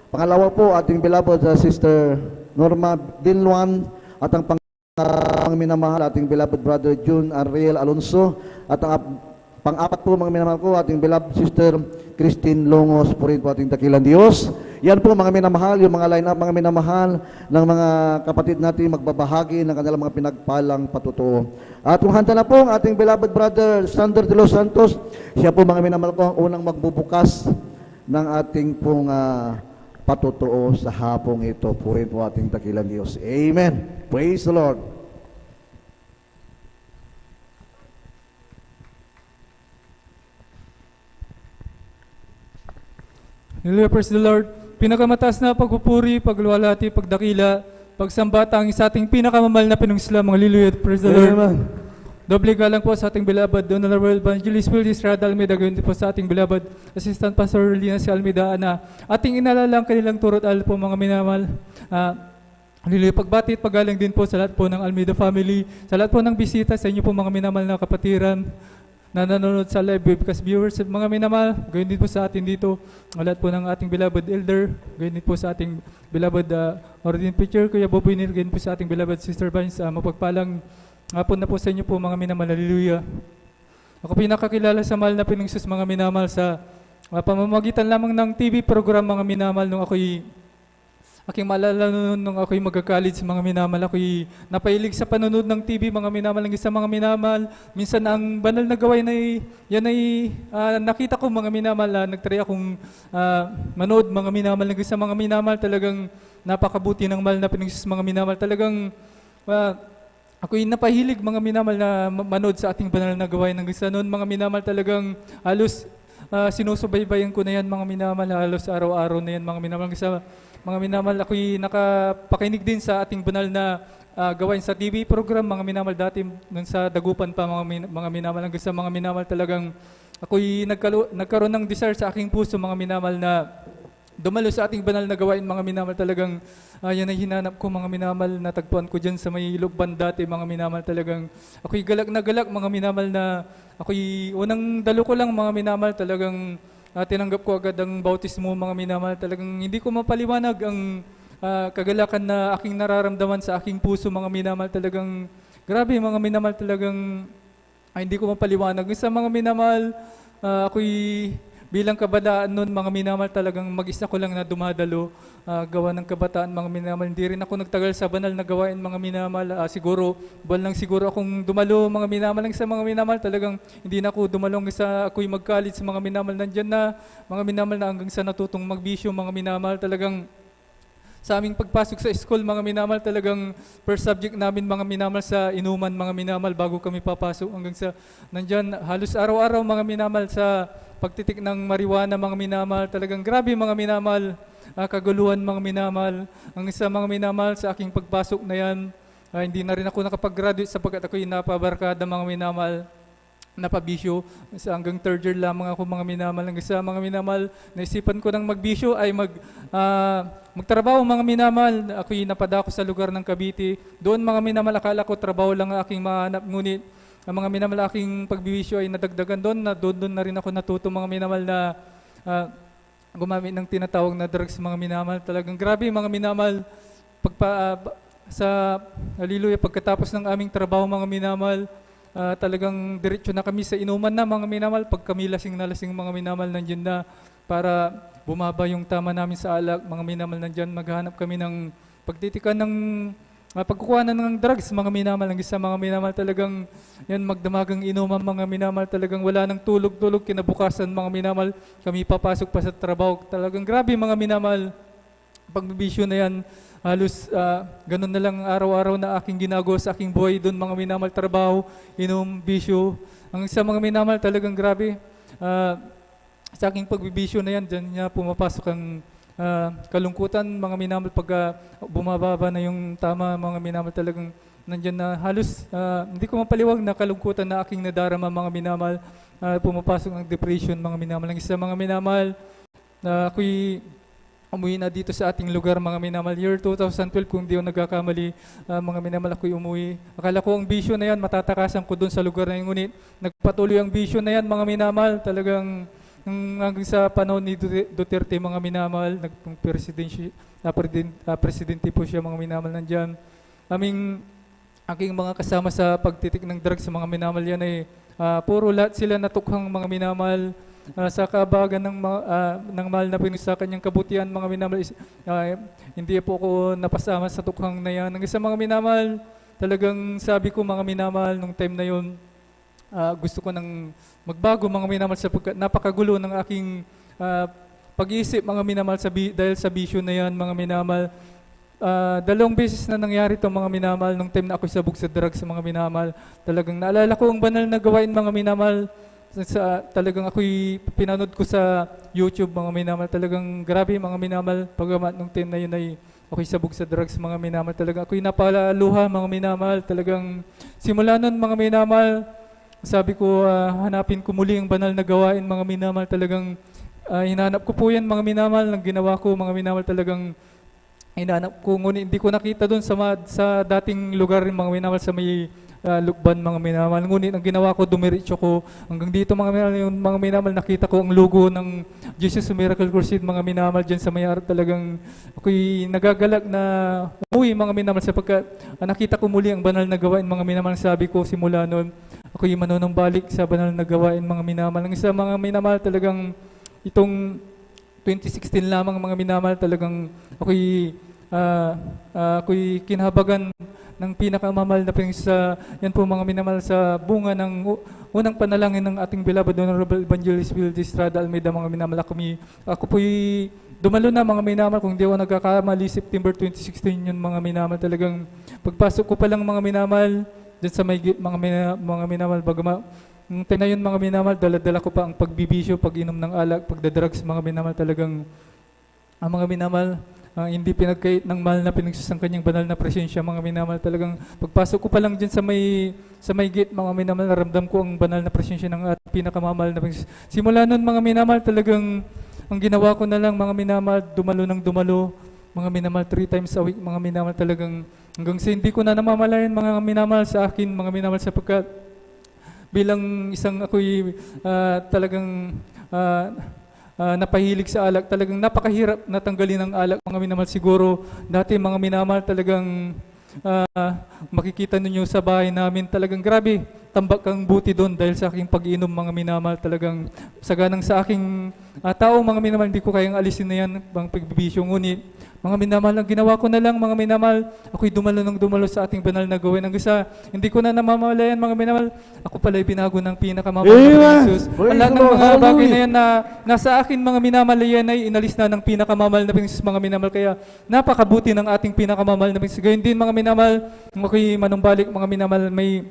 Pangalawa po ating beloved Sister Norma Binluan at ang minamahal ating beloved brother June Ariel Alonso at ang pang-apat po mga minamahal ko ating beloved Sister Christine Longos, purihin po ating dakilang Diyos. Yan po mga minamahal, yung mga line-up mga minamahal ng mga kapatid natin magbabahagi ng kanilang mga pinagpalang patutuo. At kung handa na po ang ating beloved brother Sander de los Santos, siya po mga minamahal ko ang unang magbubukas ng ating pong patutuo sa hapong ito. Purihin po ating dakilang Diyos. Amen. Praise the Lord. Hallelujah, praise the Lord. Pinakamataas na pagpupuri, pagluwalhati, pagdakila, pagsambata ang isa ating pinakamamahal na pinungsla, mga hallelujah, praise the Lord. Amen. Doble galang po sa ating beloved Donald World Evangelist Willis Rada Almeida, gayon din po sa ating beloved Assistant Pastor Lina si Almeida na ating inalala ang kanilang turot al po mga minamahal. Hallelujah, pagbati at paggalang din po sa lahat po ng Almeida family, sa lahat po ng bisita, sa inyo po mga minamahal na kapatiran na nanonood sa live webcast viewers, mga minamahal, gayon din po sa atin dito, lahat po ng ating beloved elder, gayon din po sa ating beloved ordained preacher, Kuya Boboy Nil, gayon po sa ating beloved Sister Vines, mapagpalang hapon na po sa inyo po mga minamahal, hallelujah. Ako pinakakilala sa mahal na pinungsus mga minamahal sa pamamagitan lamang ng TV program mga minamahal nung ako'y aking maalala nung ako'y magka-college mga minamahal, ako'y napahilig sa panonood ng TV mga minamahal, ng isa mga minamahal. Minsan ang banal na gawain ay yan ay nakita ko mga minamahal, nagtry akong manood mga minamahal, ng isa mga minamahal, talagang napakabuti ng mahal na pinagsis mga minamahal, talagang ako'y napahilig mga minamahal na manood sa ating banal na gawain ng isa noon mga minamahal, talagang halos sinusubaybayan ko na yan mga minamahal, halos araw-araw na yan mga minamahal. Mga minamahal, ako'y nakapakinig din sa ating banal na gawain sa TV program, mga minamahal, dati nun sa Dagupan pa, mga minamahal, hanggang sa mga minamahal talagang ako'y nagkaroon ng desire sa aking puso, mga minamahal, na dumalo sa ating banal na gawain, mga minamahal. Talagang yan ay hinanap ko, mga minamahal, na tagpuan ko dyan sa may Lugban dati, mga minamahal. Talagang ako'y galak na galak, mga minamahal, na ako'y unang dalo ko lang, mga minamahal. Talagang tinanggap ko agad ang bautismo, mga minamahal. Talagang hindi ko mapaliwanag ang kagalakan na aking nararamdaman sa aking puso, mga minamahal. Talagang grabe, mga minamahal. Talagang hindi ko mapaliwanag. Sa mga minamahal, ako'y bilang kabataan noon, mga minamahal, talagang mag-isa ko lang na dumadalo, gawa ng kabataan, mga minamahal. Hindi rin ako nagtagal sa banal na gawain, mga minamahal. Siguro, buwan lang siguro akong dumalo, mga minamahal. Sa mga minamahal, talagang hindi na ako dumalong sa ako'y mag-college, mga minamahal. Nandyan na, mga minamahal, na hanggang sa natutong magbisyo, mga minamahal. Talagang sa aming pagpasok sa school, mga minamahal, talagang first subject namin, mga minamahal, sa inuman, mga minamahal, bago kami papasok, hanggang sa nandyan halos araw-araw, mga minamahal, sa pagtitik ng marijuana, mga minamahal. Talagang grabe, mga minamahal, kaguluhan, mga minamahal. Hanggang sa mga minamahal, sa aking pagpasok na yan, hindi na rin ako nakapag-graduate sapagkat ako'y napabarkada, mga minamahal, napabisyo. Hanggang third year lamang ako, mga minamahal. Hanggang sa mga minamahal, naisipan ko ng magbisyo ay magtrabaho, mga minamahal. Ako'y napadako sa lugar ng Cavite. Doon, mga minamahal, akala ko trabaho lang ang aking mahanap, ngunit ang mga minamahal, aking pagbibisyo ay nadagdagan doon, na doon na rin ako natuto, mga minamahal, na gumamit ng tinatawag na drugs, mga minamahal. Talagang grabe, mga minamahal, hallelujah, pagkatapos ng aming trabaho, mga minamahal, talagang diretso na kami sa inuman na, mga minamahal. Pag kami lasing na lasing, mga minamahal, nandiyan na para bumaba yung tama namin sa alak, mga minamahal. Nandiyan maghanap kami ng pagtitikan ng pagkukuhanan ng drugs, mga minamahal. Hanggang sa mga minamahal, talagang yan, magdamagang inuman, mga minamahal. Talagang wala nang tulog-tulog, kinabukasan, mga minamahal, kami papasok pa sa trabaho. Talagang grabe, mga minamahal, pagbibisyo na yan. Halos ganun na lang araw-araw na aking ginagawa sa aking buhay doon, mga minamahal. Trabaho, inom, bisyo. Hanggang sa mga minamahal, talagang grabe, sa aking pagbibisyo na yan, dyan niya pumapasok ang kalungkutan, mga minamahal. Pag bumababa na yung tama, mga minamahal, talagang nandyan na halos hindi ko mapaliwag na kalungkutan na aking nadarama, mga minamahal. Pumapasok ang depression, mga minamahal. Ang isa, mga minamahal, na ako'y umuwi na dito sa ating lugar, mga minamahal. Year 2012, kung di ako nagkakamali, mga minamahal, ako'y umuwi. Akala ko ang bisyo na yan, matatakasan ko doon sa lugar na yun, ngunit nagpatuloy ang bisyo na yan, mga minamahal. Talagang hanggang sa panahon ni Duterte, mga minamahal, presidente po siya, mga minamahal. Nandyan aking mga kasama sa pagtitik ng drugs, mga minamahal, yan ay puro lahat sila natukhang, mga minamahal, sa kabagan ng mahal na Panginoon sa kanyang kabutihan, mga minamahal. Hindi po ako napasama sa tukhang na yan. Hanggang sa mga minamahal, talagang sabi ko, mga minamahal, nung time na yun, gusto ko nang magbago, mga minamahal, sapagkat napakagulo ng aking pag-iisip, mga minamahal, dahil sa bisyo na yan, mga minamahal. 2 beses na nangyari ito, mga minamahal, nung time na ako sabog sa drugs, mga minamahal. Talagang naalala ko ang banal na gawain, mga minamahal. Talagang ako'y pinanood ko sa YouTube, mga minamahal. Talagang grabe, mga minamahal, pagamat nung time na yun ay ako'y sabog sa drugs, mga minamahal. Talagang ako'y napalaluha, mga minamahal. Talagang simula nun, mga minamahal, sabi ko, hanapin ko muli ang banal na gawain, mga minamahal. Talagang hinanap ko po yan, mga minamahal, ng ginawa ko, mga minamahal. Talagang hinanap ko, ngunit hindi ko nakita doon sa dating lugar, mga minamahal, sa may Lukban, mga minamahal. Ngunit ang ginawa ko, dumiretso ko hanggang dito, mga minamahal. Yung mga minamahal, nakita ko ang logo ng Jesus Miracle Crusade, mga minamahal, dyan sa may harap. Talagang ako'y nagagalak na umuwi, mga minamahal, sapagkat nakita ko muli ang banal na gawain, mga minamahal. Sabi ko simula noon, ako'y manunambalik sa banal na gawain, mga minamahal. Ang isa, mga minamahal, talagang itong 2016 lamang, mga minamahal, talagang ako'y kinahabagan ng pinakamamahal na Panginoon sa yan po, mga minamahal, sa bunga ng unang panalangin ng ating beloved Honorable Evangelist Will Estrada Almeida, mga minamahal. Ako po'y dumalo na, mga minamahal, kung di ako nagkakamali, September 2016 yun, mga minamahal. Talagang pagpasok ko pa lang, mga minamahal, dyan sa may mga minamahal, bagama nung time na yun, mga minamahal, dala-dala ko pa ang pagbibisyo, pag-inom ng alak, pagdadrugs, mga minamahal. Talagang mga minamahal, hindi pinagkait ng mahal na pinagsus ang kanyang banal na presensya, mga minamahal. Talagang pagpasok ko pa lang dyan sa may gate, mga minamahal, naramdam ko ang banal na presensya ng ating pinakamamahal na pinagsus. Simula nun, mga minamahal, talagang ang ginawa ko na lang, mga minamahal, dumalo ng dumalo, mga minamahal, 3 times a week, mga minamahal, talagang hanggang sa hindi ko na namamalayan, mga minamahal, sa akin, mga minamahal, sapagkat bilang isang ako'y talagang napahilig sa alak, talagang napakahirap natanggalin ang alak, mga minamahal. Siguro dati, mga minamahal, talagang makikita ninyo sa bahay namin, talagang grabe, tambak kang buti doon dahil sa aking pag-inom, mga minamahal. Talagang saganang sa aking tao, mga minamahal, hindi ko kayang alisin na yan, bang pagbibisyo. Ngunit, mga minamahal, ang ginawa ko na lang, mga minamahal, ako'y dumalo ng dumalo sa ating banal na gawin. Hanggang sa hindi ko na namamalayan, mga minamahal, ako pala'y binago ng pinakamamahal na Jesus. Ang lahat ng mga bagay na yan na nasa akin, mga minamahal, yan ay inalis na ng pinakamamahal na Jesus, mga minamahal. Kaya napakabuti ng ating pinakamamahal na Jesus. Gayun din, mga minamahal, ako'y manumbalik, mga minamahal, may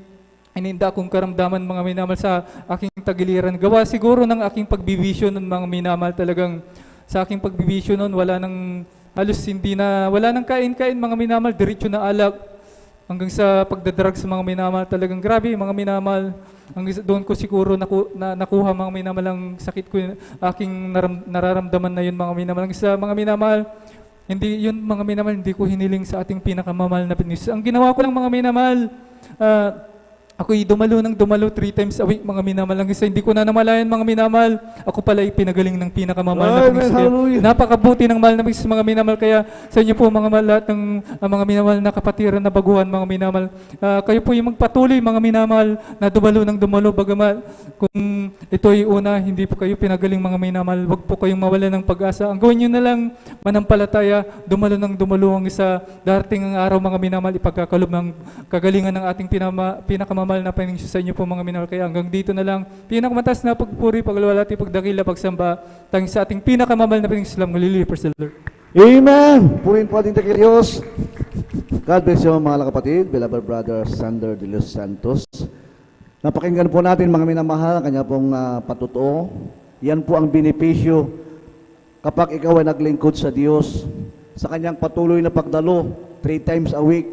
ininda akong karamdaman, mga minamahal, sa aking tagiliran. Gawa siguro ng aking pagbibisyo nun, mga minamahal. Talagang sa aking pagbibisyo nun, halos wala nang kain-kain, mga minamahal, diretso na alak. Hanggang sa pagdadrugs, mga minamahal, talagang grabe, mga minamahal. Doon ko siguro nakuha, mga minamahal, ang sakit ko, aking nararamdaman na yun, mga minamahal. Hanggang sa, mga minamahal, mga minamahal, hindi ko hiniling sa ating pinakamamahal na Panginoon. Ang ginawa ko lang, mga minamahal, ako'y dumalo 3 times a week, mga minamahal. Hanggang sa hindi ko na namalayan, mga minamahal, ako pala pinagaling ng pinakamamahal na Panginoon. Napakabuti ng mahal na Panginoon, mga minamahal. Kaya sa inyo po, mga lahat ng mga minamahal na kapatiran na baguhan, mga minamahal, kayo po yung magpatuloy, mga minamahal, na dumalo. Bagamat kung ito'y una, hindi po kayo pinagaling, mga minamahal, wag po kayong mawalan ng pag-asa. Ang gawin nyo na lang, manampalataya, dumalo ang isa. Darating ang araw, mga minamahal, ipagkakalob ng kagalingan ng ating pinakamamahal na Panginoon sa inyo po, mga minamahal. Kaya hanggang dito na lang, pinakamataas na pagpuri, paglalwalhati, pagdakila, pagsamba, tanging sa ating pinakamamahal na Panginoon. Salamat, hallelujah, praise the Lord. Amen! Purin po ating takil Diyos. God bless you, mga kapatid, beloved brother Sander de los Santos. Napakinggan po natin, mga minamahal, kanya pong patutuo. Yan po ang benepisyo kapag ikaw ay naglingkod sa Diyos, sa kanyang patuloy na pagdalo, 3 times a week.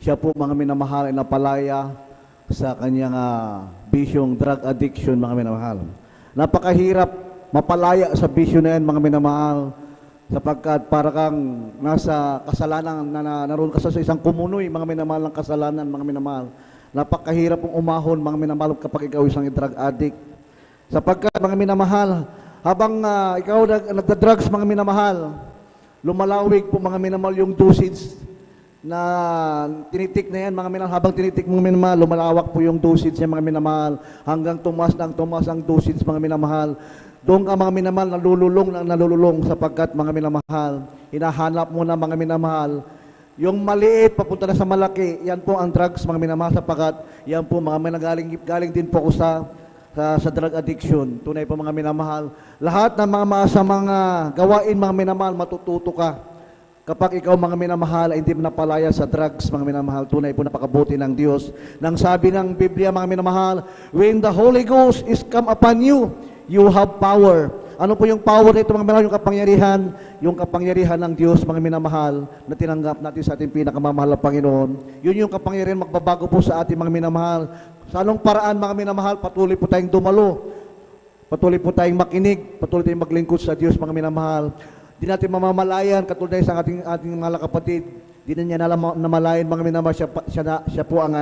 Siya po, mga minamahal, ay napalaya sa kanyang bisyong drug addiction, mga minamahal. Napakahirap mapalaya sa bisyo na yan, mga minamahal, sapagkat para kang nasa kasalanan, naroon ka sa isang kumunoy, mga minamahal, ng kasalanan, mga minamahal. Napakahirap pong umahon, mga minamahal, kapag ikaw isang drug addict. Sapagkat, mga minamahal, habang ikaw nagda-drugs, mga minamahal, lumalawig po, mga minamahal, yung dosage na tinitik na yan, mga minamahal. Habang tinitik, mga minamahal, lumalawak po yung dosage niya, mga minamahal, hanggang tumas ang dosage, mga minamahal. Doon ka, mga minamahal, nalululong sapagkat, mga minamahal, hinahanap mo na, mga minamahal, yung maliit papunta na sa malaki. Yan po ang drugs, mga minamahal, sapagkat yan po, mga galing din po ko sa drug addiction. Tunay po, mga minamahal, lahat ng mga masamang gawain, mga minamahal, matututo ka. Kapag ikaw, mga minamahal, ay hindi napalaya sa drugs, mga minamahal, tunay po napakabuti ng Diyos. Nang sabi ng Biblia, mga minamahal, when the Holy Ghost is come upon you, you have power. Ano po yung power nito, mga minamahal? Yung kapangyarihan ng Diyos, mga minamahal, na tinanggap natin sa ating pinakamamahal na Panginoon. Yun yung kapangyarihan magbabago po sa ating, mga minamahal. Sa anong paraan, mga minamahal, patuloy po tayong dumalo. Patuloy po tayong makinig. Patuloy tayong maglingkod sa Diyos, mga minamahal. Di natin mamamalayan, katulad sa ating mga kapatid, di na niya namalayan, mga minamahal, siya po ang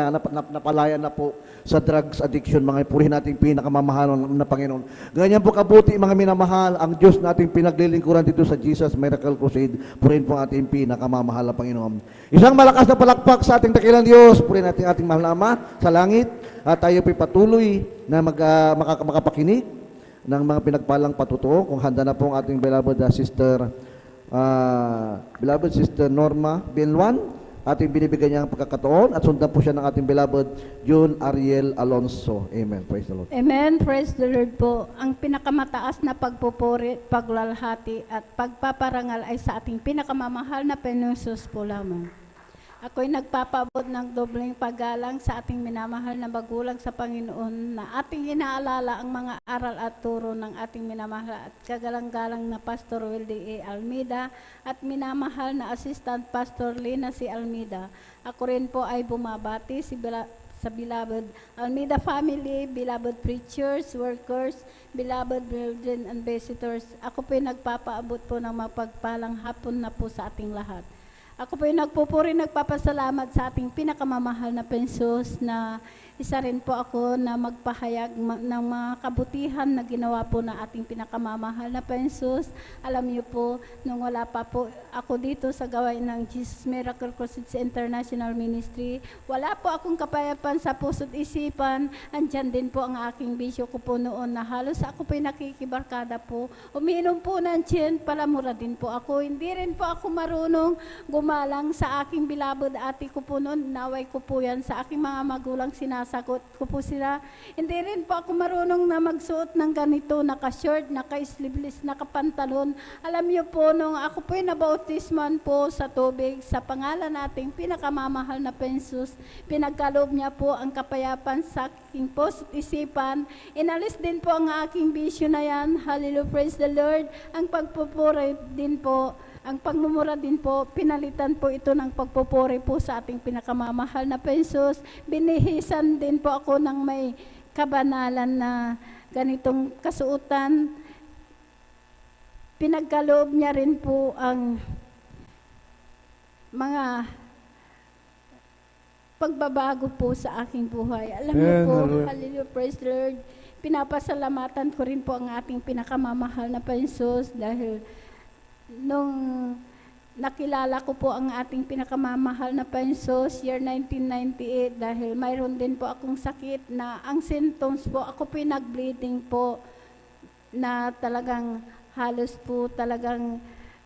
napalayan na po sa drugs addiction, mga purihin nating pinakamamahal na Panginoon. Ganyan po kabuti, mga minamahal, ang Diyos nating pinaglilingkuran dito sa Jesus Miracle Crusade, purihin po ang ating pinakamamahal na Panginoon. Isang malakas na palakpak sa ating dakilang Diyos, purihin natin ating mahal na Ama sa langit, at tayo po'y patuloy na makapakinig ng mga pinagpalang patutuo. Kung handa na po ang ating beloved sister Norma Binluan, ating binibigyan niya ang pagkakataon at sundan po siya ng ating beloved June Ariel Alonso. Amen. Praise the Lord. Amen. Praise the Lord po. Ang pinakamataas na pagpupuri, paglalhati at pagpaparangal ay sa ating pinakamamahal na Panginoon Jesus po lamang. Ako'y nagpapaabot ng dobleng paggalang sa ating minamahal na magulang sa Panginoon na ating inaalala ang mga aral at turo ng ating minamahal at kagalang-galang na Pastor Wildy A. Almeida at minamahal na Assistant Pastor Lina C. Almeida. Ako rin po ay bumabati sa beloved Almeida family, beloved preachers, workers, beloved brethren and visitors. Ako po ay nagpapaabot po ng mapagpalang hapon na po sa ating lahat. Ako po yung nagpupuri, nagpapasalamat sa ating pinakamamahal na pensos na isa rin po ako na magpahayag ng mga kabutihan na ginawa po na ating pinakamamahal na pensos. Alam niyo po, nung wala pa po ako dito sa gawain ng Jesus Miracle Crusades International Ministry, wala po akong kapayapan sa puso't isipan. Andyan din po ang aking bisyo ko po noon na halos ako po yung nakikibarkada po. Umiinom po ng tsin, palamura din po ako. Hindi rin po ako marunong gumalang sa aking bilabod ate ko po noon. Naway ko po yan sa aking mga magulang, sinasagot ko po sila. Hindi rin po ako marunong na magsuot ng ganito, naka-short, naka-sleeveless, naka-pantalon. Alam niyo po, nung ako po yung nabautisman po sa tubig, sa pangalan nating pinakamamahal na pensos, pinagkaloob niya po ang kapayapan sa aking puso't isipan. Inalis din po ang aking bisyo na yan. Hallelujah, praise the Lord. Ang pagpupuri din po, ang pagmumura din po, pinalitan po ito ng pagpupuri po sa ating pinakamamahal na pensos. Binihisan din po ako ng may kabanalan na ganitong kasuotan. Pinagkaloob niya rin po ang mga pagbabago po sa aking buhay. Alam niyo po, hallelujah, praise the Lord. Pinapasalamatan ko rin po ang ating pinakamamahal na pensos dahil nung nakilala ko po ang ating pinakamamahal na pensos, year 1998, dahil mayroon din po akong sakit na ang symptoms po, ako po nag-bleeding po na talagang halos po talagang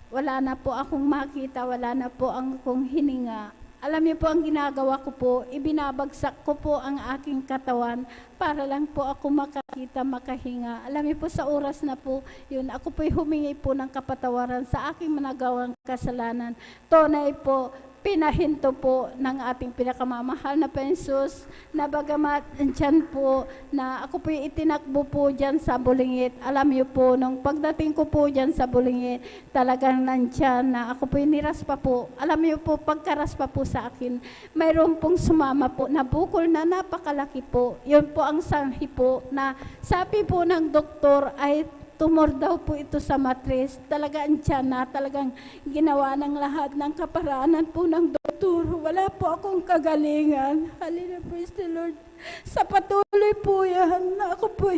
wala na po akong makita, wala na po akong hininga. Alam niyo po ang ginagawa ko po, ibinabagsak ko po ang aking katawan para lang po ako makakita, makahinga. Alam niyo po sa oras na po yun, ako po'y humingi po ng kapatawaran sa aking managawang kasalanan. Tunay po, pinahinto po ng ating pinakamamahal na pensos na bagamat dyan po na ako po itinakbo po dyan sa Bulingit. Alam niyo po, nung pagdating ko po dyan sa Bulingit, talagang nandyan na ako po niraspa po. Alam niyo po, pagkaraspa po sa akin, mayroon pong sumama po na bukol na napakalaki po. Yun po ang sanhi po na sabi po ng doktor ay tumor daw po ito sa matris. Talagang tiyan na, talagang ginawa ng lahat ng kaparaanan po ng doktor. Wala po akong kagalingan. Hallelujah, praise the Lord. Sa patuloy po yan na ako po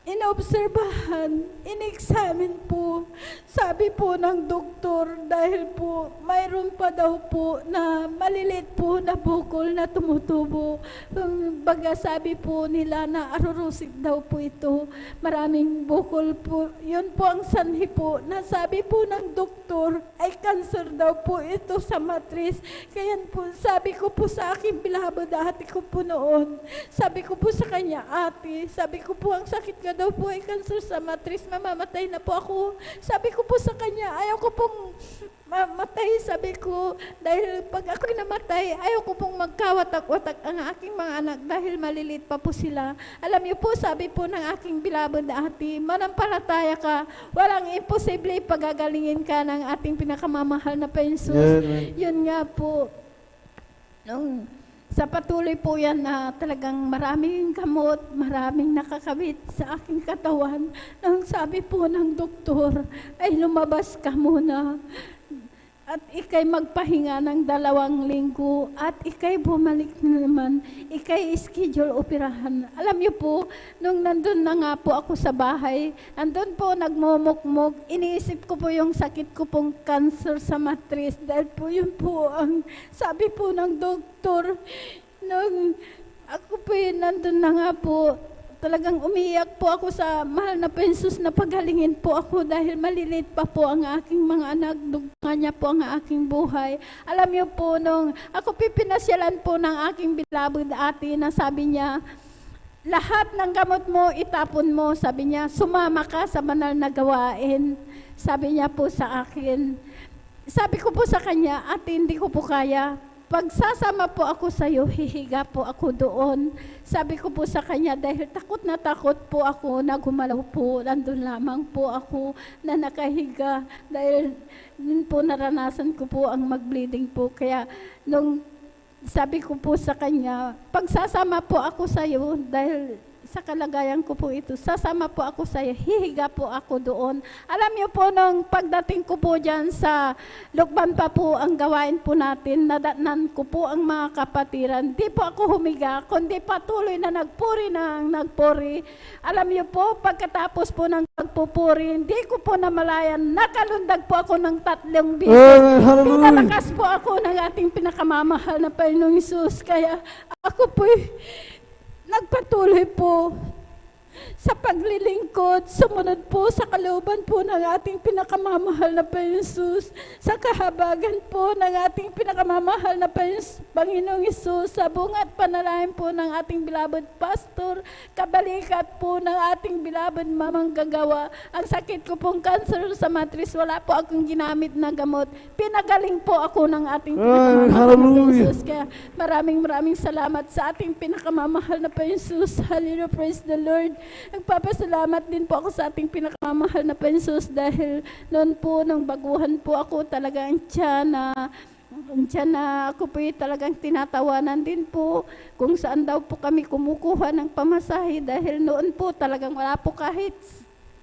inobserbahan, in-examine po. Sabi po ng doktor, dahil po mayroon pa daw po na malilit po na bukol na tumutubo. Baga sabi po nila na arorosik daw po ito. Maraming bukol po. Yun po ang sanhi po na sabi po ng doktor ay cancer daw po ito sa matris. Kaya po sabi ko po sa aking bilabad ate ko po noon. Sabi ko po sa kanya, ate, sabi ko po ang sakit ka daw po ay cancer sa matris, mamamatay na po ako. Sabi ko po sa kanya, ayaw ko pong mamatay, sabi ko, dahil pag ako'y namatay, ayaw ko pong magkawatak-watak ang aking mga anak dahil malilit pa po sila. Alam niyo po, sabi po ng aking bilabad ate, manampalataya ka, walang imposible pagagalingin ka ng ating pinakamamahal na pensos. Yun nga po, sa patuloy po yan na talagang maraming gamot, maraming nakakabit sa aking katawan. Nang sabi po ng doktor, ay lumabas ka muna. At ikay magpahinga ng 2 linggo at ikay bumalik na naman, ikay schedule operahan. Alam niyo po, nung nandun na nga po ako sa bahay, andun po nagmumukmok, iniisip ko po yung sakit ko pong cancer sa matris dahil po yun po ang sabi po ng doktor. Nung ako po nandun na nga po, talagang umiiyak po ako sa mahal na pensos na paghalingin po ako dahil malilit pa po ang aking mga anak, dugtungan niya po ang aking buhay. Alam niyo po, nung ako pinasyalan po ng aking bilabid ate na sabi niya, lahat ng gamot mo, itapon mo. Sabi niya, sumama ka sa banal na gawain. Sabi niya po sa akin, sabi ko po sa kanya, ate, hindi ko po kaya. Pag sasama po ako sa iyo, hihiga po ako doon. Sabi ko po sa kanya, dahil takot na takot po ako na gumalaw po, nandun lamang po ako na nakahiga. Dahil yun po naranasan ko po ang mag-bleeding po. Kaya nung sabi ko po sa kanya, pag sasama po ako sa iyo, dahil sa kalagayan ko po ito, sasama po ako sa iyo, hihiga po ako doon. Alam niyo po, nung pagdating ko po dyan sa Lukban pa po ang gawain po natin, nadatnan ko po ang mga kapatiran. Di po ako humiga, kundi patuloy na nagpuri. Alam niyo po, pagkatapos po ng pagpupuri, hindi ko po namalayan, nakalundag po ako ng 3 beses. Pinalakas po ako ng ating pinakamamahal na Panginoong Hesus. Kaya ako po nagpatuloy po sa paglilingkod, sumunod po sa kalooban po ng ating pinakamamahal na Panginoong Hesus, sa kahabagan po ng ating pinakamamahal na Panginoong Hesus, sa bungat panalangin po ng ating beloved pastor, kabalikat po ng ating beloved mamang gagawa. Ang sakit ko pong cancer sa matris, wala po akong ginamit na gamot. Pinagaling po ako ng ating pinakamamahal na Panginoong Hesus. Kaya maraming salamat sa ating pinakamamahal na Panginoong Hesus. Hallelujah, praise the Lord. Nagpapasalamat din po ako sa ating pinakamamahal na Panginoon dahil noon po, nung baguhan po ako, talagang tiyan na ako po talagang tinatawanan din po kung saan daw po kami kumukuha ng pamasahe dahil noon po talagang wala po kahit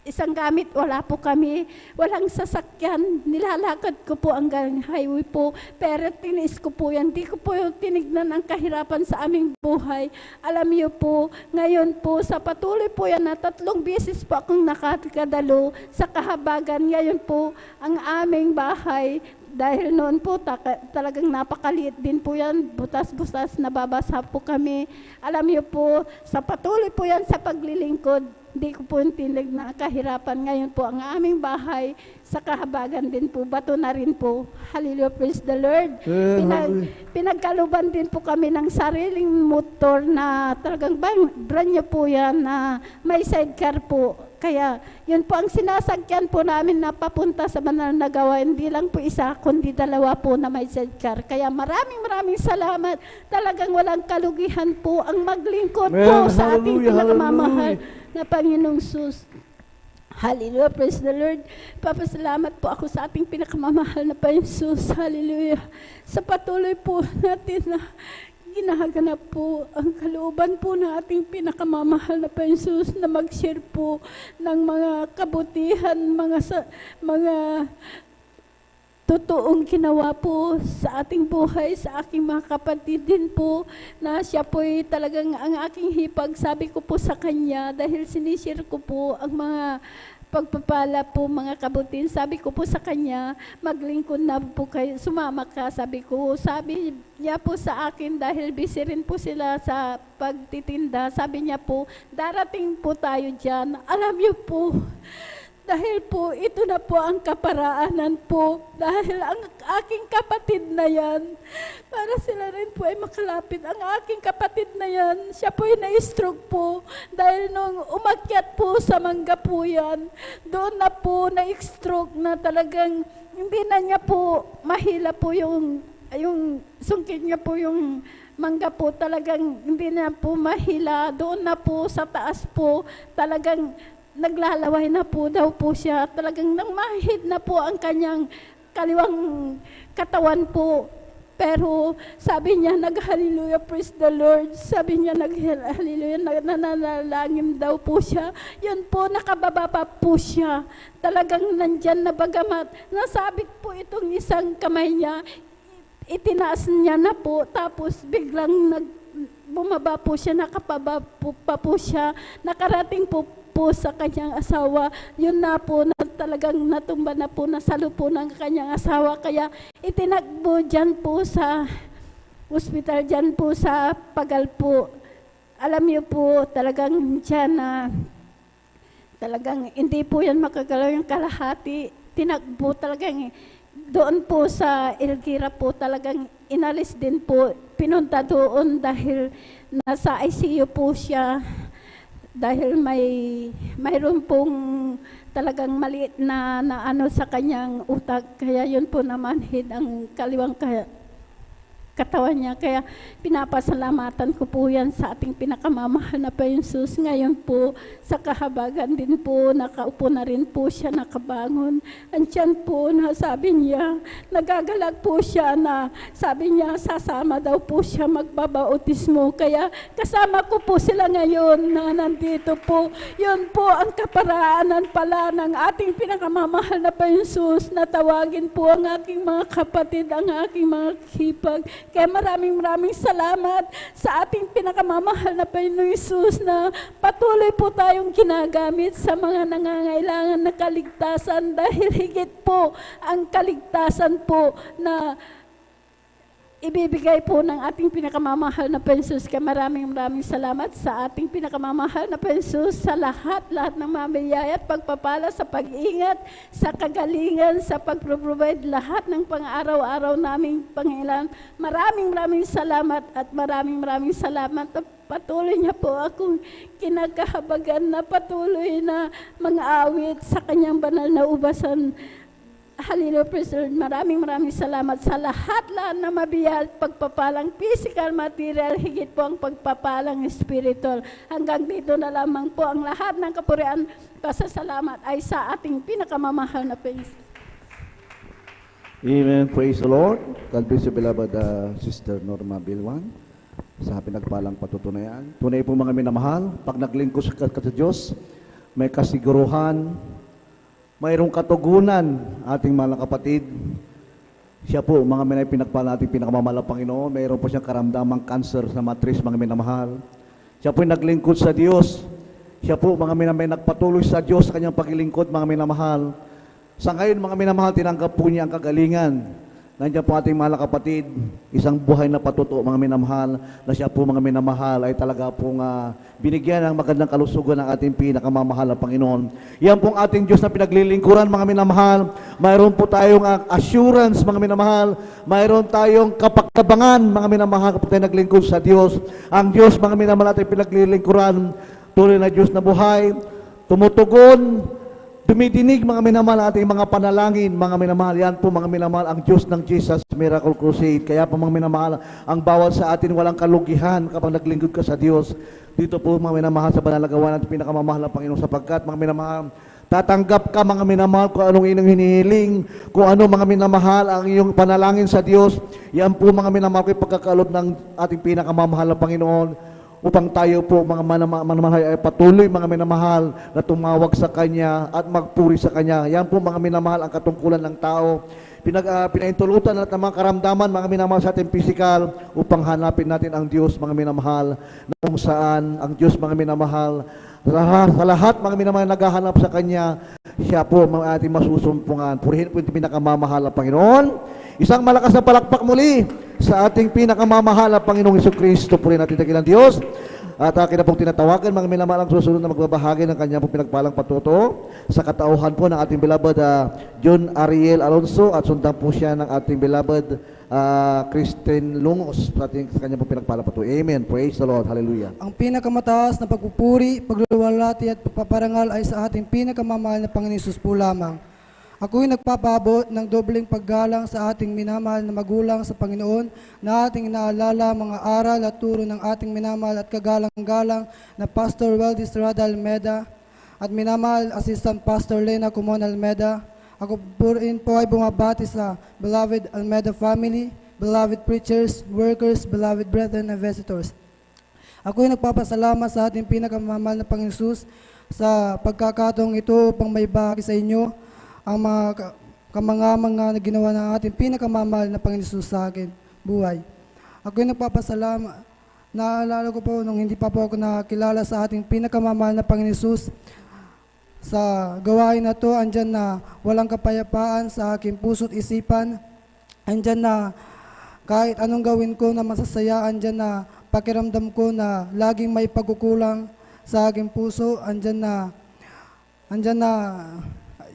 isang gamit, wala po kami, walang sasakyan, nilalakad ko po hanggang highway po, pero tinis ko po yan, di ko po tinignan ang kahirapan sa aming buhay. Alam niyo po, ngayon po, sa patuloy po yan na 3 beses po akong nakakadalo sa kahabagan, ngayon po, ang aming bahay, dahil noon po talagang napakaliit din po yan, butas-butas, nababasa po kami. Alam niyo po, sa patuloy po yan sa paglilingkod, di ko po tindig na kahirapan. Ngayon po, ang aming bahay sa kahabagan din po, bato na rin po. Hallelujah, praise the Lord. Pinagkaluban din po kami ng sariling motor na talagang brand new po yan na may sidecar po. Kaya yun po ang sinasakyan po namin na papunta sa banal na gawain. Hindi lang po isa, kundi 2 po na may sidecar. Kaya maraming salamat. Talagang walang kalugihan po ang maglingkod po sa ating pinakamamahal na Panginoong Hesus. Hallelujah, praise the Lord. Papasalamat po ako sa ating pinakamamahal na Panginoong Hesus. Hallelujah. Sa patuloy po natin na ginaganap po ang kalooban po ng ating pinakamamahal na Panginoong Hesus na mag-share po ng mga kabutihan, mga totoong ginawa po sa ating buhay, sa aking mga kapatid din po, na siya po talagang ang aking hipag. Sabi ko po sa kanya, dahil sinishare ko po ang mga pagpapala po, mga kabutin, sabi ko po sa kanya, maglingkod na po kayo, sumama ka, sabi niya po sa akin, dahil busy rin po sila sa pagtitinda, sabi niya po, darating po tayo dyan. Alam niyo po, dahil po, ito na po ang kaparaanan po. Dahil ang aking kapatid na yan, para sila rin po ay makalapit. Ang aking kapatid na yan, siya po ay na-stroke po. Dahil nung umakyat po sa mangga po yan, doon na po na-stroke na talagang hindi na niya po mahila po yung sungkit niya po yung mangga po, talagang hindi na po mahila. Doon na po sa taas po, talagang naglalaway na po daw po siya. Talagang namahid na po ang kanyang kaliwang katawan po. Pero sabi niya, nag-hallelujah, praise the Lord. Sabi niya, nag-hallelujah, nananalangin daw po siya. Yun po, nakababa pa po siya. Talagang nandyan na bagamat. Nasabit po itong isang kamay niya. Itinaas niya na po. Tapos biglang bumaba po siya, nakapaba po siya. Nakarating po sa kanyang asawa, yun na po na talagang natumba na po, nasalo po ng kanyang asawa, kaya itinagbo dyan po sa hospital, dyan po sa Pagal po. Alam niyo po, talagang dyan na talagang hindi po yan makagalaw yung kalahati, tinagbo talagang doon po sa Elguera po, talagang inalis din po, pinunta doon dahil nasa ICU po siya. Dahil mayroon pong talagang maliit na ano sa kanyang utak. Kaya yun po namanhid ang kaliwang katawan niya. Kaya pinapasalamatan ko po yan sa ating pinakamamahal na Panginoon Jesus. Ngayon po, sa kahabagan din po, nakaupo na rin po siya, nakabangon. Andiyan po na sabi niya, nagagalag po siya na sabi niya, sasama daw po siya magbabautismo. Kaya kasama ko po sila ngayon na nandito po. Yun po ang kaparaanan pala ng ating pinakamamahal na Panginoon Jesus, na tawagin po ang aking mga kapatid, ang aking mga hipag. Kaya maraming salamat sa ating pinakamamahal na Panginoon Jesus na patuloy po tayong ginagamit sa mga nangangailangan na kaligtasan, dahil higit po ang kaligtasan po na ibibigay po ng ating pinakamamahal na Panginoon Jesus. Kaya maraming salamat sa ating pinakamamahal na Panginoon Jesus sa lahat ng mga biyaya at pagpapala, sa pag-ingat, sa kagalingan, sa pag-provide lahat ng pang-araw-araw naming pangailangan. Maraming salamat at maraming salamat. Patuloy niya po akong kinakahabagan na patuloy na mga awit sa kanyang banal na ubasan. Hallelujah, praise the Lord. Maraming salamat sa lahat na mabiyal, pagpapalang physical, material, higit po ang pagpapalang spiritual. Hanggang dito na lamang po ang lahat ng kapurian, pasasalamat ay sa ating pinakamamahal na Panginoon. Amen. Praise the Lord. God bless you, beloved Sister Norma Bilwan, sa pinagpalang patutunayan. Tunay po mga minamahal, pag naglingkod ka sa Diyos, may kasiguruhan, mayroong katugunan, ating mga kapatid. Siya po, mga minay pinagpala nating pinakamamahal na Panginoon, mayroon po siyang karamdamang cancer sa matris, mga minamahal. Siya po naglingkod sa Diyos. Siya po, mga minamay nagpatuloy sa Diyos sa kanyang paglilingkod, mga minamahal. Sa ngayon, mga minamahal, tinanggap po niya ang kagalingan. Nandiyan po ating mga kapatid, isang buhay na patutuo, mga minamahal, na siya po, mga minamahal, ay talaga pong binigyan ng magandang kalusugan ng ating pinakamamahal na Panginoon. Yan pong ating Diyos na pinaglilingkuran, mga minamahal. Mayroon po tayong assurance, mga minamahal. Mayroon tayong kapakabangan, mga minamahal, kapag tayo naglingkod sa Diyos. Ang Diyos, mga minamahal, ating pinaglilingkuran, tuloy na Diyos na buhay, tumutugon, dumidinig, mga minamahal, ating mga panalangin, mga minamahal. Yan po, mga minamahal, ang Diyos ng Jesus Miracle Crusade. Kaya po, mga minamahal, ang bawat sa atin walang kalugihan kapag naglingkod ka sa Diyos. Dito po, mga minamahal, sa banalagawan at pinakamamahal ng Panginoon, sapagkat, mga minamahal, tatanggap ka, mga minamahal, kung anong inyong hinihiling, kung ano, mga minamahal, ang iyong panalangin sa Diyos. Yan po, mga minamahal, kay pagkakalob ng ating pinakamamahal ng Panginoon, upang tayo po, mga manamahal, ay patuloy, mga minamahal, na tumawag sa Kanya at magpuri sa Kanya. Yan po, mga minamahal, ang katungkulan ng tao. Pinaintulutan natin ang mga karamdaman, mga minamahal, sa ating physical, upang hanapin natin ang Diyos, mga minamahal, na kung saan ang Diyos, mga minamahal, sa lahat, mga minamahal, naghahanap sa Kanya, siya po, mga ating masusumpungan. Purihin po yung pinakamamahal na Panginoon. Isang malakas na palakpak muli sa ating pinakamamahal na Panginoong Jesucristo. Purihin natin ang dakilang Diyos. At akin na pong tinatawagan, mga minamahal, ang susunod na magbabahagi ng kanyang pong pinagpalang patuto sa katauhan po ng ating beloved John Ariel Alonso, at sundan po siya ng ating beloved Kristen Lungos sa kanyang pong pinagpalang patuto. Amen. Praise the Lord. Hallelujah. Ang pinakamataas na pagpupuri, pagluluwalhati at pagpaparangal ay sa ating pinakamamahal na Panginoon Jesus po lamang. Ako'y nagpapabot ng dobleng paggalang sa ating minamahal na magulang sa Panginoon, na ating inaalala mga aral at turo ng ating minamahal at kagalang-galang na Pastor Weldis Rada Almeda at minamahal Assistant Pastor Lena Kumon Almeda. Ako po rin po ay bumabati sa beloved Almeda family, beloved preachers, workers, beloved brethren and visitors. Ako'y nagpapasalamat sa ating pinakamamahal na Panginoon Jesus sa pagkakataong ito upang may bahagi sa inyo ang mga kamanga-manga na ginawa ng ating pinakamamahal na Panginoon Jesus sa akin buhay. Ako'y nagpapasalamat. Naalala ko po nung hindi pa po ako nakilala sa ating pinakamamahal na Panginoon Jesus, sa gawain na to, andyan na walang kapayapaan sa aking puso't isipan. Andyan na kahit anong gawin ko na masasaya, andyan na pakiramdam ko na laging may pagkukulang sa aking puso. Andyan na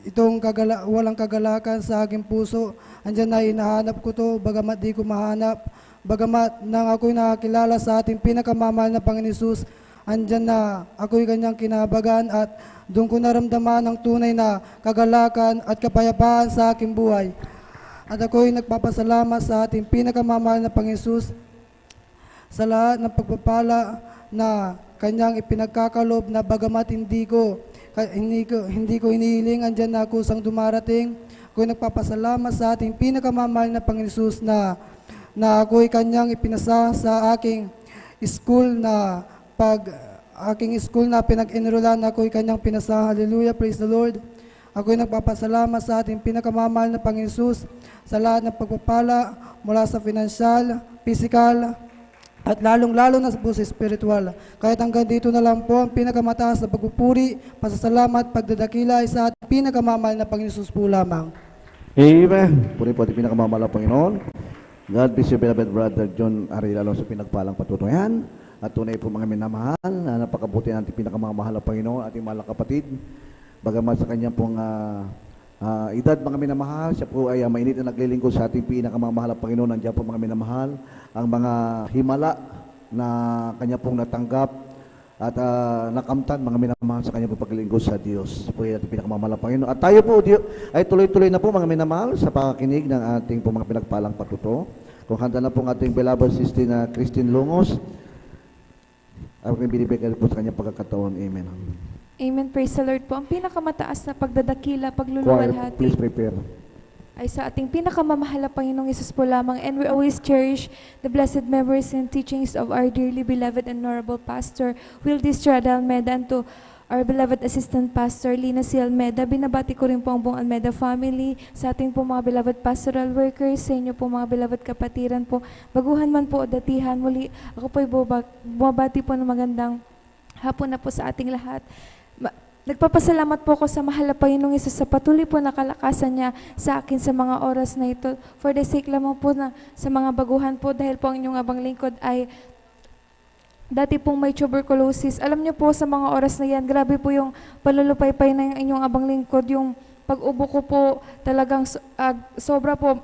itong walang kagalakan sa aking puso. Andyan na hinahanap ko to, bagamat di ko mahanap. Bagamat nang ako'y nakakilala sa ating pinakamamahal na Panginoon Jesus, andyan na ako'y kanyang kinabagan at doon ko naramdaman ang tunay na kagalakan at kapayapaan sa aking buhay. At ako'y nagpapasalamat sa ating pinakamamahal na Panginoon Hesus sa lahat ng pagpapala na kanyang ipinagkakalob na bagamat hindi ko hinihiling, andyan na kusang dumarating. Ako'y nagpapasalamat sa ating pinakamamahal na Panginoon Hesus na ako'y kanyang ipinasa sa aking school na pinag-enrollan, ako'y kanyang pinasa. Hallelujah, praise the Lord. Ako'y nagpapasalamat sa ating pinakamamahal na Panginoon Hesus sa lahat ng pagpapala mula sa financial, physical, at lalong-lalo na po sa spiritual. Kahit hanggang dito na lang po ang pinakamataas na pagpupuri, pasasalamat, pagdadakila ay sa ating pinakamamahal na Panginoon Hesus po lamang. Amen. Puri po ating pinakamamahal na Panginoon. God bless you, beloved brother John Arilalo sa pinagpalang patutuyan. At tunay po mga minamahal, na napakabuti natin pinakamamahal na Panginoon, ating mahal na kapatid. Bagamat sa kanyang pong edad mga minamahal, siya po ay mainit na naglilingkod sa ating pinakamamahal na Panginoon. Nandiyan po mga minamahal, ang mga himala na kanya pong natanggap at nakamtan mga minamahal sa kanya pong paglilingkod sa Diyos. Po ay ating pinakamamahal na Panginoon. At tayo po ay tuloy-tuloy na po mga minamahal sa pakikinig ng ating po mga pinagpalang patuto. Kung handa na po ang ating beloved sister na Christine Lungos, aking binibigay po sa kanyang pagkakataon. Amen. Amen. Praise the Lord po. Ang pinakamataas na pagdadakila, Choir, pagluluwalhati please prepare. ay sa ating pinakamamahal na Panginoong Hesus po lamang. And we always cherish the blessed memories and teachings of our dearly beloved and honorable Pastor Wildy Estrada Almeda, and to our beloved Assistant Pastor Lina C. Almeda. Binabati ko rin po ang buong Almeda family, sa ating po mga beloved pastoral workers, sa inyo po mga beloved kapatiran po, baguhan man po o datihan. Muli, ako po ay bumabati po ng magandang hapon na po sa ating lahat. Nagpapasalamat po ako sa mahal na Panginoong Hesus sa patuloy po na kalakasan niya sa akin sa mga oras na ito. For the sake lamang po na sa mga baguhan po, dahil po ang inyong abang lingkod ay dati pong may tuberculosis. Alam niyo po sa mga oras na yan, grabe po yung palulupaypay ng inyong abang lingkod, yung pag-ubo ko po talagang sobra po,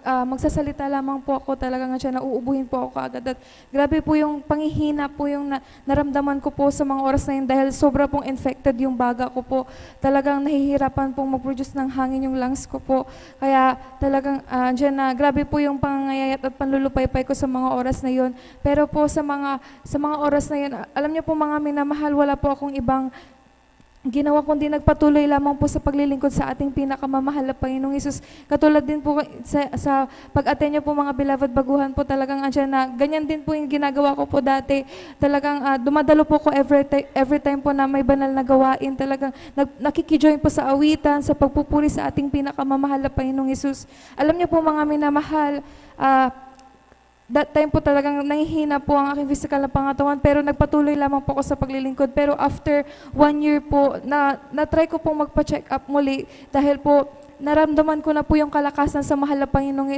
magsasalita lamang po ako, talagang siya nauubuhin po ako agad. At grabe po yung panghihina po yung naramdaman ko po sa mga oras na yun, dahil sobra pong infected yung baga ko po. Talagang nahihirapan pong mag-produce ng hangin yung lungs ko po. Kaya talagang dyan na grabe po yung pangangayayat at panlulupaypay ko sa mga oras na yun. Pero po sa mga oras na yun, alam niyo po mga minamahal, wala po akong ibang ginawa kundi nagpatuloy lamang po sa paglilingkod sa ating pinakamamahal na Panginoong Hesus. Katulad din po sa pag-attend niyo po mga beloved baguhan po, talagang andyan na ganyan din po yung ginagawa ko po dati. Talagang dumadalo po ko every time po na may banal na gawain. Talagang nakikijoin po sa awitan, sa pagpupuri sa ating pinakamamahal na Panginoong Hesus. Alam niyo po mga minamahal, that time po talagang nangihina po ang aking physical na pangatawan, pero nagpatuloy lamang po ako sa paglilingkod. Pero after 1 year po, na-try ko pong magpa-check up muli, dahil po naramdaman ko na po yung kalakasan sa mahal na Panginoong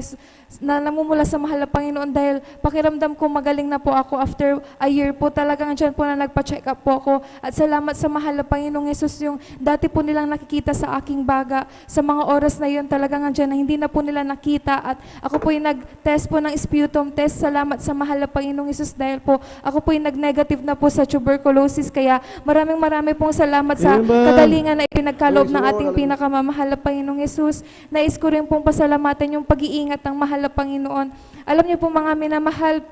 na namumula sa mahal na Panginoon, dahil pakiramdam ko magaling na po ako after a year po. Talagang dyan po na nagpa-check up po ako. At salamat sa mahal na Panginoong Hesus, yung dati po nilang nakikita sa aking baga, sa mga oras na yun talagang dyan na hindi na po nila nakita. At ako po yung nag-test po ng sputum test. Salamat sa mahal na Panginoong Hesus, dahil po ako po yung nag-negative na po sa tuberculosis. Kaya maraming pong salamat sa kagalingan na ipinagkaloob ng ating pinakamamahal na Panginoong Hesus. Nais ko rin pong pasalamatan yung pag-iingat ng mahal na Panginoon. Alam niyo po mga minamahal,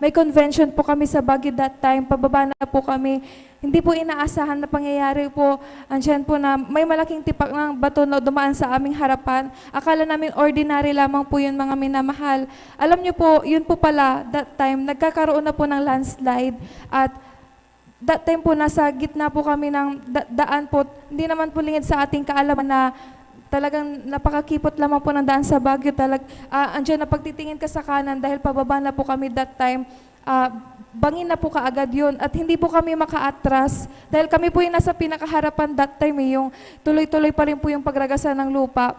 may convention po kami sa Baguio that time, pababa na po kami. Hindi po inaasahan na pangyayari po, andyan po na may malaking tipak ng bato na dumaan sa aming harapan. Akala namin ordinary lamang po yun mga minamahal. Alam niyo po, yun po pala, that time, nagkakaroon na po ng landslide. At that time po, nasa gitna po kami ng daan po. Hindi naman po lingid sa ating kaalaman na talagang napakakipot lamang po ng daan sa Baguio. Andyan na pagtitingin ka sa kanan, dahil pababa na po kami that time. Bangin na po kaagad yun. At hindi po kami maka-atras. Dahil kami po yung nasa pinakaharapan that time. Yung tuloy-tuloy pa rin po yung pagragasan ng lupa.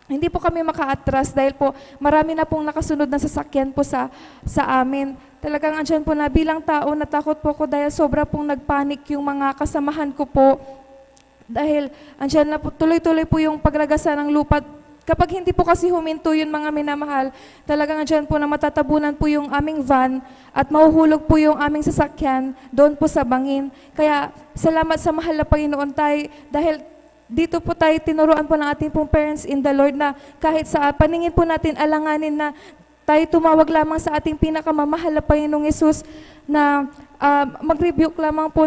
Hindi po kami maka-atras dahil po marami na pong nakasunod na sasakyan po sa amin. Talagang andyan po na bilang tao, natakot po ko dahil sobra pong nagpanik yung mga kasamahan ko po. Dahil andyan na po, tuloy-tuloy po yung pagragasa ng lupa. Kapag hindi po kasi huminto yun mga minamahal, talagang dyan po na matatabunan po yung aming van at mahuhulog po yung aming sasakyan doon po sa bangin. Kaya salamat sa mahal na Panginoon tayo dahil dito po tayo tinuruan po ng ating pong parents in the Lord na kahit sa paningin po natin alanganin na tayo tumawag lamang sa ating pinakamamahal na Panginoong Yesus na mag-rebuke lamang po,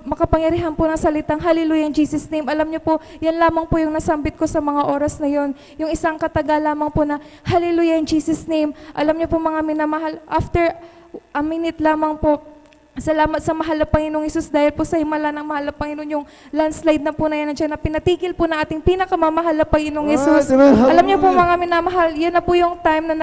makapangyarihan po ng salitang Hallelujah in Jesus' name. Alam niyo po, yan lamang po yung nasambit ko sa mga oras na yon. Yung isang kataga lamang po na Hallelujah in Jesus' name. Alam niyo po mga minamahal, after a minute lamang po, salamat sa mahal na Panginoong Isus dahil po sa himala ng mahal na Panginoon yung landslide na po na yan nandiyan na pinatigil po ng ating pinakamamahal na Panginoong Isus. Alam niyo po mga minamahal, yan na po yung time na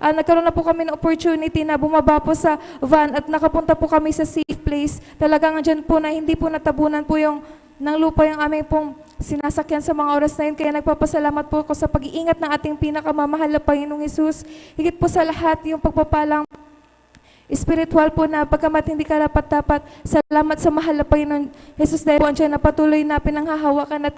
nagkaroon na po kami ng opportunity na bumaba po sa van at nakapunta po kami sa safe place. Talagang andyan po na hindi po natabunan po yung ng lupa yung aming pong sinasakyan sa mga oras na yun. Kaya nagpapasalamat po ako sa pag-iingat ng ating pinakamamahal na Panginoong Isus. Higit po sa lahat yung pagpapalang spiritual po na pagkamat hindi ka dapat salamat sa mahal na Panginoon Jesus dahil po andyan na patuloy na pinanghahawakan at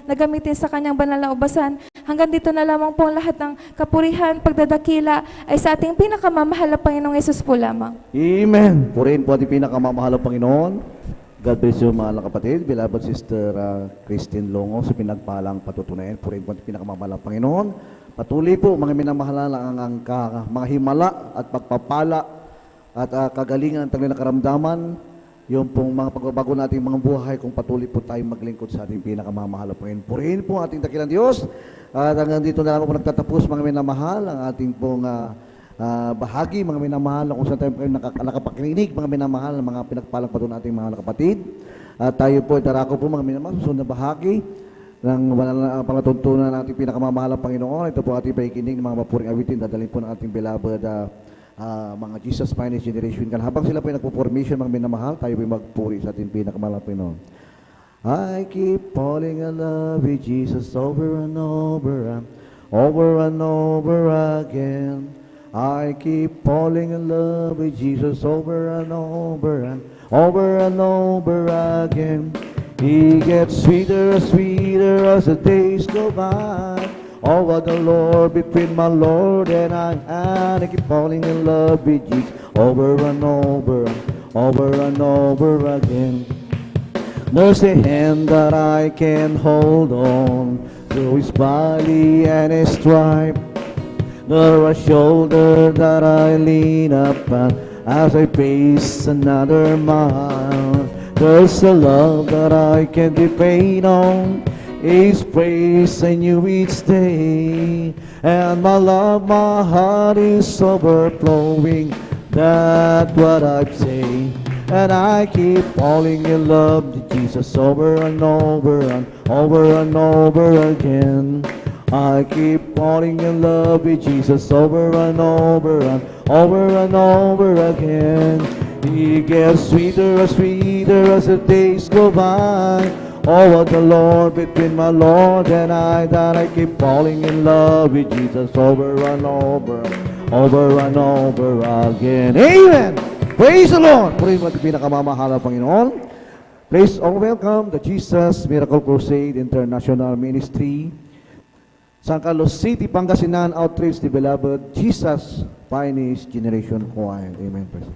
nagamitin sa kanyang banal na ubasan. Hanggang dito na lamang po ang lahat ng kapurihan, pagdadakila ay sa ating pinakamamahal na Panginoong Jesus po lamang. Amen. Purihin po ating pinakamamahal na Panginoon. God bless you mga kapatid. Beloved Sister Christine Longo sa pinagpalang patutunayan. Purihin po ating pinakamamahal na Panginoon. Patuloy po mga minamahal ang mga himala at pagpapala at kagalingan ng tanong karamdaman, yung pong mga pagbabago nating mga buhay kung patuloy po tayong maglingkod sa ating pinakamamahal na Panginoon. Purihin po ating dakilang Diyos at hanggang dito na lang po nagtatapos mga minamahal ang ating pong bahagi mga minamahal kung saan tayo nakapakinig mga minamahal ng mga pinagpalang patuloy nating mga kapatid. At tayo po darako po mga minamahal susunod na bahagi ng palatuntunan ng ating pinakamamahal na Panginoon. Ito po ating pakikinig ng mga mapuring awitin. Dadalhin po ng ating beloved mga Jesus Finest Generation. Habang sila po ay nagpo-formation mga minamahal, tayo po magpuri sa ating pinakamamahal na Panginoon. I keep falling in love with Jesus over and over and over again. I keep falling in love with Jesus over and over and over again. He gets sweeter and sweeter as the days go by. Oh, what the Lord between my Lord and I keep falling in love with Jesus over and over and over again. There's a hand that I can hold on through His body and His stripe. There's a shoulder that I lean upon as I pace another mile. There's a love that I can depend on, His praise I knew each day. And my love, my heart is overflowing, that's what I say. And I keep falling in love with Jesus over and over and over again. I keep falling in love with Jesus over and over and over again. He gets sweeter and sweeter as the days go by. Oh, what the Lord between my Lord and I, that I keep falling in love with Jesus over and over and over again. Amen! Praise the Lord! Purihin mo at pinakamamahal na Panginoon. Please all welcome the Jesus Miracle Crusade International Ministry, San Carlos City, Pangasinan Outreach, the beloved Jesus Finest Generation Choir. Amen. Praise.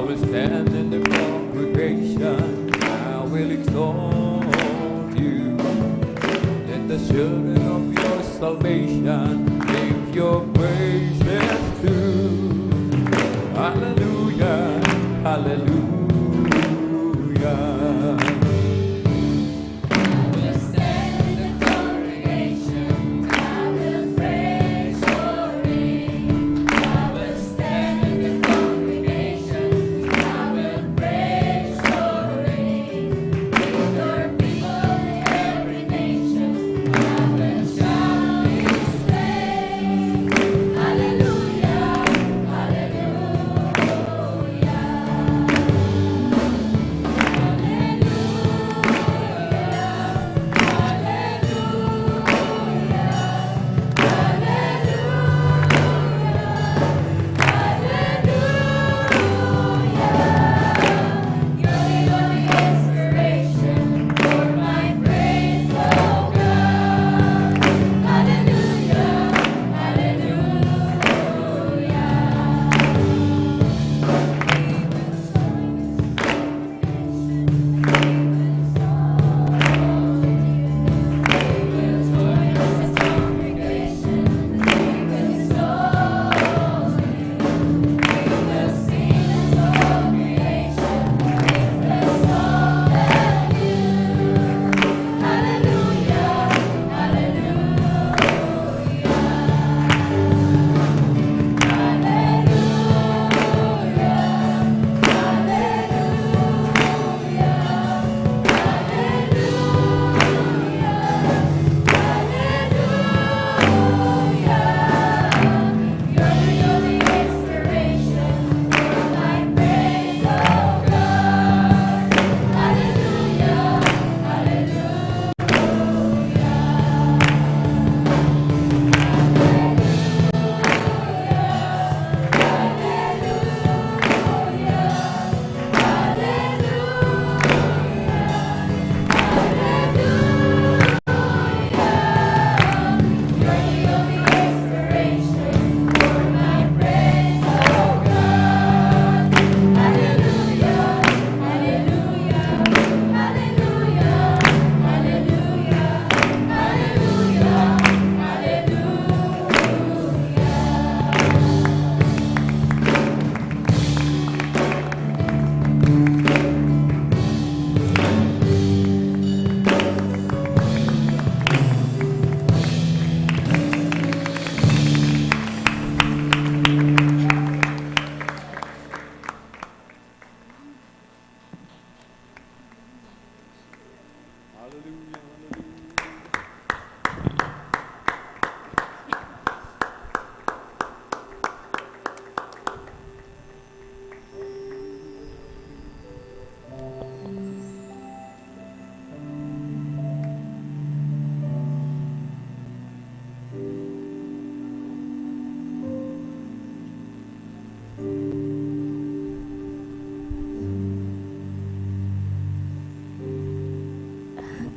will stand in the congregation, I will exalt you. Let the children of your salvation give your praises too. Hallelujah, hallelujah.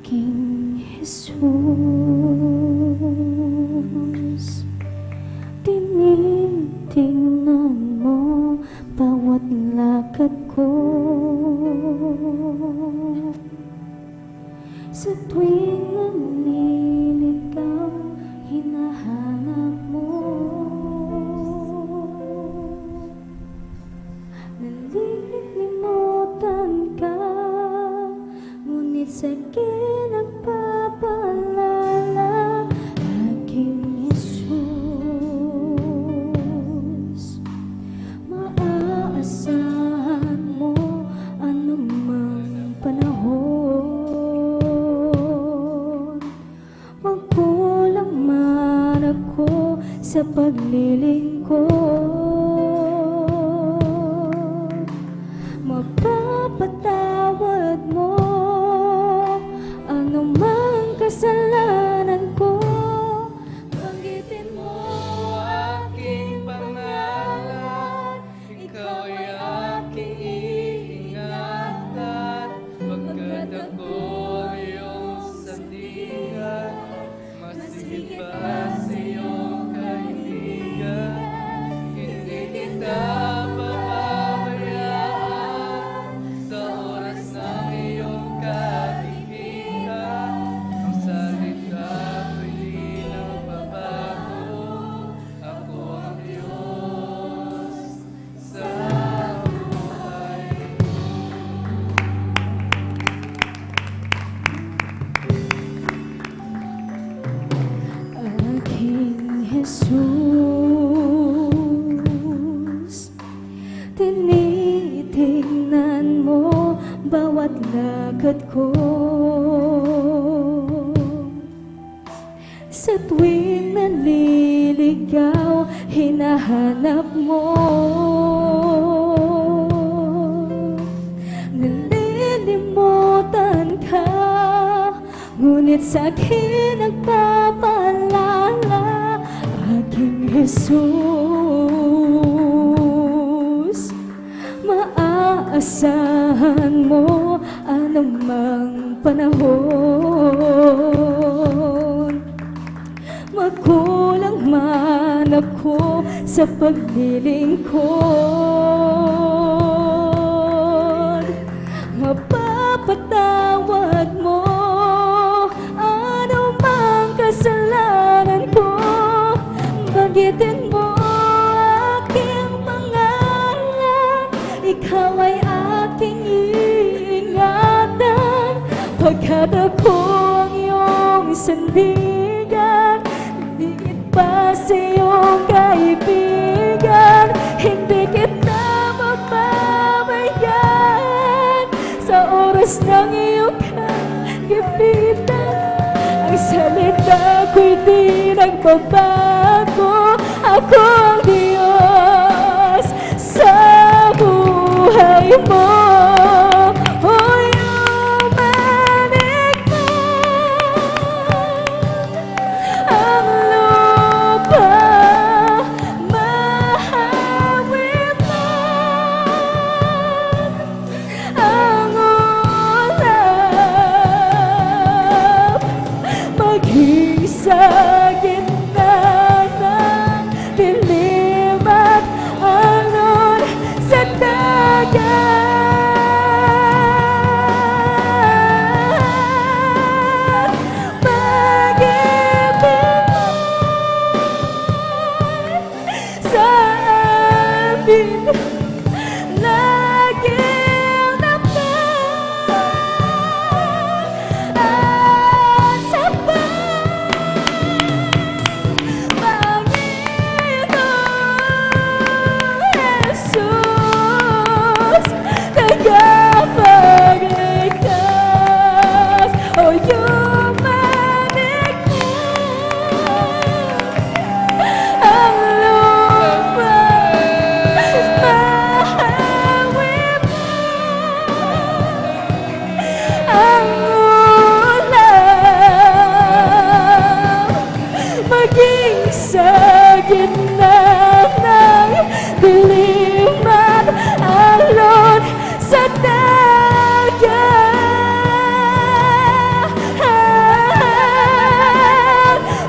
Aking Jesus, tinitingnan mo bawat lakad ko. Sa tuwing naniligaw, hinahanap mo. Nalilimutan ka, ngunit sa'kin nagpapaalala. Aking Jesus, maaasahan mo anumang panahon. Magkulang man ako sa paglilingkod, mapapatawad mo anumang kasalanan ko. Banggitin mo aking pangalan, ikaw ay aking iingatan. Pagkat ako iyong sandigan, masigit pa sa iyong kaibigan. Tingnan mo bawat lakad ko. Sa tuwing naliligaw, hinahanap mo. Nalilimutan ka, ngunit sa'kin nagpapaalala, aking Jesus. Maaasahan mo anumang panahon. Magkulang man ako sa paglilingkod, mapapatawad mo anumang kasalanan ko. Bagitin mo aking pangalan, ikaw ay aking iingatan, pagkat ako ang iyong sandigan. Higit pa sa iyong kaibigan, hindi kita mapapayan. Sa oras ng iyong kagipitan, ang salita ko'y di nagbabago. Ako ang Diyos sa buhay mo. Oh, yumanig na ang lupa, mahawin man ang ulap, maging sa gitna ng dilim at alon sa dagat. Pag-ibig sa amin laging dapat at sapat. Panginoon Jesus, tagapagligtas, o yumanig na ang lupa, mahawin ang ulan, maging sa gitna ng dilim at alon sa dagat.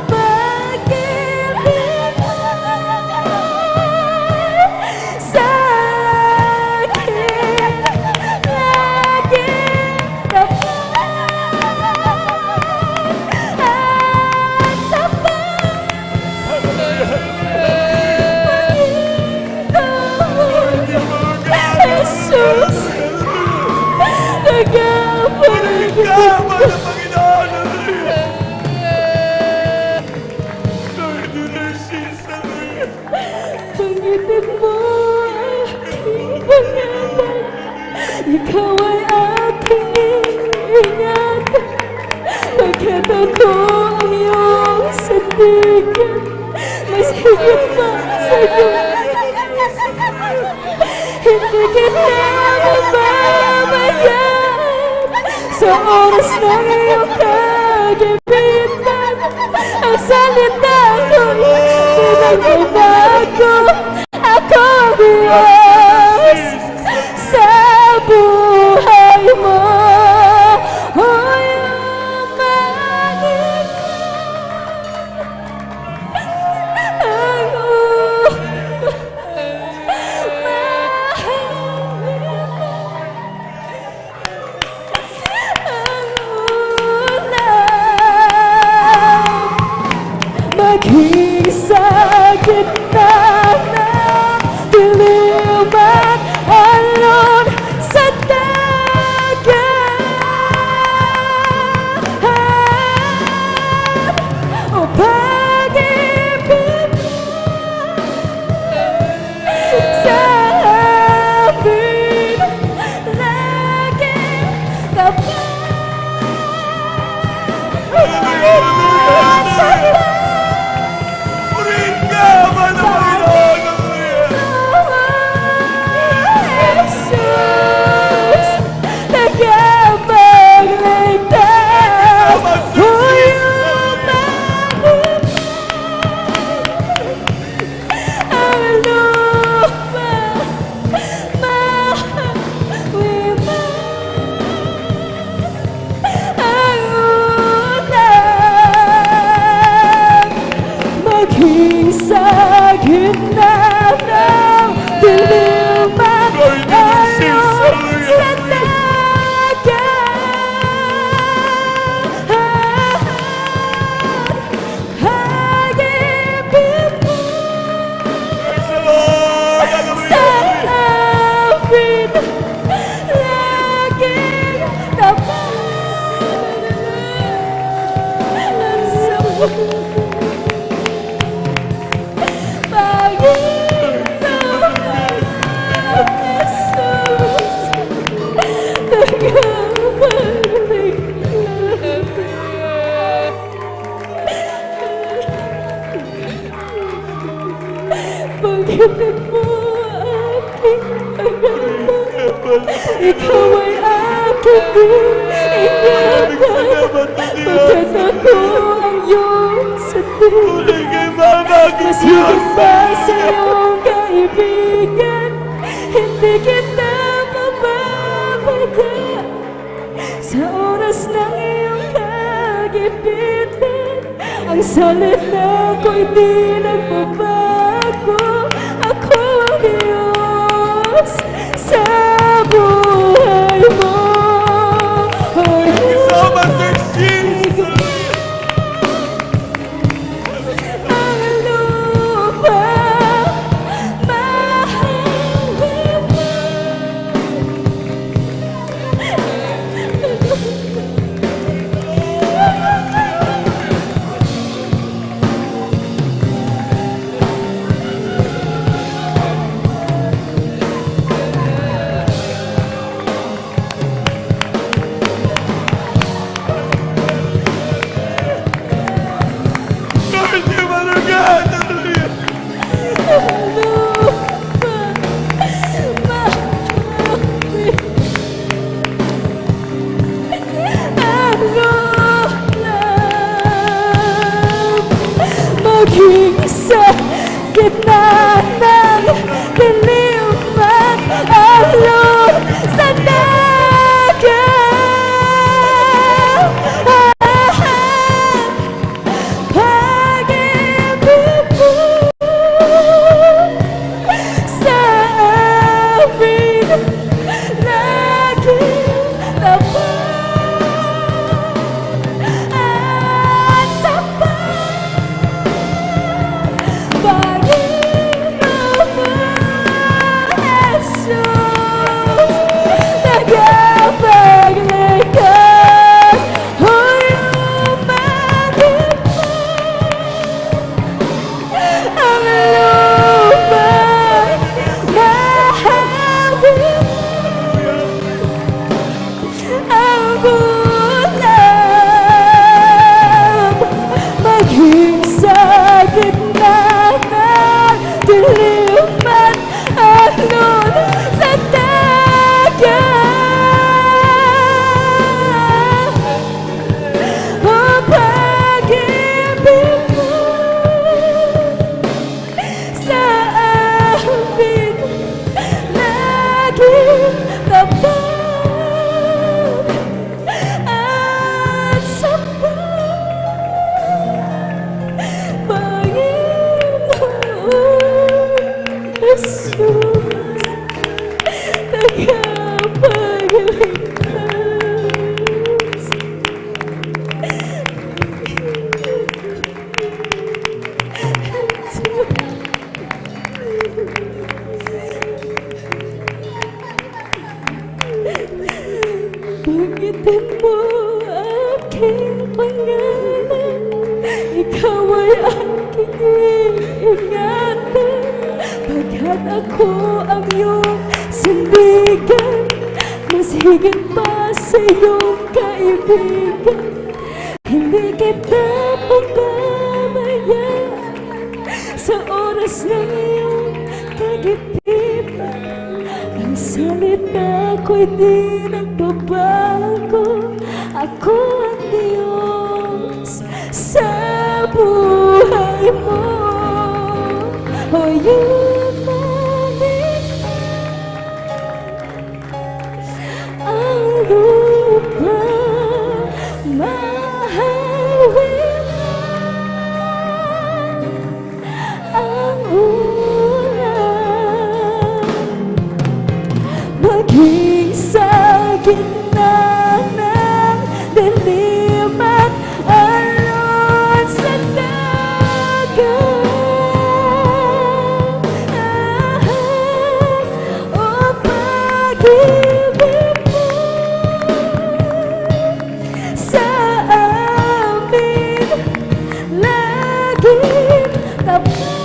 Pag-ibig mo sa akin laging dapat at sapat. Jesus, tagapagligtas. Banggitin mo aking pangalan, ikaw ay aking iingatan, pagkat ako ang iyong sandigan. Mas higit pa sa hindi kita mababayan. Sa oras ng iyong kagipitan, ang salita ko'y di nagbabago. Ako ang Diyos sa buhay mo. Oh, yumanig ang maging sa gitna ng dilim at alon sa dagat. Ikaw ay aking ingatan. Pagkat ako ang iyong sandin. Mas higit pa sa iyong kaibigan, hindi kita pababayaan. Sa oras ng iyong kagipitan, ang salita ko'y di nagbabago. Ako ang Diyos sa buhay mo. Ang lupa mahal mo. Maging sa gitna ng dilim at alon sa dagat. Pag-ibig mo sa amin laging tapat at sapat. Panginoon Jesus, tagapagligtas, humanit ang lupa, mahawin ang ulan, maging sa gitna ng dilim at alon sa dagat. O pag-ibig mo sa amin laging tapat at sapat. Panginoon Jesus, tagapagligtas. Banggitin mo aking pangalan, ikaw ay aking ingatan. Pagkat ako ang iyong sandigan, mas higit pa sa iyong kaibigan, hindi kita pababayaan. Sa oras ng iyong kagipitan, ang salita ko'y di nagbabago. Ako ang Diyos sa buhay mo. O yumanik ang lupa, mahawin ang ulan, maging sa gitna ng dilim at alon sa dagat. O pag-ibig mo sa amin laging tapat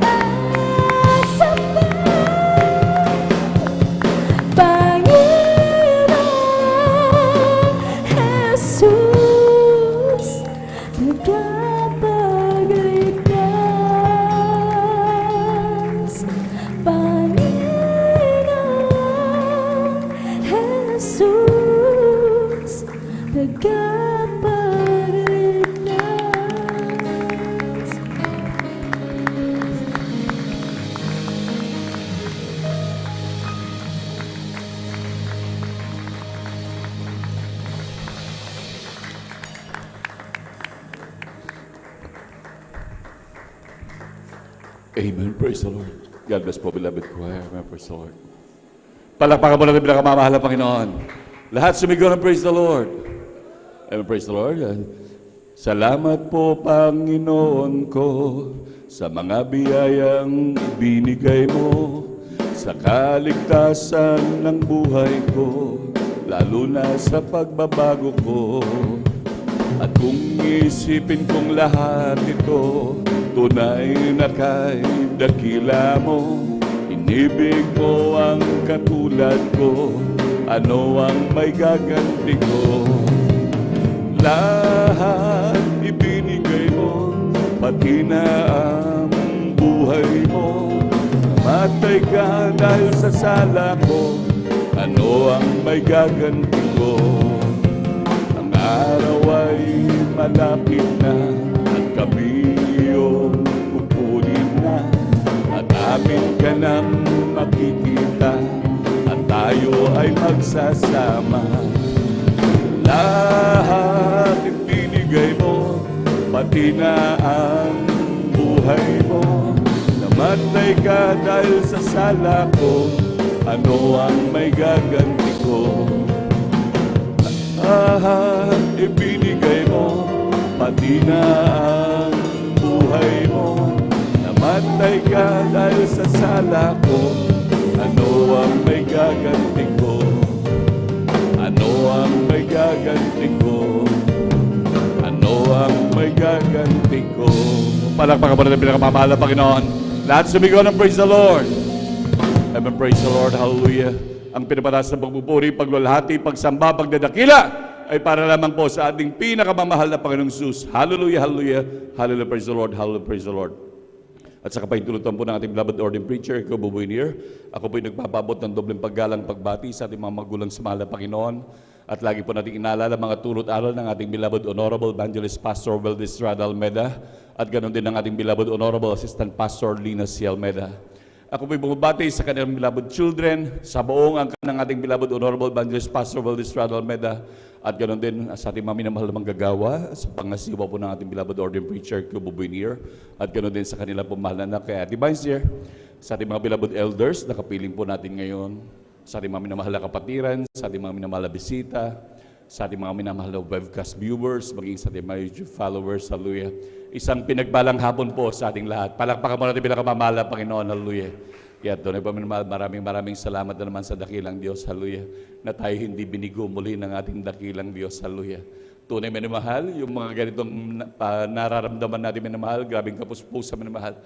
at sapat. Panginoon Jesus, tagapagligtas. Panginoon Amen. Praise the Lord. God bless po, beloved choir. Amen. Praise the Lord. Palakpakan mo natin pinakamamahal na Panginoon. Lahat sumigaw ng praise the Lord. Amen. Praise the Lord. Salamat po, Panginoon ko, sa mga biyayang binigay mo, sa kaligtasan ng buhay ko, lalo na sa pagbabago ko. At kung isipin kong lahat ito, tunay na kay dakila mo, inibig mo ang katulad ko, ano ang may gaganti ko? Lahat ibinigay mo, pati na ang buhay mo. Namatay ka dahil sa sala ko, ano ang may gaganti ko? Ang araw ay malapit na, at kami iyong kukunin na, at amin ka nang makikita, at tayo ay magsasama. Lahat ibinigay mo, pati na ang buhay mo. Namatay ka dahil sa sala ko, ano ang may gaganti ko? Lahat ibinigay mo, pati na ang buhay mo. Namatay ka dahil sa sala ko, ano ang may gaganti ko? Ano ang may gaganti ko? Ano ang may gaganti ko? Palakpakan mo natin pinakamamahal na Panginoon. Lahat sumigaw ng praise the Lord. Amen. Praise the Lord. Hallelujah. Ang pinapataas ng pagpupuri, paglalahati, pagsamba, pagdadakila ay para lamang po sa ating pinakamamahal na Panginoong Jesus. Hallelujah, hallelujah, hallelujah, praise the Lord, hallelujah, praise the Lord. At sa kapahintulutan po ng ating beloved ordained preacher, Iko Bubuinier, ako po'y nagpapabot ng dobleng paggalang pagbati sa ating mga magulang sa mahal na Panginoon. At lagi po natin inaalala mga tunot aral ng ating beloved Honorable Evangelist Pastor Weldy Estrada Almeda, at ganoon din ng ating beloved Honorable Assistant Pastor Lina C. Almeda. Ako po'y bumabati sa kanilang beloved children, sa buong angkan ng ating beloved Honorable Evangelist Pastor Weldy Estrada Almeda, at ganoon din sa ating mga minamahal na manggagawa, sa pangasiwa po ng ating beloved ordained preacher, Iko Bubuinier, at ganoon din sa kanilang pumahal na anak kay Ate Vincier, sa ating mga beloved elders na kapiling po natin ngayon, sa ating mga minamahal na kapatiran, sa ating mga minamahal na bisita, sa ating mga minamahal na webcast viewers, maging sa ating mga YouTube followers, hallelujah. Isang pinagbalang hapon po sa ating lahat. Palakpakan mo natin pinakamamahal na Panginoon, hallelujah. Kaya tunay po minamahal, maraming salamat na naman sa dakilang Diyos, hallelujah, na tayo hindi binigo muli ng ating dakilang Diyos, hallelujah. Tunay minamahal, yung mga ganitong nararamdaman natin minamahal, grabing kapuspusa minamahal.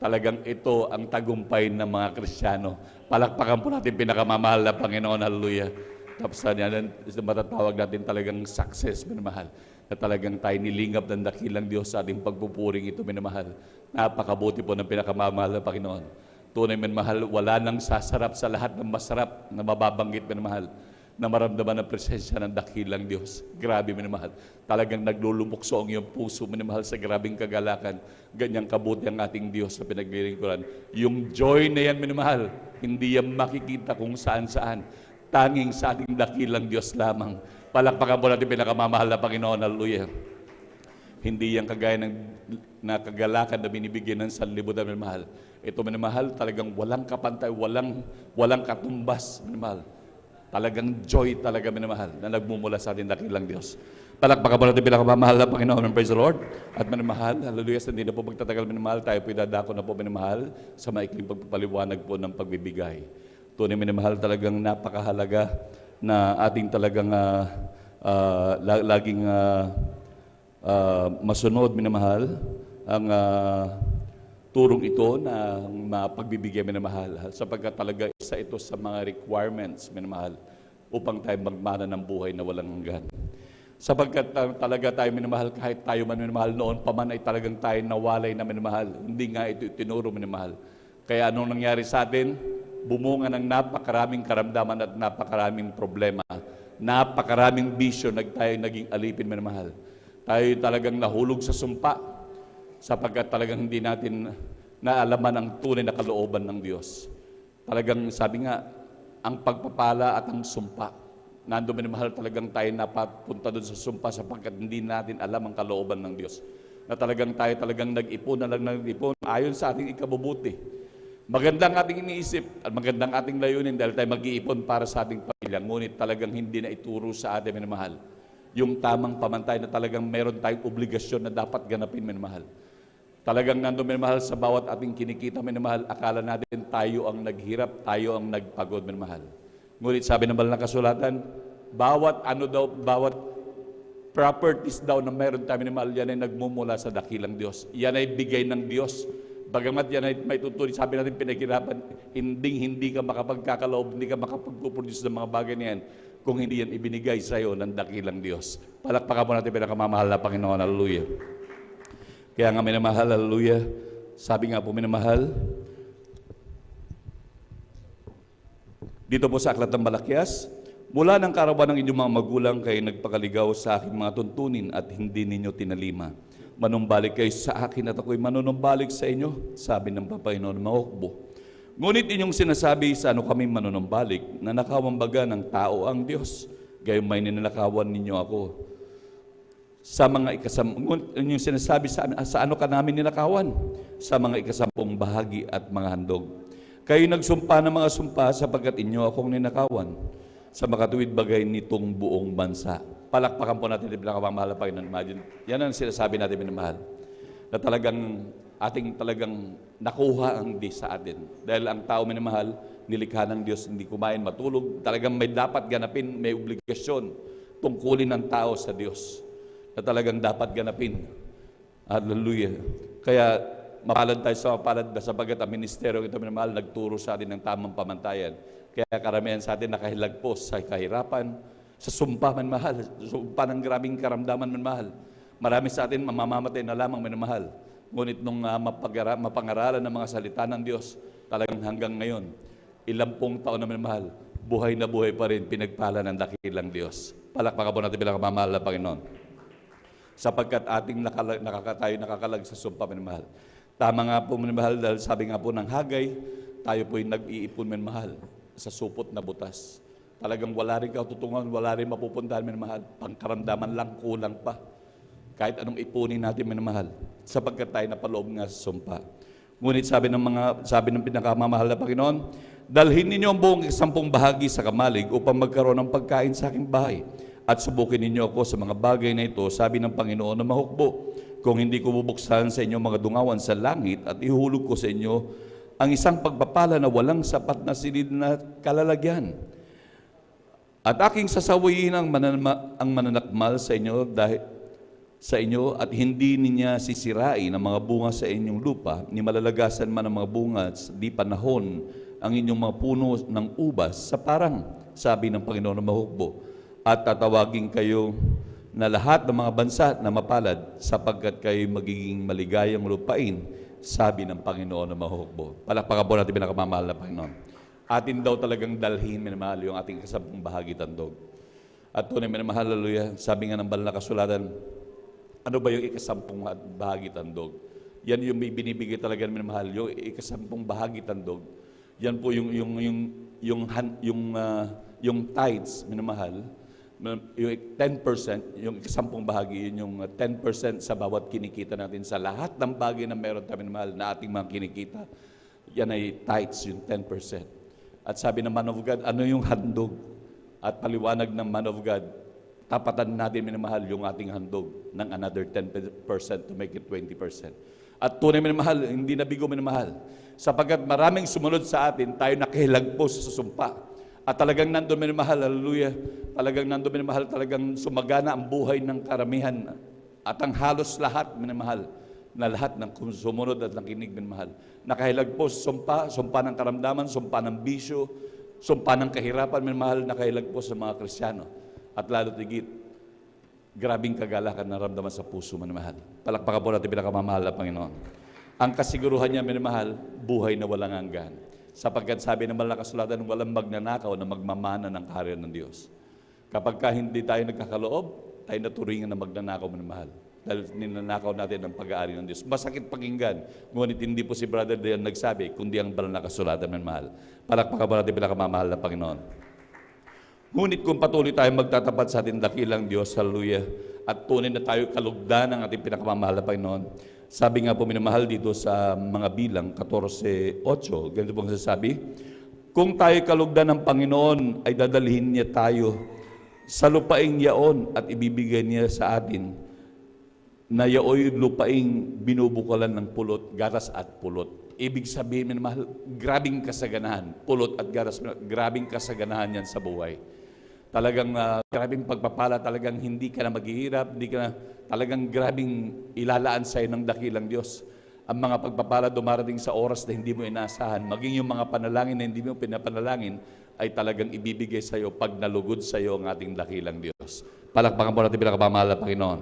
Talagang ito ang tagumpay ng mga Kristiyano. Palakpakan po natin pinakamamahal na Panginoon, hallelujah. Tapos yan, matatawag natin talagang success, minamahal. Na talagang tayo nilingap ng dakilang Diyos sa ating pagpupuring ito, minamahal. Napakabuti po ng pinakamamahal na Panginoon. Tunay, minamahal, wala nang sasarap sa lahat ng masarap na mababanggit, minamahal, na maramdaman ang presensya ng dakilang Diyos. Grabe, minamahal. Talagang naglulumukso ang iyong puso, minamahal, sa grabing kagalakan. Ganyang kabuti ang ating Diyos sa pinaglilingkuran. Yung joy na yan, minamahal, hindi yan makikita kung saan-saan. Tanging sa ating dakilang Diyos lamang. Palakpakan po natin pinakamamahal na Panginoon, hallelujah. Hindi yan kagaya ng kagalakan na binibigyan ng sanlibutan, minamahal. Ito, minamahal, talagang walang kapantay, walang katumbas, minamahal. Talagang joy talaga, minamahal, na nagmumula sa ating dakilang Diyos. Palakpakan po natin pinakamamahal na Panginoon, praise the Lord. At minamahal, hallelujah, hindi na po magtatagal, minamahal, tayo po idadako na po, minamahal, sa maikling pagpapaliwanag po ng pagbibigay. Tunay, minamahal, talagang napakahalaga na ating talagang laging masunod, minamahal, ang turong ito na pagbibigay, minamahal, sapagkat talaga isa ito sa mga requirements, minamahal, upang tayo magmana ng buhay na walang hanggan. Sapagkat talaga tayo, minamahal, kahit tayo man, minamahal, noon pa man ay talagang tayo nawalay na, minamahal. Hindi nga ito itinuro, minamahal. Kaya anong nangyari sa atin? Bumunga ng napakaraming karamdaman at napakaraming problema. Napakaraming bisyo tayo naging alipin, minamahal. Tayo talagang nahulog sa sumpa sapagkat talagang hindi natin naalaman ang tunay na kalooban ng Diyos. Talagang sabi nga, ang pagpapala at ang sumpa. Nando, minamahal, talagang tayo napapunta doon sa sumpa sapagkat hindi natin alam ang kalooban ng Diyos. na talagang tayo talagang nag-ipon na lang nag-ipon ayon sa ating ikabubuti. Magandang ating iniisip at magandang ating layunin dahil tayo mag-iipon para sa ating pamilya. Ngunit talagang hindi na ituro sa atin, minamahal, yung tamang pamantay na talagang meron tayong obligasyon na dapat ganapin, minamahal. Talagang nandun, minamahal, sa bawat ating kinikita, minamahal, akala natin tayo ang naghirap, tayo ang nagpagod, minamahal. Ngunit sabi ng banal na kasulatan, bawat properties daw na meron tayo, minamahal, yan ay nagmumula sa dakilang Diyos. Yan ay bigay ng Diyos. Bagamat yan ay may tutuloy, sabi natin pinaghirapan, hindi ka makapagkakaloob, hindi ka makapag-produce ng mga bagay niyan kung hindi yan ibinigay sa iyo ng dakilang Diyos. Palakpakan po natin pinakamamahal na Panginoon. Hallelujah. Kaya nga minamahal, hallelujah. Sabi nga po minamahal, dito po sa Aklat ng Malakias, mula ng karawan ng inyong mga magulang kayo nagpakaligaw sa aking mga tuntunin at hindi ninyo tinalima. Manumbalik kayo sa akin at ako'y manunumbalik sa inyo, sabi ng Panginoon ng mga hukbo. Ngunit inyong sinasabi sa ano kami manunumbalik, na nakawan baga ng tao ang Diyos, gayon may ninanakawan ninyo ako. Sa mga inyong sinasabi sa ano ka namin ninakawan? Sa mga ikasampung bahagi at mga handog. Kayo nagsumpa ng mga sumpa sapagkat inyo akong ninakawan sa makatuwid bagay nitong buong bansa. Palakpakan po natin yung pinakamamahal na Panginoon. Imagine, yan ang sinasabi natin, minamahal, na talagang nakuha ang di sa atin. Dahil ang tao, minamahal, nilikha ng Diyos, hindi kumain, matulog. Talagang may dapat ganapin, may obligasyon tungkulin ng tao sa Diyos na talagang dapat ganapin. Hallelujah. Kaya mapalad tayo sa mapalad sapagkat ang ministeryo ito, minamahal, nagturo sa atin ng tamang pamantayan. Kaya karamihan sa atin nakahilagpos sa kahirapan, sa sumpa man mahal, sumpa ng grabing karamdaman man mahal. Marami sa atin mamamatay na lamang minamahal. Ngunit nung mapangaralan ng mga salita ng Diyos, talagang hanggang ngayon, ilampung taon na minamahal, buhay na buhay pa rin, pinagpala ng dakilang Diyos. Palakpakan po natin bilang kamamahal na Panginoon. Sapagkat ating nakakalag sa sumpa minamahal. Tama nga po minamahal, dahil sabi nga po ng Hagay, tayo po'y nag-iipon minamahal sa supot na butas. Talagang wala rin katutungan, wala rin mapupuntahan, minamahal. Pangkaramdaman lang, kulang pa. Kahit anong ipunin natin, minamahal. Sapagkat tayo napaloob nga sa sumpa. Ngunit sabi ng pinakamamahal na Panginoon, dalhin ninyo ang buong 10 bahagi sa kamalig upang magkaroon ng pagkain sa aking bahay. At subukin ninyo ako sa mga bagay na ito, sabi ng Panginoon na mahukbo. Kung hindi ko bubuksan sa inyo mga dungawan sa langit at ihulog ko sa inyo ang isang pagpapala na walang sapat na silid na kalalagyan. At aking sasawayin ang mananakmal sa inyo at hindi niya sisirain ang mga bunga sa inyong lupa, ni malalagasan man ang mga bunga di panahon ang inyong mga puno ng ubas sa parang, sabi ng Panginoon na mahukbo. At tatawagin kayo na lahat ng mga bansa na mapalad sapagkat kayo magiging maligayang lupain, sabi ng Panginoon na mahukbo. Palakpakan po natin pinakamamahal na Panginoon. Atin daw talagang dalhin, minamahal, yung ating 10 bahagi tandog. At tunay, minamahal, hallelujah, sabi nga ng banal na kasulatan, ano ba yung 10 bahagi tandog? Yan yung may binibigay talaga, minamahal, yung 10 bahagi tandog. Yan po yung tithes, minamahal, yung 10%, yung 10 bahagi, yun yung 10% sa bawat kinikita natin sa lahat ng bagay na meron tayo, minamahal, na ating mga kinikita. Yan ay tithes, yung 10%. At sabi ng man of God, ano yung handog? At paliwanag ng man of God, tapatan natin, minamahal, yung ating handog ng another 10% to make it 20%. At tunay, minamahal, hindi na bigo, minamahal. Sapagkat maraming sumunod sa atin, tayo nakahilagpos sa sumpa. At talagang nandun, minamahal, hallelujah, talagang nandun, minamahal, talagang sumagana ang buhay ng karamihan. At ang halos lahat, minamahal, na lahat ng sumunod at nakinig, minamahal. Nakahilagpos, sumpa ng karamdaman, sumpa ng bisyo, sumpa ng kahirapan, minamahal, nakahilagpos sa mga Kristiyano. At lalo tigit, grabing kagalakan na ramdaman sa puso, minamahal. Palakpakan po natin pinakamamahal na Panginoon. Ang kasiguruhan niya, minamahal, buhay na walang hanggan. Sapagkat sabi ng banal na kasulatan, walang magnanakaw na magmamana ng kaharian ng Diyos. Kapag hindi tayo nagkakaloob, tayo naturingan na magnanakaw, minamahal. Dahil ninanakaw natin ang pag-aari ng Diyos. Masakit pakinggan, ngunit hindi po si Brother Dayan nagsabi, kundi ang banal na kasulatan, minamahal. Palakpakan po natin pinakamamahal na Panginoon. Ngunit kung patuloy tayong magtatapat sa ating dakilang Diyos, hallelujah, at tunay na tayo kalugdan ng ating pinakamamahal na Panginoon. Sabi nga po minamahal dito sa mga bilang 14:8, ganito pong sasabi, kung tayo kalugdan ng Panginoon ay dadalhin niya tayo sa lupaing yaon at ibibigay niya sa atin na yaoy lupaing binubukalan ng pulot, garas at pulot. Ibig sabihin, minamahal, grabing kasaganahan, pulot at garas, grabing kasaganahan yan sa buhay. Talagang grabing pagpapala, talagang hindi ka na maghihirap, hindi ka na, talagang grabing ilalaan sa'yo ng dakilang Diyos. Ang mga pagpapala dumarating sa oras na hindi mo inaasahan, maging yung mga panalangin na hindi mo pinapanalangin, ay talagang ibibigay sa'yo pag nalugod sa'yo ang ating dakilang Diyos. Palakpakan po natin pinakamamahal na Panginoon.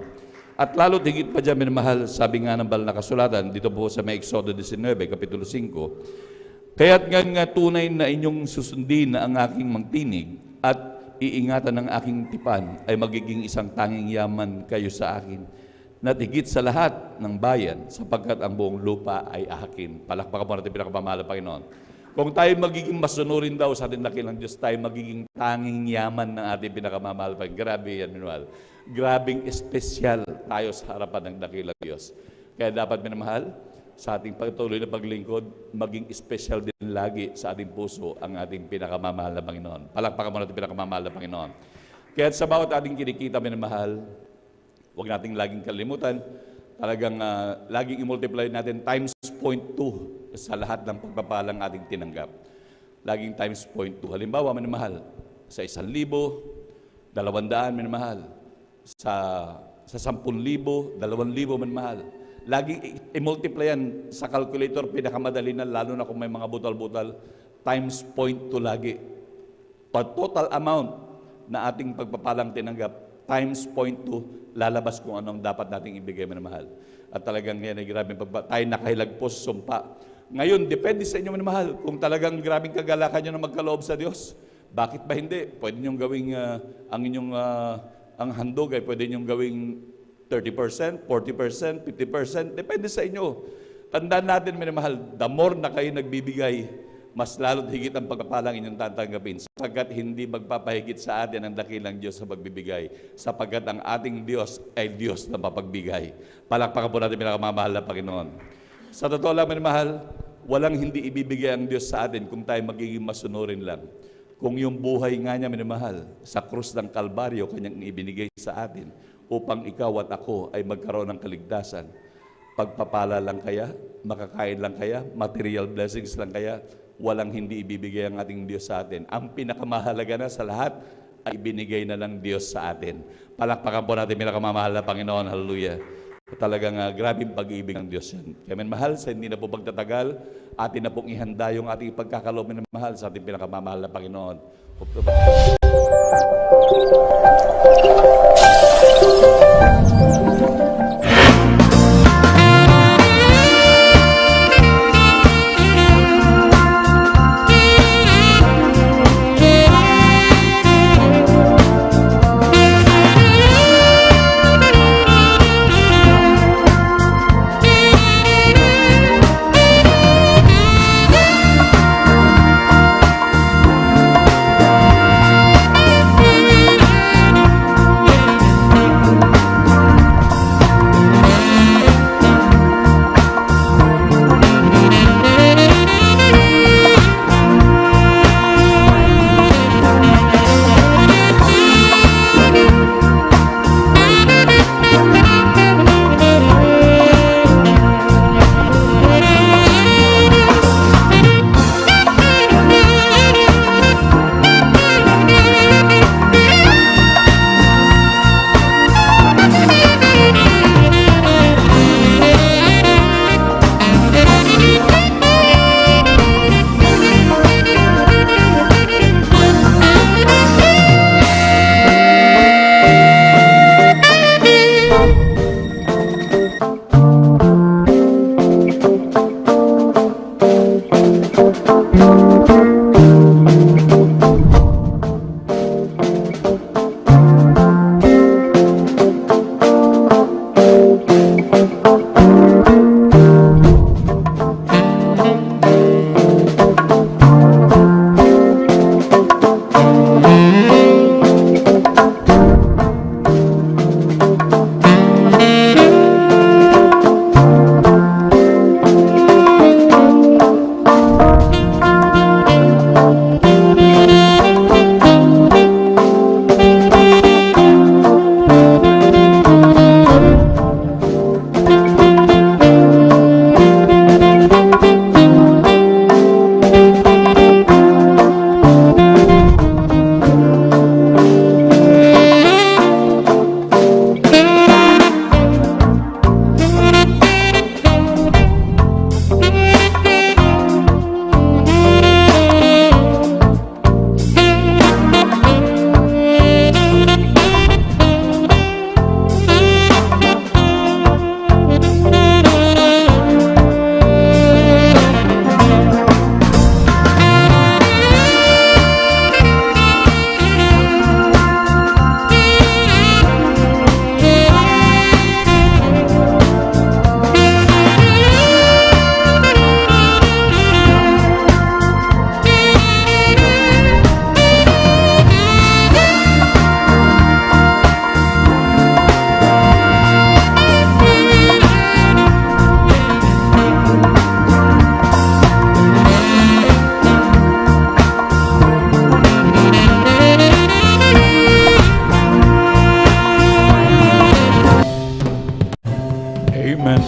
At lalo tigit pa dyan, minamahal, sabi nga ng banal na kasulatan, dito po sa may Exodo 19, Kapitulo 5, kaya't nga tunay na inyong susundin na ang aking magtinig at iingatan ng aking tipan ay magiging isang tanging yaman kayo sa akin na tigit sa lahat ng bayan sapagkat ang buong lupa ay akin. Palakpakan po natin pinakamamahal na Panginoon. Kung tayo magiging masunurin daw sa ating dakilang Diyos, tayo magiging tanging yaman ng ating pinakamamahal na Panginoon. Grabe yan, minamahal. Grabing espesyal tayo sa harapan ng dakilang Diyos. Kaya dapat minamahal, sa ating pagtuloy na paglingkod, maging espesyal din lagi sa ating puso ang ating pinakamamahal na Panginoon. Palakpakan mo natin pinakamamahal na Panginoon. Kaya sa bawat ating kinikita, minamahal, huwag nating laging kalimutan, talagang laging i-multiply natin times 0.2 sa lahat ng pagpapalang ating tinanggap. Laging times 0.2. Halimbawa, minamahal, sa 1,000, 200, minamahal, sa 10,000, 2,000, minamahal. Laging i-multiply yan sa calculator, pinakamadali na, lalo na kung may mga butal-butal, times 0.2 lagi. Total amount na ating pagpapalang tinanggap, times 0.2, lalabas kung anong dapat nating ibigay, minamahal. At talagang yan ay grabing tayo nakahilagpos, sumpa. Ngayon, depende sa inyo, minamahal, kung talagang grabing kagalakan nyo na magkaloob sa Diyos. Bakit ba hindi? Pwede nyo gawing ang inyong ang handog ay pwede nyo gawing 30%, 40%, 50%, depende sa inyo. Tandaan natin, minamahal, the more na kayo nagbibigay, mas lalo't higit ang pagpapalang inyong tatanggapin. Sapagkat hindi magpapahigit sa atin ang dakilang Diyos sa pagbibigay. Sapagkat ang ating Diyos ay Diyos na mapagbigay. Palakpakan po natin pinakamamahal na Panginoon. Sa totoo lang, minamahal, walang hindi ibibigay ang Diyos sa atin kung tayo magiging masunurin lang. Kung yung buhay nga niya, minamahal, sa krus ng Kalbaryo, kanyang ibinigay sa atin, upang ikaw at ako ay magkaroon ng kaligtasan. Pagpapala lang kaya, makakain lang kaya, material blessings lang kaya, walang hindi ibibigay ang ating Diyos sa atin. Ang pinakamahalaga na sa lahat ay ibinigay na lang Diyos sa atin. Palakpakan po natin pinakamamahal na Panginoon. Hallelujah. Talagang grabing pag-ibig ng Diyos yan. Kaya minamahal, sa hindi na po pagtatagal, atin na pong ihanda yung ating pagkakaloob minamahal sa ating pinakamamahal na Panginoon.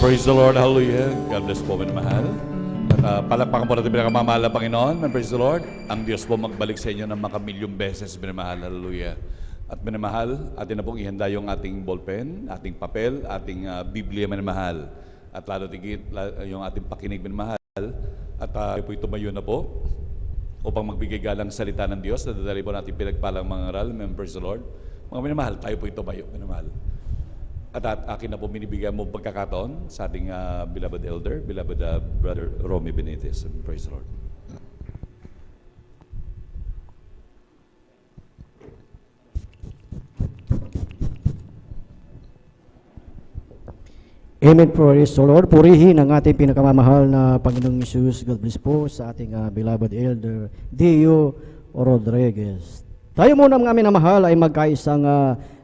Praise the Lord, hallelujah. God bless po, minamahal. At palakpakan po natin pinakamamahal na Panginoon. Praise the Lord. Ang Diyos po magbalik sa inyo ng makamilyong beses, minamahal, hallelujah. At minamahal, atin na pong ihanda yung ating ballpen, ating papel, ating Biblia, minamahal. At lalo tigit yung ating pakinig, minamahal. At po tumayo na po upang magbigay galang salita ng Diyos. Nadadali po natin pinagpalang mga aral, praise the Lord. Mga minamahal, tayo po tumayo, minamahal. At akin na po binibigyan mo pagkakataon sa ating beloved elder, beloved brother Romy Benitez. Praise the Lord. Amen, praise the Lord. Purihin ang ating pinakamamahal na Panginoong Hesus. God bless po sa ating beloved elder, Dio Rodriguez. Tayo muna mga minamahal ay magkaisang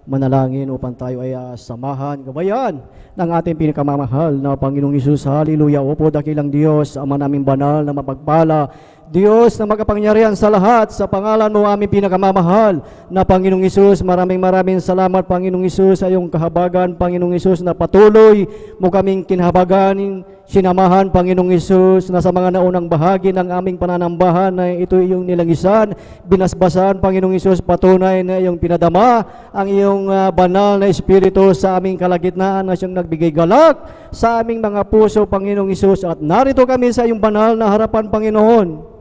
manalangin upang tayo ay samahan, gabayan ng ating pinakamamahal na Panginoong Hesus. Hallelujah. Opo, dakilang Diyos, Ama naming banal na mapagpala, Diyos na makapangyarihan sa lahat, sa pangalan mo aming pinakamamahal na Panginoong Hesus. Maraming salamat, Panginoong Hesus, sa iyong kahabagan, Panginoong Hesus, na patuloy mo kaming kinhabagan, sinamahan, Panginoong Hesus, na sa mga naunang bahagi ng aming pananambahan na ito iyong nilangisan, binasbasan, Panginoong Hesus, patunay na iyong pinadama ang iyong banal na Espiritu sa aming kalagitnaan na siyang nagbigay galak sa aming mga puso, Panginoong Hesus. At narito kami sa iyong banal na harapan, Panginoon,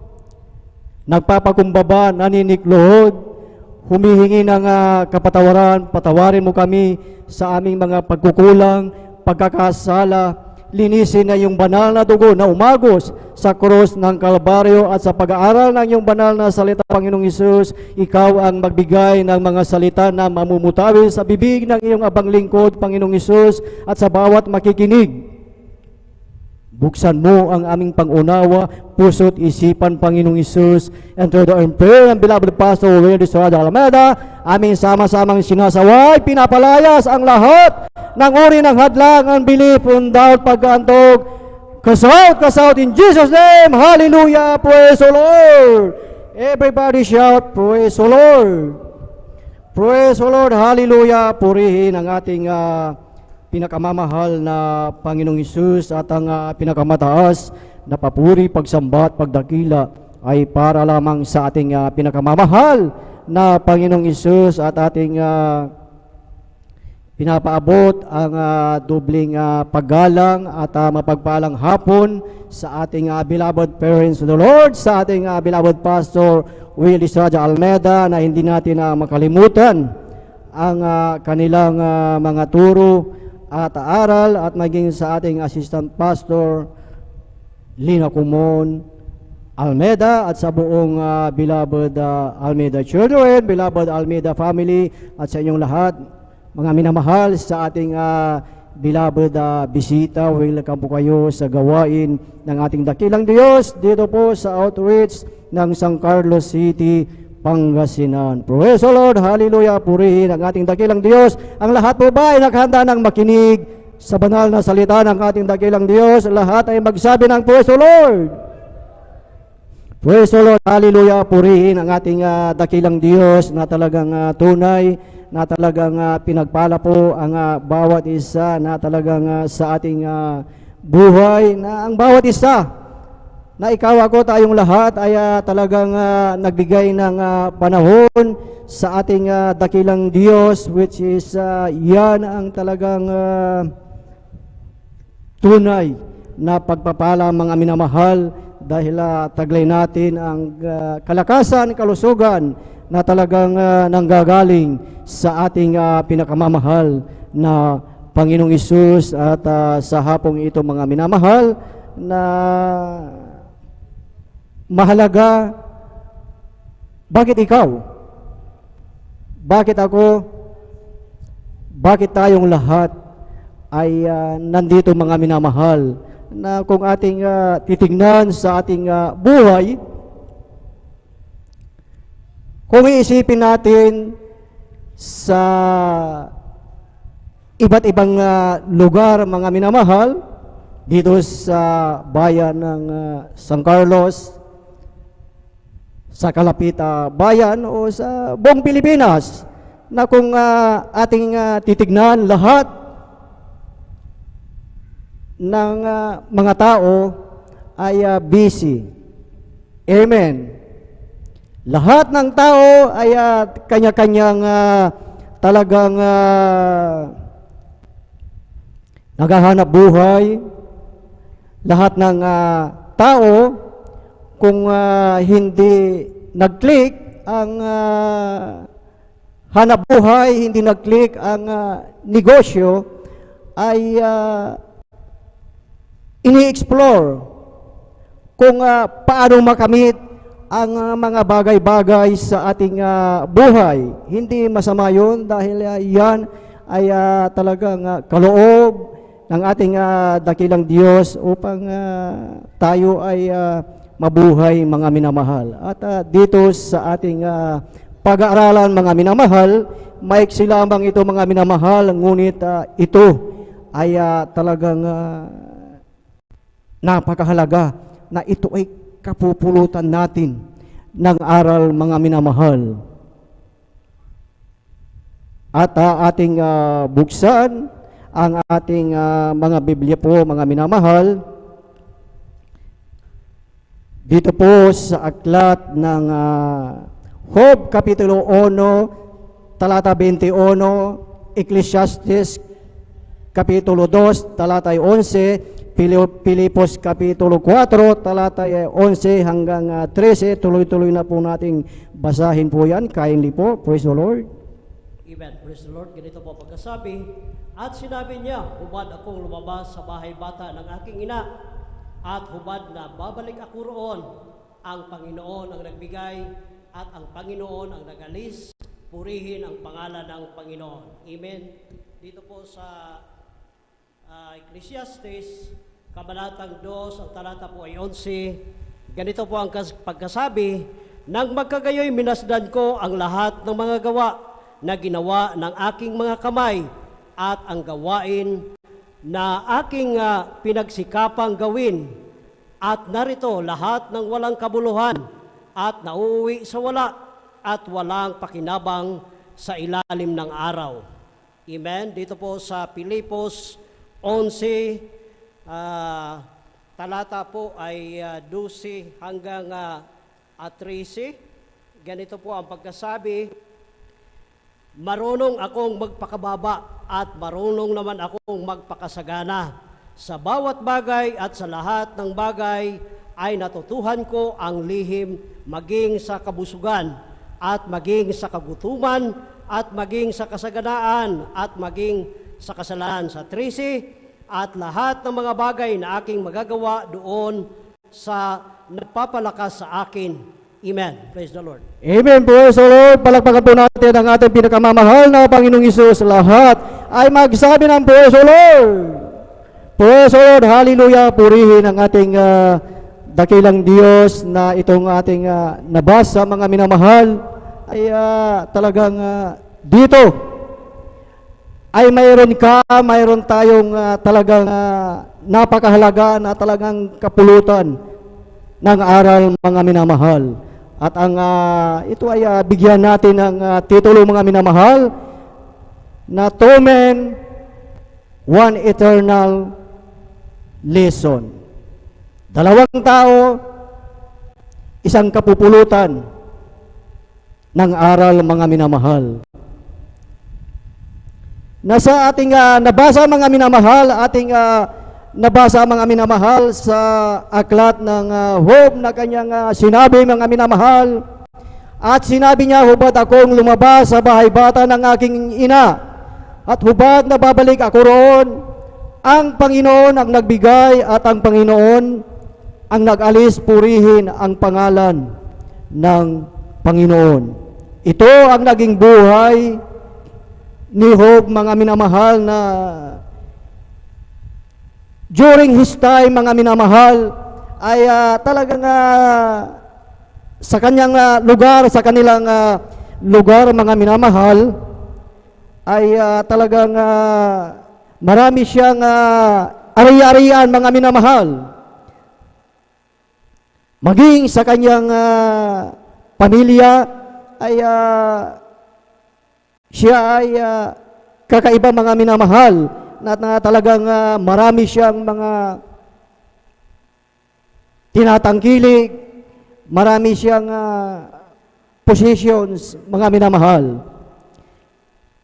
nagpapakumbaba, naniniklohod, humihingi ng kapatawaran. Patawarin mo kami sa aming mga pagkukulang, pagkakasala. Linisin na yung banal na dugo na umagos sa krus ng Kalbaryo, at sa pag-aaral ng iyong banal na salita, Panginoong Hesus, ikaw ang magbigay ng mga salita na mamumutawi sa bibig ng iyong abang lingkod, Panginoong Hesus, at sa bawat makikinig. Buksan mo ang aming pangunawa, puso't isipan, Panginoong Hesus. And through the prayer ng beloved Pastor Willie Estrada Alameda, aming sama-samang sinasaway, pinapalayas ang lahat ng uri ng hadlang, unbelief, doubt, pag-aantog. Kasaut in Jesus' name. Hallelujah. Praise the Lord. Everybody shout, praise the Lord. Praise the Lord. Hallelujah. Purihin ang ating pinakamamahal na Panginoong Hesus, at ang pinakamataas na papuri, pagsamba at pagdakila ay para lamang sa ating pinakamamahal na Panginoong Hesus, at ating pinapaabot ang dobling paggalang at mapagpalang hapon sa ating beloved parents of the Lord, sa ating beloved Pastor Willie Estrada Almeda, na hindi natin makalimutan ang kanilang mga turo at aral, at maging sa ating Assistant Pastor Lina Kumon Almeda, at sa buong beloved Almeda children, beloved Almeda family, at sa inyong lahat, mga minamahal, sa ating beloved bisita. Welcome po kayo sa gawain ng ating dakilang Diyos dito po sa outreach ng San Carlos City, Pangasinan. Praise the Lord. Hallelujah. Purihin ang ating dakilang Diyos. Ang lahat po ba ay naghanda ng makinig sa banal na salita ng ating dakilang Diyos? Lahat ay magsabi ng praise the Lord. Praise the Lord. Hallelujah. Purihin ang ating dakilang Diyos na talagang tunay, na talagang pinagpala po ang bawat isa, na talagang sa ating buhay, na ang bawat isa na ikaw, ako, tayong lahat ay talagang nagbigay ng panahon sa ating dakilang Diyos, which is yan ang talagang tunay na pagpapala, mga minamahal, dahil taglay natin ang kalakasan, kalusugan na talagang nanggagaling sa ating pinakamamahal na Panginoong Hesus. At sa hapong ito, mga minamahal, na mahalaga, bakit ikaw? Bakit ako? Bakit tayong lahat ay nandito, mga minamahal, na kung ating titignan sa ating buhay, kung iisipin natin sa iba't ibang lugar, mga minamahal, dito sa bayan ng San Carlos, sa kalapit bayan, o sa buong Pilipinas, na kung ating titignan lahat, ng mga tao ay busy. Amen. Lahat ng tao ay kanya-kanyang talagang naghahanap buhay. Lahat ng tao, kung hindi nag-click ang hanap buhay, hindi nag-click ang negosyo, ay ini-explore kung paano makamit ang mga bagay-bagay sa ating buhay. Hindi masama yun dahil yan ay talagang kaloob ng ating dakilang Diyos upang tayo ay mabuhay, mga minamahal. At dito sa ating pag-aaralan, mga minamahal, maiksi lamang ito, mga minamahal, ngunit ito ay talagang napakahalaga na ito ay kapupulutan natin ng aral, mga minamahal. At ating buksan ang ating mga Biblia po, mga minamahal, dito po sa aklat ng Job, Kapitulo 1, talata 21, Ecclesiastes, Kapitulo 2, talata 11, Pilipos Kapitulo 4, talata 11 hanggang 13. Tuloy-tuloy na po nating basahin po yan. Kindly po. Praise the Lord. Amen. Praise the Lord. Ganito po pagkasabi. At sinabi niya, hubad akong lumabas sa bahay bata ng aking ina, at hubad na babalik ako roon. Ang Panginoon ang nagbigay, at ang Panginoon ang nagalis. Purihin ang pangalan ng Panginoon. Amen. Dito po sa Ecclesiastes, Kabanatang 2, ang talata po ay 11. Ganito po ang pagkasabi, nang magkagayoy minasdan ko ang lahat ng mga gawa na ginawa ng aking mga kamay at ang gawain na aking pinagsikapang gawin. At narito lahat ng walang kabuluhan at nauuwi sa wala at walang pakinabang sa ilalim ng araw. Amen. Dito po sa Pilipos 11, talata po ay 12 hanggang 13. Ganito po ang pagkasabi, marunong akong magpakababa at marunong naman akong magpakasagana. Sa bawat bagay at sa lahat ng bagay ay natutuhan ko ang lihim maging sa kabusugan at maging sa kagutuman at maging sa kasaganaan at maging sa kasalanan. Sa 13, at lahat ng mga bagay na aking magagawa doon sa nagpapalakas sa akin. Amen. Praise the Lord. Amen. Praise the Lord. Palakpakan po natin ang ating pinakamamahal na Panginoong Hesus. Lahat ay magsabi ng praise the Lord. Praise the Lord. Hallelujah. Purihin ang ating dakilang Diyos na itong ating nabasa, mga minamahal, ay talagang dito ay mayroon tayong talagang napakahalaga na talagang kapulutan ng aral, mga minamahal. At ang ito ay bigyan natin ng titulo, mga minamahal, na Two Men, One Eternal Lesson. Dalawang tao, isang kapupulutan ng aral, mga minamahal. Nasa ating nabasa, mga minamahal, ating nabasa, mga minamahal, sa aklat ng Job na kanyang sinabi, mga minamahal, at sinabi niya, hubad akong lumabas sa bahay bata ng aking ina, at hubad na babalik ako roon. Ang Panginoon ang nagbigay at ang Panginoon ang nag-alis. Purihin ang pangalan ng Panginoon. Ito ang naging buhay ni Job, mga minamahal, na during his time, mga minamahal, ay talagang sa kanyang lugar, sa kanilang lugar, mga minamahal, ay talagang marami siyang ari-arian, mga minamahal. Maging sa kanyang pamilya ay siya ay kakaiba, mga minamahal. na talagang marami siyang mga tinatangkilik, marami siyang positions, mga minamahal.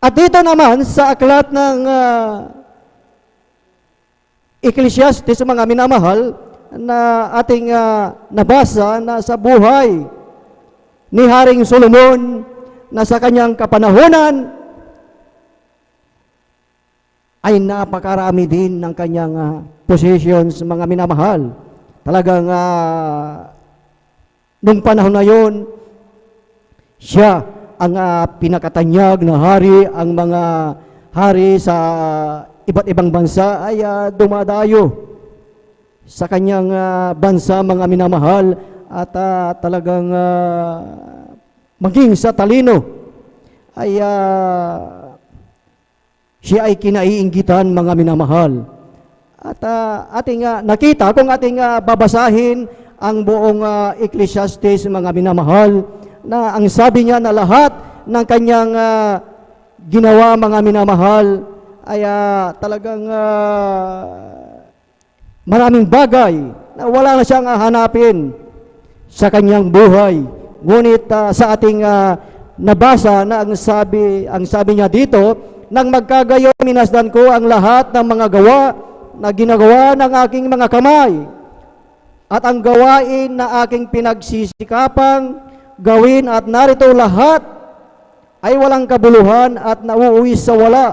At dito naman sa aklat ng Ecclesiastes, mga minamahal, na ating nabasa na sa buhay ni Haring Solomon na sa kanyang kapanahunan ay napakarami din ng kanyang possessions, mga minamahal. Talagang nung panahon na yon, siya ang pinakatanyag na hari. Ang mga hari sa iba't ibang bansa ay dumadayo sa kanyang bansa, mga minamahal, at talagang maging sa talino ay siya ay kinaiinggitan, mga minamahal. At ating nakita, kung ating babasahin ang buong Ecclesiastes, mga minamahal, na ang sabi niya na lahat ng kanyang ginawa, mga minamahal, ay talagang maraming bagay na wala na siyang hanapin sa kanyang buhay. Ngunit sa ating nabasa na ang sabi niya dito, nang magkagayon minasdan ko ang lahat ng mga gawa na ginagawa ng aking mga kamay, at ang gawain na aking pinagsisikapang gawin, at narito lahat ay walang kabuluhan at nauuwi sa wala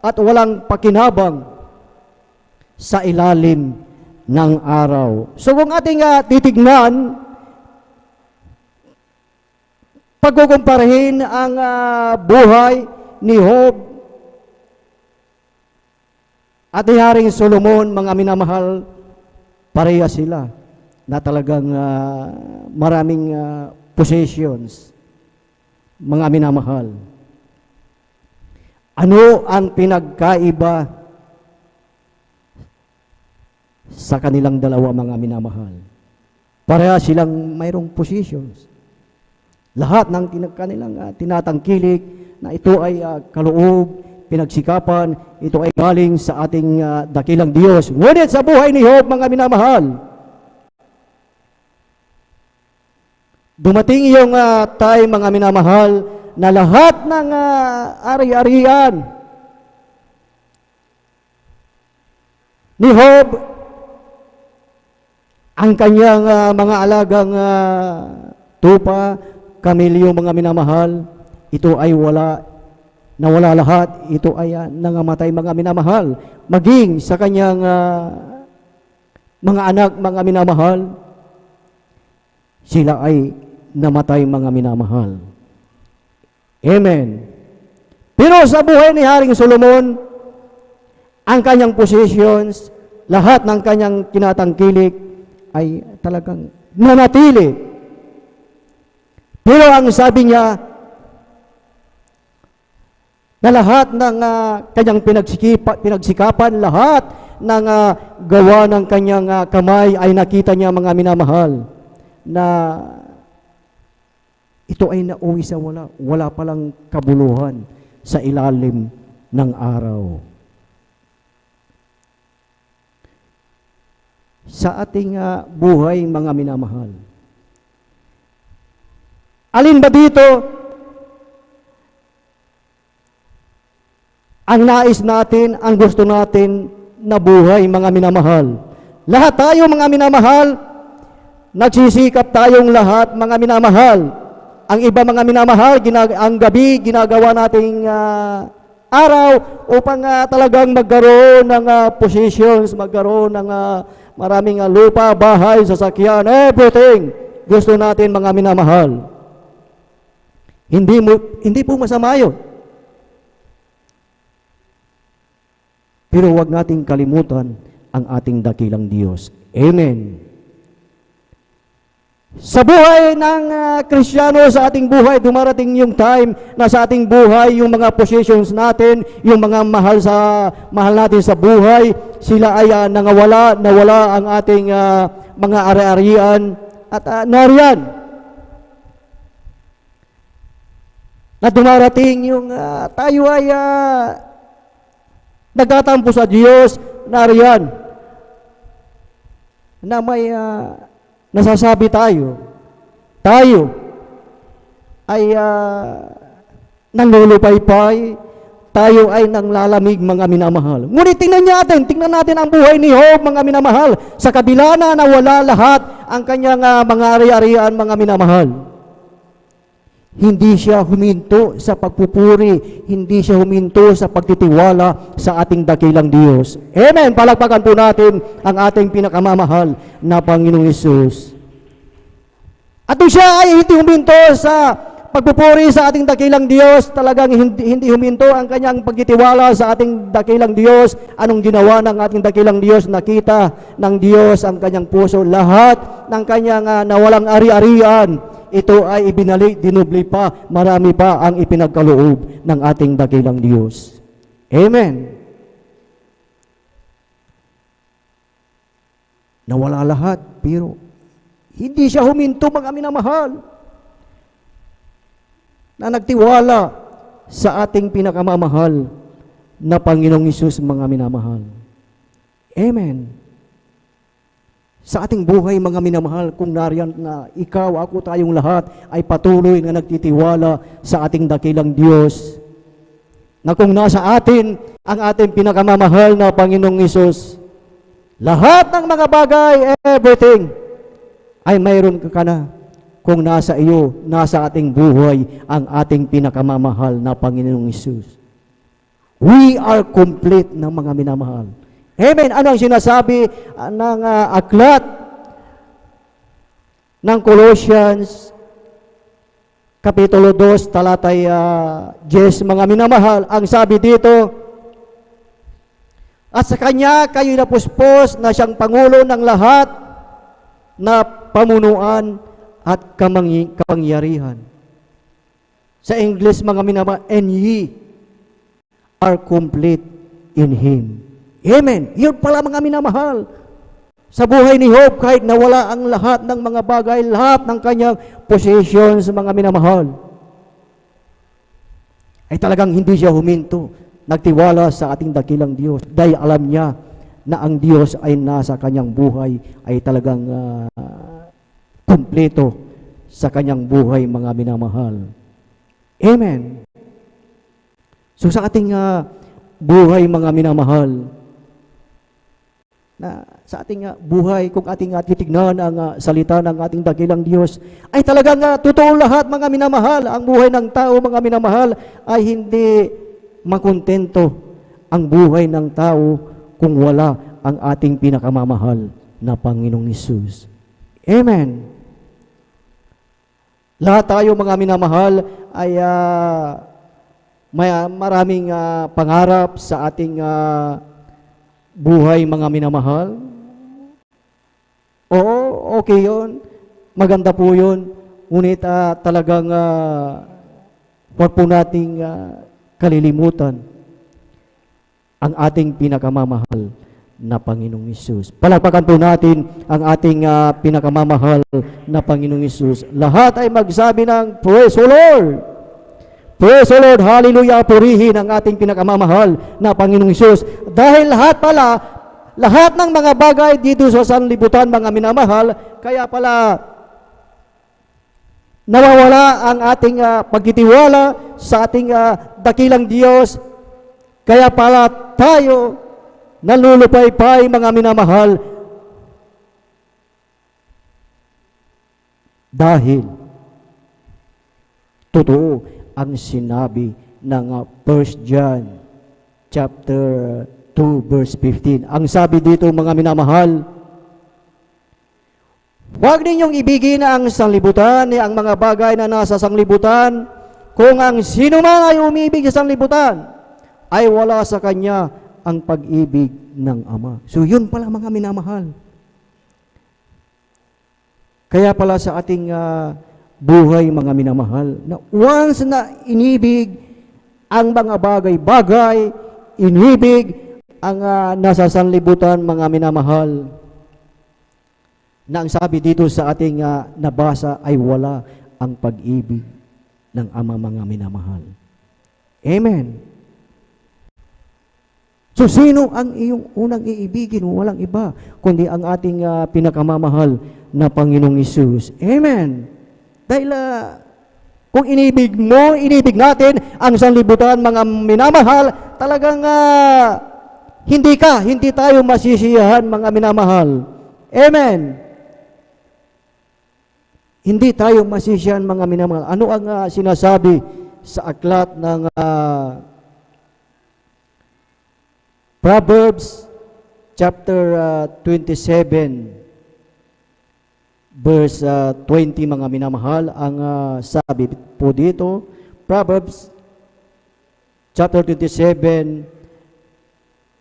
at walang pakinabang sa ilalim ng araw. So kung ating titignan, pagkukumparahin ang buhay ni Job at ni Haring Solomon, mga minamahal, pareha sila na talagang maraming possessions, mga minamahal. Ano ang pinagkaiba sa kanilang dalawa, mga minamahal? Pareha silang mayroong possessions. Lahat ng kanilang tinatangkilik na ito ay kaloob, pinagsikapan, ito ay galing sa ating dakilang Diyos. Ngunit sa buhay ni Job, mga minamahal, dumating yung time, mga minamahal, na lahat ng ari-arian ni Job, ang kanyang mga alagang tupa, kamilyo, mga minamahal, ito ay nawala lahat. Ito ay nangamatay, mga minamahal. Maging sa kanyang mga anak, mga minamahal, sila ay namatay, mga minamahal. Amen. Pero sa buhay ni Haring Solomon, ang kanyang possessions, lahat ng kanyang tinatangkilik ay talagang nanatili. Pero ang sabi niya, na lahat ng kanyang pinagsikapan, lahat ng gawa ng kanyang kamay ay nakita niya, mga minamahal, na ito ay nauwi sa wala. Wala palang kabuluhan sa ilalim ng araw. Sa ating buhay, mga minamahal, alin ba dito ang nais natin, ang gusto natin na buhay, mga minamahal? Lahat tayo, mga minamahal, nagsisikap tayong lahat, mga minamahal. Ang iba, mga minamahal, ang gabi, ginagawa nating araw upang talagang magkaroon ng positions, magkaroon ng maraming lupa, bahay, sasakyan, everything. Gusto natin, mga minamahal. Hindi po masama yun. Pero huwag nating kalimutan ang ating dakilang Diyos. Amen. Sa buhay ng Kristiyano, sa ating buhay, dumarating yung time na sa ating buhay, yung mga possessions natin, yung mga mahal natin sa buhay, sila ay nawala ang ating mga ari-arian at nariyan. Na dumarating yung tayo ay Nagtatampo sa Diyos, nariyan, na may nasasabi tayo ay nanglulupaypay, tayo ay nanglalamig, mga minamahal. Ngunit tingnan natin ang buhay ni Job, mga minamahal. Sa kabila na nawala lahat ang kanyang mga ari-arian, mga minamahal. Hindi siya huminto sa pagpupuri, hindi siya huminto sa pagtitiwala sa ating dakilang Diyos. Amen! Palakpakan po natin ang ating pinakamamahal na Panginoong Hesus. At siya ay hindi huminto sa pagpupuri sa ating dakilang Diyos, talagang hindi huminto ang kanyang pagtitiwala sa ating dakilang Diyos. Anong ginawa ng ating dakilang Diyos? Nakita ng Diyos ang kanyang puso. Lahat ng kanyang nawalang ari-arian, ito ay ibinalik, dinubli pa, marami pa ang ipinagkaloob ng ating dakilang Diyos. Amen. Nawala lahat, pero hindi siya huminto, mga minamahal, na nagtiwala sa ating pinakamamahal na Panginoong Hesus, mga minamahal. Amen. Sa ating buhay, mga minamahal, kung nariyan na ikaw, ako, tayong lahat ay patuloy na nagtitiwala sa ating dakilang Diyos, na kung nasa atin ang ating pinakamamahal na Panginoong Hesus, lahat ng mga bagay, everything, ay mayroon ka na. Kung nasa iyo, nasa ating buhay, ang ating pinakamamahal na Panginoong Hesus. We are complete, ng mga minamahal. Amen. Ano ang sinasabi ng aklat ng Colossians, Kapitulo 2, talatay 10, mga minamahal? Ang sabi dito, at sa Kanya kayo napuspos na siyang Pangulo ng lahat na pamunuan at kapangyarihan. Sa English, mga minamahal, and ye are complete in Him. Amen. Yun pala, mga minamahal. Sa buhay ni Job, kahit nawala ang lahat ng mga bagay, lahat ng kanyang possessions, mga minamahal, ay talagang hindi siya huminto. Nagtiwala sa ating dakilang Diyos dahil alam niya na ang Diyos ay nasa kanyang buhay, ay talagang kumpleto sa kanyang buhay, mga minamahal. Amen. So sa ating buhay, mga minamahal, na sa ating buhay, kung ating titignan ang salita ng ating dakilang Diyos, ay talagang totoo lahat, mga minamahal. Ang buhay ng tao, mga minamahal, ay hindi makontento ang buhay ng tao kung wala ang ating pinakamamahal na Panginoong Hesus. Amen. Lahat tayo, mga minamahal, ay may maraming pangarap sa ating buhay, mga minamahal. Oo, okay yun. Maganda po yun. Ngunit talagang huwag po nating kalilimutan ang ating pinakamamahal na Panginoong Hesus. Palakpakan po natin ang ating pinakamamahal na Panginoong Hesus. Lahat ay magsabi ng praise the Lord. Praise the Lord, hallelujah, purihin ang ating pinakamamahal na Panginoong Hesus. Dahil lahat ng mga bagay dito sa sanlibutan, mga minamahal, kaya pala nawawala ang ating pagtitiwala sa ating dakilang Diyos. Kaya pala tayo nalulupaypay, mga minamahal, dahil totoo ang sinabi ng 1 John chapter 2 verse 15. Ang sabi dito, mga minamahal, huwag ninyong ibigin ang sanglibutan, ang mga bagay na nasa sanglibutan. Kung ang sino man ay umibig sa sanglibutan, ay wala sa kanya ang pag-ibig ng Ama. So yun pala, mga minamahal. Kaya pala sa ating buhay, mga minamahal, na once na inibig ang mga bagay-bagay, inibig ang nasa sanlibutan, mga minamahal, na ang sabi dito sa ating nabasa ay wala ang pag-ibig ng Ama, mga minamahal. Amen. So sino ang iyong unang iibigin? Walang iba, kundi ang ating pinakamamahal na Panginoong Hesus. Amen. Dahil kung inibig mo, inibig natin ang sanlibutan, mga minamahal, talagang hindi tayo masisiyahan, mga minamahal. Amen. Hindi tayo masisiyahan, mga minamahal. Ano ang sinasabi sa aklat ng Proverbs chapter 27 verse 20, mga minamahal? Ang sabi po dito, Proverbs chapter 27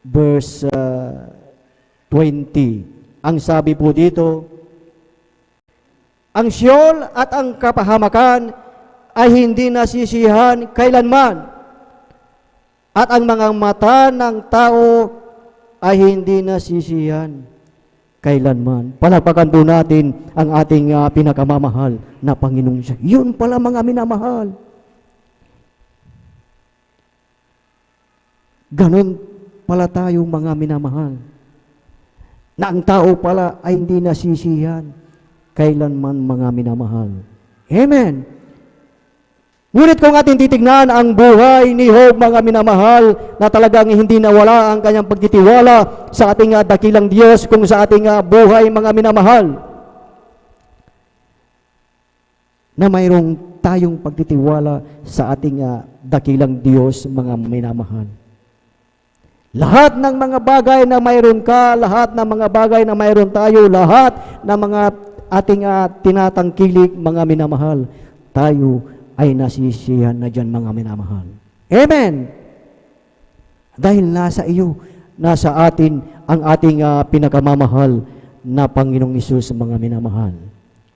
verse 20. Ang sabi po dito, ang Sheol at ang kapahamakan ay hindi nasisiyahan kailanman, at ang mga mata ng tao ay hindi nasisiyahan kailanman. Palakpakan po natin ang ating pinakamamahal na Panginoong Diyos. Yun pala, mga minamahal. Ganon pala tayo, mga minamahal, na ang tao pala ay hindi nasisiyahan kailanman, mga minamahal. Amen. Ngunit kung ating titignan ang buhay ni Job, mga minamahal, na talagang hindi nawala ang kanyang pagtitiwala sa ating dakilang Diyos, kung sa ating buhay, mga minamahal, na mayroong tayong pagtitiwala sa ating dakilang Diyos, mga minamahal. Lahat ng mga bagay na mayroon ka, lahat ng mga bagay na mayroon tayo, lahat ng mga ating tinatangkilik, mga minamahal, tayo ay nasisiyahan na dyan, mga minamahal. Amen! Dahil nasa iyo, nasa atin ang ating pinakamamahal na Panginoong Hesus, mga minamahal.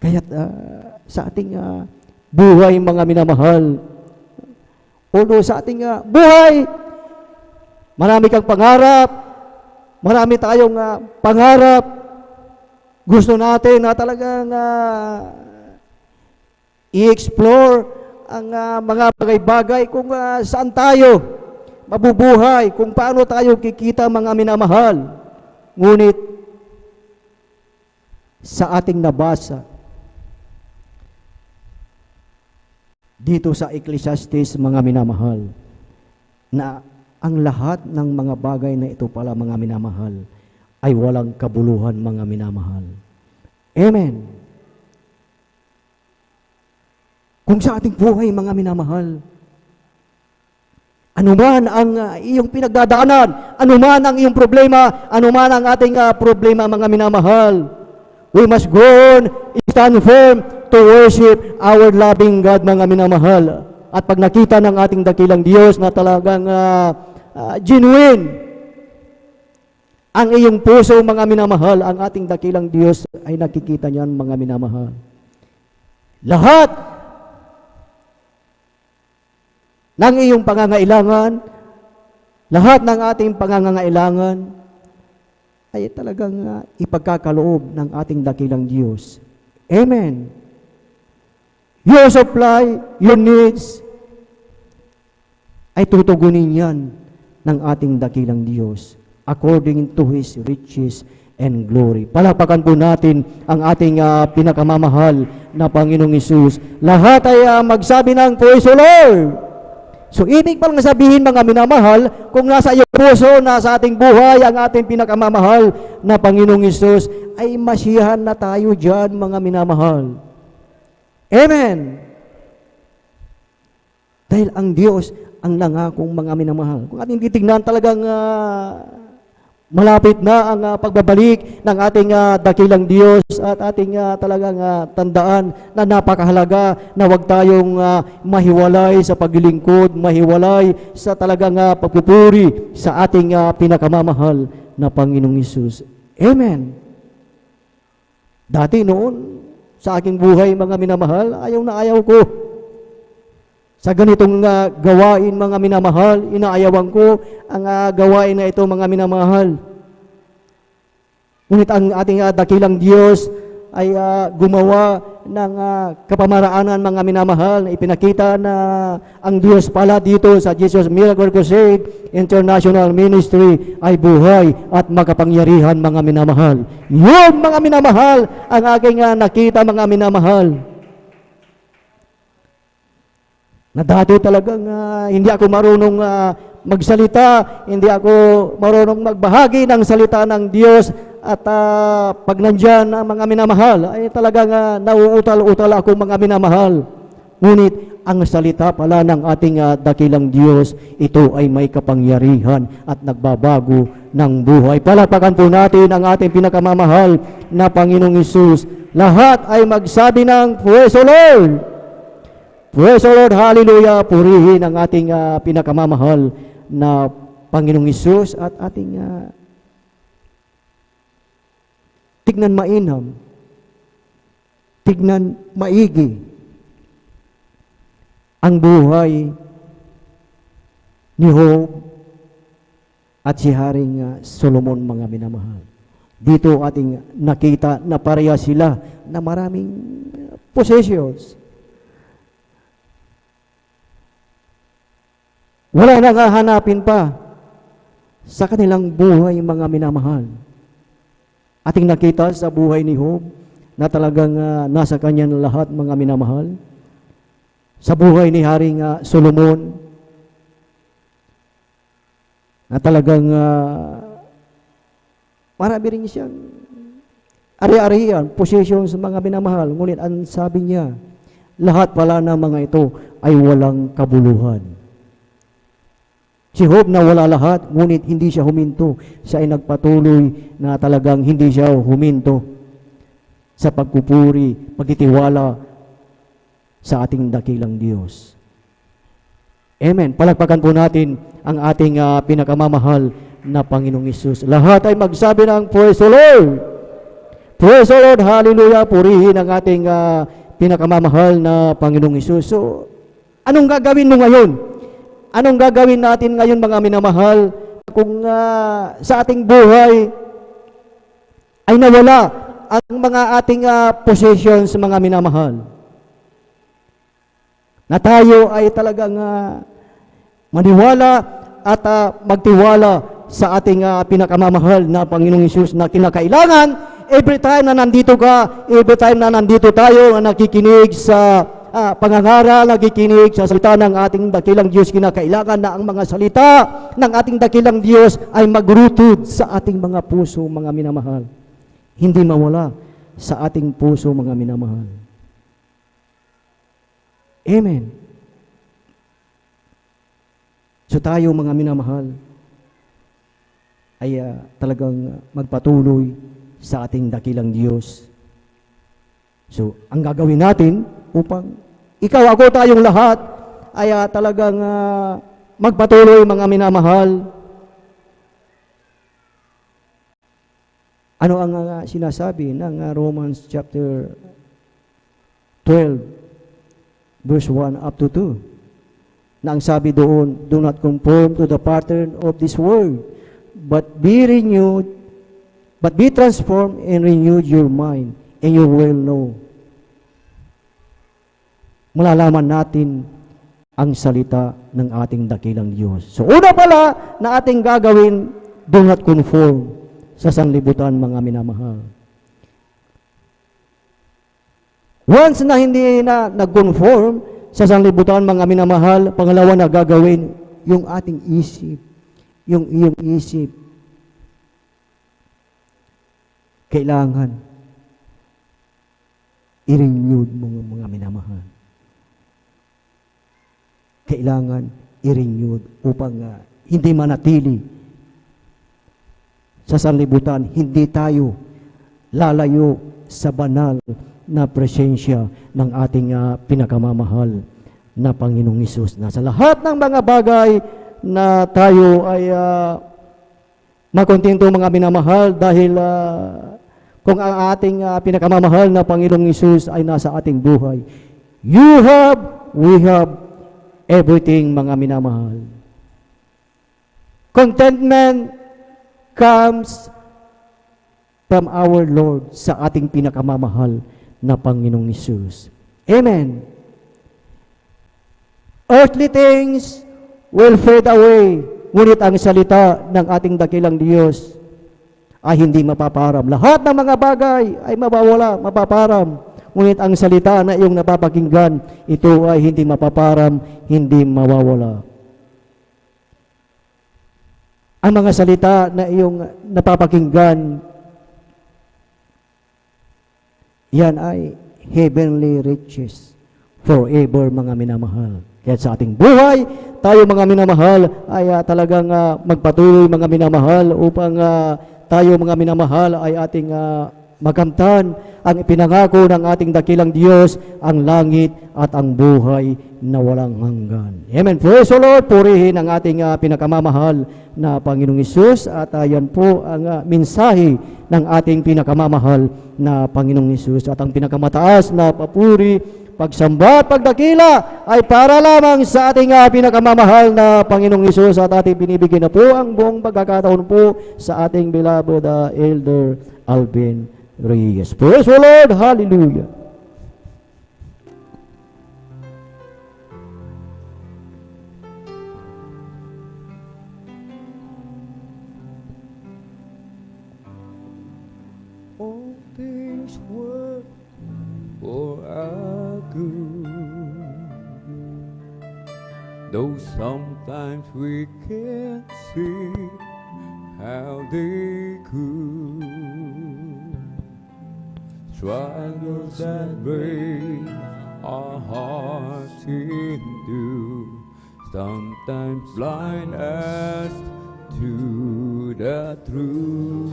Kaya sa ating buhay, mga minamahal, although sa ating buhay, marami kang pangarap, marami tayong pangarap, gusto natin na talagang i-explore ang mga bagay-bagay kung saan tayo mabubuhay, kung paano tayo kikita, mga minamahal. Ngunit sa ating nabasa dito sa Ecclesiastes, mga minamahal, na ang lahat ng mga bagay na ito pala, mga minamahal, ay walang kabuluhan, mga minamahal. Amen. Kung sa ating buhay, mga minamahal, anuman ang iyong pinagdadaanan, anuman ang iyong problema, anuman ang ating problema, mga minamahal, we must go on, stand firm to worship our loving God, mga minamahal. At pag nakita ng ating dakilang Diyos na talagang genuine ang iyong puso, mga minamahal, ang ating dakilang Diyos ay nakikita niyan, mga minamahal. Lahat ng iyong pangangailangan, lahat ng ating pangangailangan ay talagang ipagkakaloob ng ating dakilang Diyos. Amen. Your supply, your needs, ay tutugunin yan ng ating dakilang Diyos according to His riches and glory. Palakpakan po natin ang ating pinakamamahal na Panginoong Hesus. Lahat ay magsabi ng praise the Lord. So, ibig palang sabihin, mga minamahal, kung nasa iyong puso, nasa ating buhay, ang ating pinakamamahal na Panginoong Hesus, ay masiyahan na tayo dyan, mga minamahal. Amen! Dahil ang Diyos ang nangakong, mga minamahal. Kung ating titignan, talagang malapit na ang pagbabalik ng ating dakilang Diyos, at ating talagang tandaan na napakahalaga na huwag tayong mahiwalay sa paglilingkod, mahiwalay sa talagang pagpupuri sa ating pinakamamahal na Panginoong Hesus. Amen. Dati noon, sa aking buhay, mga minamahal, ayaw na ayaw ko sa ganitong gawain, mga minamahal. Inaayawan ko ang gawain na ito, mga minamahal. Ngunit ang ating dakilang Diyos ay gumawa ng kapamaraanan, mga minamahal, na ipinakita na ang Diyos pala dito sa Jesus Miracle Crusade International Ministry ay buhay at makapangyarihan, mga minamahal. Yun, mga minamahal, ang aking nakita, mga minamahal. Na dati talagang hindi ako marunong magsalita, hindi ako marunong magbahagi ng salita ng Diyos, at pag nandyan ang mga minamahal, ay talagang nauutal-utal ako, mga minamahal. Ngunit ang salita pala ng ating dakilang Diyos, ito ay may kapangyarihan at nagbabago ng buhay. Palakpakan po natin ang ating pinakamamahal na Panginoong Hesus. Lahat ay magsabi ng Praise the Lord! Praise the Lord! Hallelujah! Purihin ang ating pinakamamahal na Panginoong Hesus at ating tignan mainam, tignan maigi ang buhay ni Job at si Haring Solomon, mga minamahal. Dito ating nakita na pareha sila na maraming possessions. Wala nang hahanapin pa sa kanilang buhay, mga minamahal. Ating nakita sa buhay ni Job na talagang nasa kanya na lahat, mga minamahal. Sa buhay ni Haring Solomon na talagang marami rin siyang ari-arian, possessions, mga minamahal. Ngunit ang sabi niya, lahat pala ng mga ito ay walang kabuluhan. Si Job na wala lahat, ngunit hindi siya huminto. Siya ay nagpatuloy na talagang hindi siya huminto sa pagpupuri, pagtitiwala sa ating dakilang Diyos. Amen. Palakpakan po natin ang ating pinakamamahal na Panginoong Hesus. Lahat ay magsabi ng Praise the Lord! Praise the Lord! Hallelujah! Purihin ang ating pinakamamahal na Panginoong Hesus. So, anong gagawin mo ngayon? Anong gagawin natin ngayon, mga minamahal, kung sa ating buhay ay nawala ang mga ating possessions, mga minamahal? Na tayo ay talagang maniwala at magtiwala sa ating pinakamamahal na Panginoong Hesus na kinakailangan every time na nandito ka, every time na nandito tayo na nakikinig sa pangangaral, nakikinig sa salita ng ating dakilang Diyos, kinakailangan na ang mga salita ng ating dakilang Diyos ay magrutod sa ating mga puso, mga minamahal. Hindi mawala sa ating puso, mga minamahal. Amen. So tayo, mga minamahal, ay talagang magpatuloy sa ating dakilang Diyos. So, ang gagawin natin upang ikaw, ako, tayong lahat ay talagang magpatuloy, mga minamahal. Ano ang sinasabi ng Romans chapter 12 verse 1 up to 2? Na ang sabi doon, do not conform to the pattern of this world, but be transformed and renewed your mind, and you will know. Malalaman natin ang salita ng ating dakilang Diyos. So, una pala na ating gagawin, do not conform sa sanlibutan, mga minamahal. Once na hindi na nag-conform sa sanlibutan, mga minamahal, pangalawa na gagawin, yung ating isip, yung iyong isip, kailangan i-renewed mo, mga minamahal. Kailangan i-renewed upang hindi manatili sa sanlibutan, hindi tayo lalayo sa banal na presensya ng ating pinakamamahal na Panginoong Hesus. Na sa lahat ng mga bagay na tayo ay makontento, mga minamahal, dahil kung ang ating pinakamamahal na Panginoong Hesus ay nasa ating buhay, we have everything, mga minamahal. Contentment comes from our Lord sa ating pinakamamahal na Panginoong Hesus. Amen. Earthly things will fade away, ngunit ang salita ng ating dakilang Diyos ay hindi mapaparam. Lahat ng mga bagay ay mawawala, mapaparam. Ngunit ang salita na iyong napapakinggan, ito ay hindi mapaparam, hindi mawawala. Ang mga salita na iyong napapakinggan, yan ay heavenly riches forever, mga minamahal. Kaya sa ating buhay, tayo mga minamahal ay talagang magpatuloy mga minamahal upang tayo mga minamahal ay ating makamtan ang ipinangako ng ating dakilang Diyos, ang langit at ang buhay na walang hanggan. Amen. Praise the Lord. Purihin ang ating pinakamamahal na Panginoong Hesus, at yan po ang mensahe ng ating pinakamamahal na Panginoong Hesus. At ang pinakamataas na papuri, pagsamba at pagdakila ay para lamang sa ating pinakamamahal na Panginoong Hesus, at ating binibigyan na po ang buong pagkakataon po sa ating beloved Elder Alvin Reyes. Praise the Lord. Hallelujah. All things work for our good, though sometimes we can't see how they could. Struggles that break our hearts into, sometimes blind us to the truth.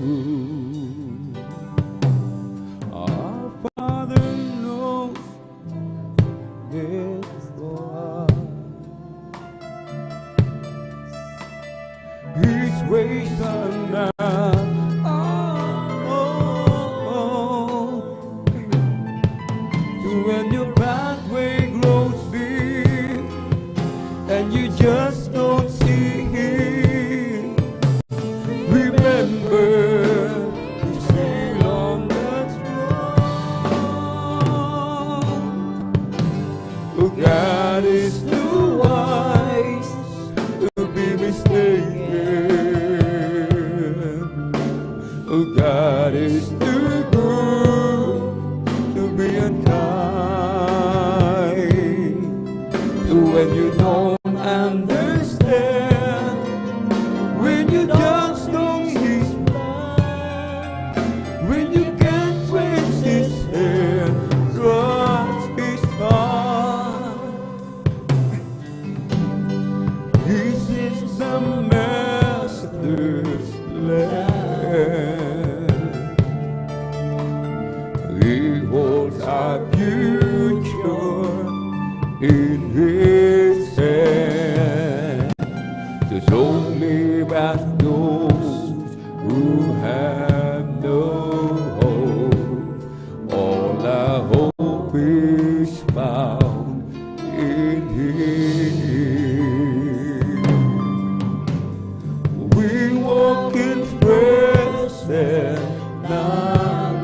Our Father knows this for us. His ways are not when your pathway grows dim and you just don't see Him, remember He's still on the throne. Oh, God is too wise to be mistaken. Oh, God is too good to be unkind. When you don't understand, when you just don't see His plan, when you can't trace His hand, trust His heart. This is the Master's land. He holds our future in His hand. Just only as those who have no hope, all our hope is found in Him. We walk in present knowledge,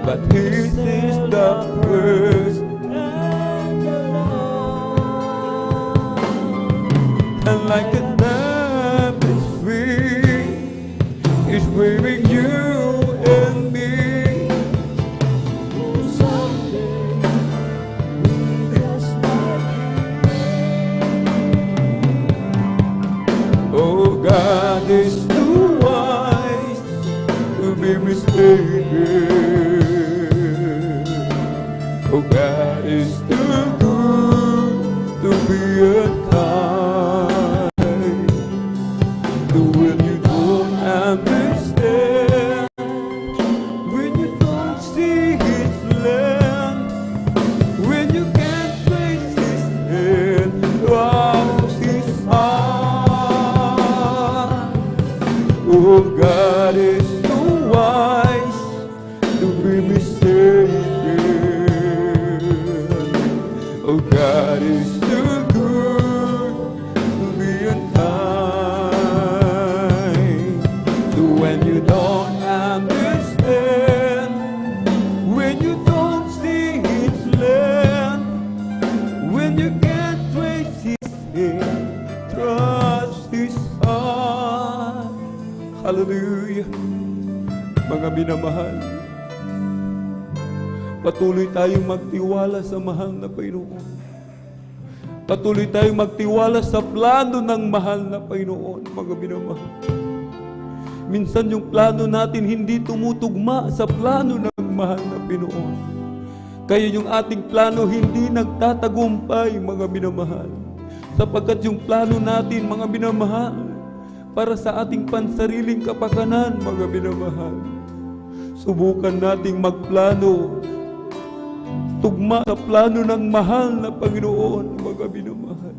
but His is the first and the last. And like the tapestry is weaving you and me, someday we just like Him. Oh, God is too wise to be mistaken. Oh, God is too good to be unkind. When you don't understand, when you don't see His land, when you can't trace His hand, trust His heart. Oh, God is too wise to be mistaken. Oh, God is too good to be unkind. So when you don't understand, Hallelujah. Mga minamahal, patuloy tayong magtiwala sa mahal na Panginoon. Patuloy tayong magtiwala sa plano ng mahal na Panginoon, mga minamahal. Minsan yung plano natin hindi tumutugma sa plano ng mahal na Panginoon. Kaya yung ating plano hindi nagtatagumpay, mga minamahal. Sapagkat yung plano natin, mga minamahal, para sa ating pansariling kapakanan, mga minamahal. Subukan nating magplano tugma sa plano ng mahal na Panginoon, mga minamahal.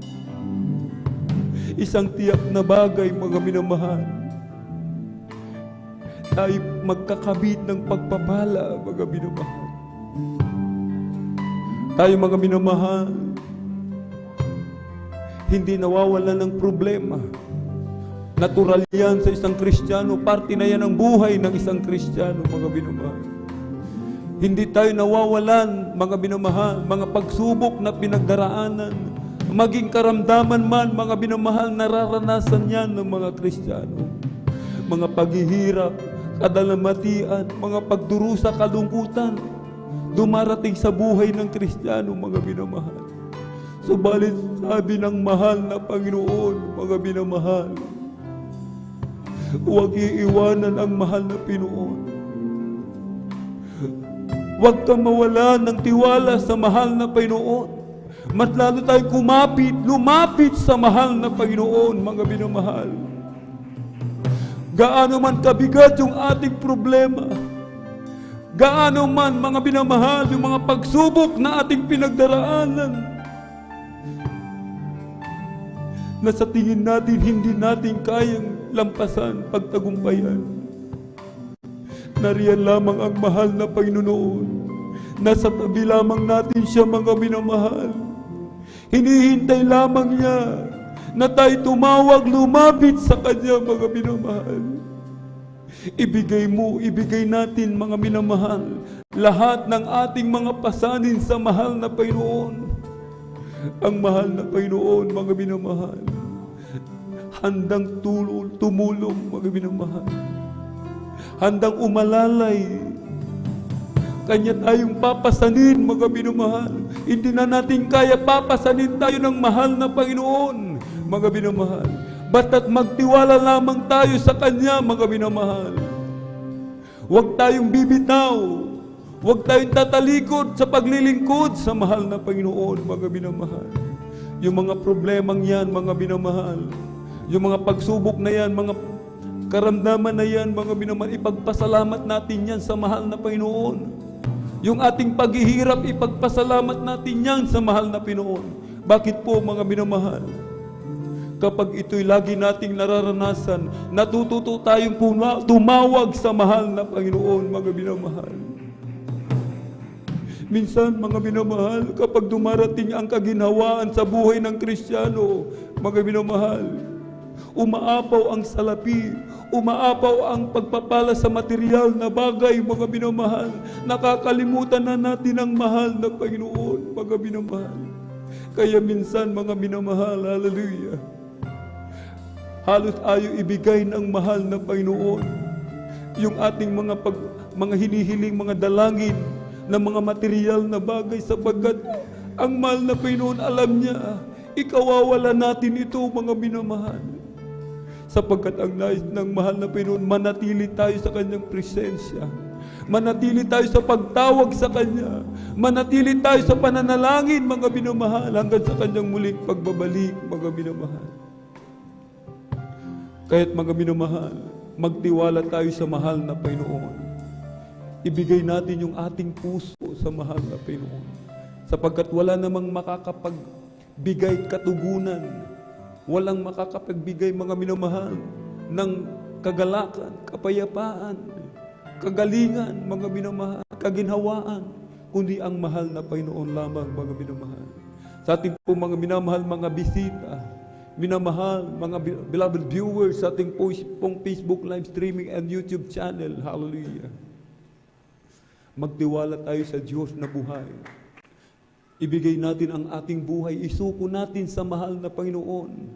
Isang tiyak na bagay, mga minamahal, tayo magkakabit ng pagpapala, mga minamahal. Tayo, mga minamahal, hindi nawawalan ng problema. Natural yan sa isang Kristiyano. Parte na yan ng buhay ng isang Kristiyano, mga minamahal. Hindi tayo nawawalan, mga minamahal, mga pagsubok na pinagdaraanan. Maging karamdaman man, mga minamahal, nararanasan yan ng mga Kristiyano. Mga paghihirap, kadalamatian, mga pagdurusa, kalungkutan, dumarating sa buhay ng Kristiyano, mga minamahal. Subalit sabi ng mahal na Panginoon, mga minamahal, huwag iiwanan ang mahal na Panginoon. Huwag kang mawala ng tiwala sa mahal na Panginoon. Mas lalo tayo lumapit sa mahal na Panginoon, mga minamahal. Gaano man kabigat yung ating problema, gaano man, mga minamahal, yung mga pagsubok na ating pinagdaraanan, na sa tingin natin hindi natin kayang lampasan, pagtagumpayan. Nariyan lamang ang mahal na Panginoon. Nasa tabi lamang natin siya, mga minamahal. Hinihintay lamang niya na tayo tumawag, lumapit sa Kanya, mga minamahal. Ibigay natin, mga minamahal, lahat ng ating mga pasanin sa mahal na Panginoon. Ang mahal na Panginoon, mga minamahal, handang tumulong, mga minamahal. Handang umalalay. Kanya tayong papasanin, mga minamahal. Hindi na natin kaya papasanin tayo ng mahal na Panginoon, mga minamahal. Basta't magtiwala lamang tayo sa Kanya, mga minamahal. Huwag tayong bibitaw. Huwag tayong tatalikod sa paglilingkod sa mahal na Panginoon, mga minamahal. Yung mga problemang yan, mga minamahal, yung mga pagsubok na yan, mga karamdaman na yan, mga minamahal, ipagpasalamat natin yan sa mahal na Panginoon. Yung ating paghihirap, ipagpasalamat natin yan sa mahal na Panginoon. Bakit po, mga minamahal? Kapag ito'y lagi nating nararanasan, natututo tayong tumawag sa mahal na Panginoon, mga minamahal. Minsan, mga minamahal, kapag dumarating ang kaginhawaan sa buhay ng Kristiyano, mga minamahal, umaapaw ang salapi, umaapaw ang pagpapala sa material na bagay, mga minamahal. Nakakalimutan na natin ang mahal na Panginoon, mga minamahal. Kaya minsan, mga minamahal, hallelujah, halos ayaw ibigay ng mahal na Panginoon yung ating mga hinihiling, mga dalangin na mga material na bagay, sapagkat ang mahal na Panginoon alam niya, ikawawala natin ito, mga minamahal. Sapagkat ang nais ng mahal na Panginoon, manatili tayo sa Kanyang presensya. Manatili tayo sa pagtawag sa Kanya. Manatili tayo sa pananalangin, mga minamahal, hanggang sa Kanyang muling pagbabalik, mga minamahal. Kaya't, mga minamahal, magtiwala tayo sa mahal na Panginoon. Ibigay natin yung ating puso sa mahal na Panginoon. Sapagkat wala namang makakapagbigay katugunan, walang makakapagbigay, mga minamahal, ng kagalakan, kapayapaan, kagalingan, mga minamahal, kaginhawaan, kundi ang mahal na Panginoon lamang, mga minamahal. Sa ating po, mga minamahal, mga bisita, minamahal, mga beloved viewers sa ating pong Facebook live streaming and YouTube channel, hallelujah. Magtiwala tayo sa Diyos na buhay. Ibigay natin ang ating buhay, isuko natin sa mahal na Panginoon.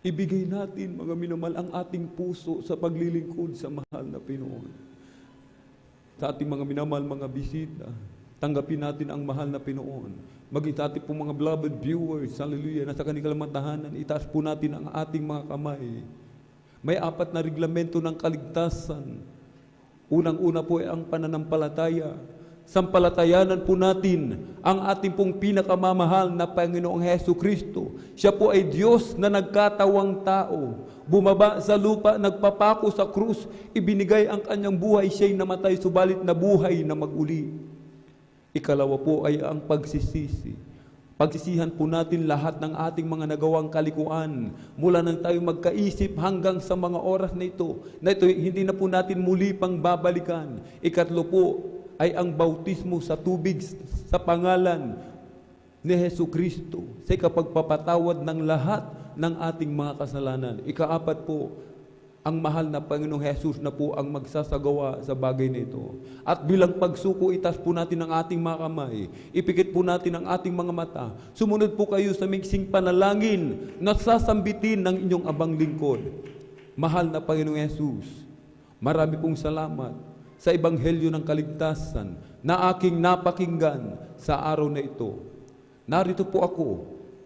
Ibigay natin, mga minamahal, ang ating puso sa paglilingkod sa mahal na Pinoon. Sa ating mga minamahal, mga bisita, tanggapin natin ang mahal na Pinoon. Maging sa ating pong mga beloved viewers, hallelujah, nasa kanilang matahanan, itaas po natin ang ating mga kamay. May 4 na reglamento ng kaligtasan. Unang-una po ay ang pananampalataya. Sampalatayanan po natin ang ating pong pinakamamahal na Panginoong Hesus Kristo. Siya po ay Diyos na nagkatawang tao. Bumaba sa lupa, nagpapako sa krus, ibinigay ang kanyang buhay, siya'y namatay, subalit na buhay na maguli. Ikalawa po ay ang pagsisisi. Pagsisihan po natin lahat ng ating mga nagawang kalikuan mula nang tayo magkaisip hanggang sa mga oras na ito hindi na po natin muli pang babalikan. Ikatlo po ay ang bautismo sa tubig sa pangalan ni Hesus Kristo sa ikapagpapatawad ng lahat ng ating mga kasalanan. Ikaapat po, ang mahal na Panginoong Hesus na po ang magsasagawa sa bagay nito. At bilang pagsuko, itaas po natin ang ating mga kamay. Ipikit po natin ang ating mga mata. Sumunod po kayo sa miksing panalangin na sasambitin ng inyong abang lingkod. Mahal na Panginoong Hesus, marami pong salamat sa Ebanghelyo ng Kaligtasan na aking napakinggan sa araw na ito. Narito po ako,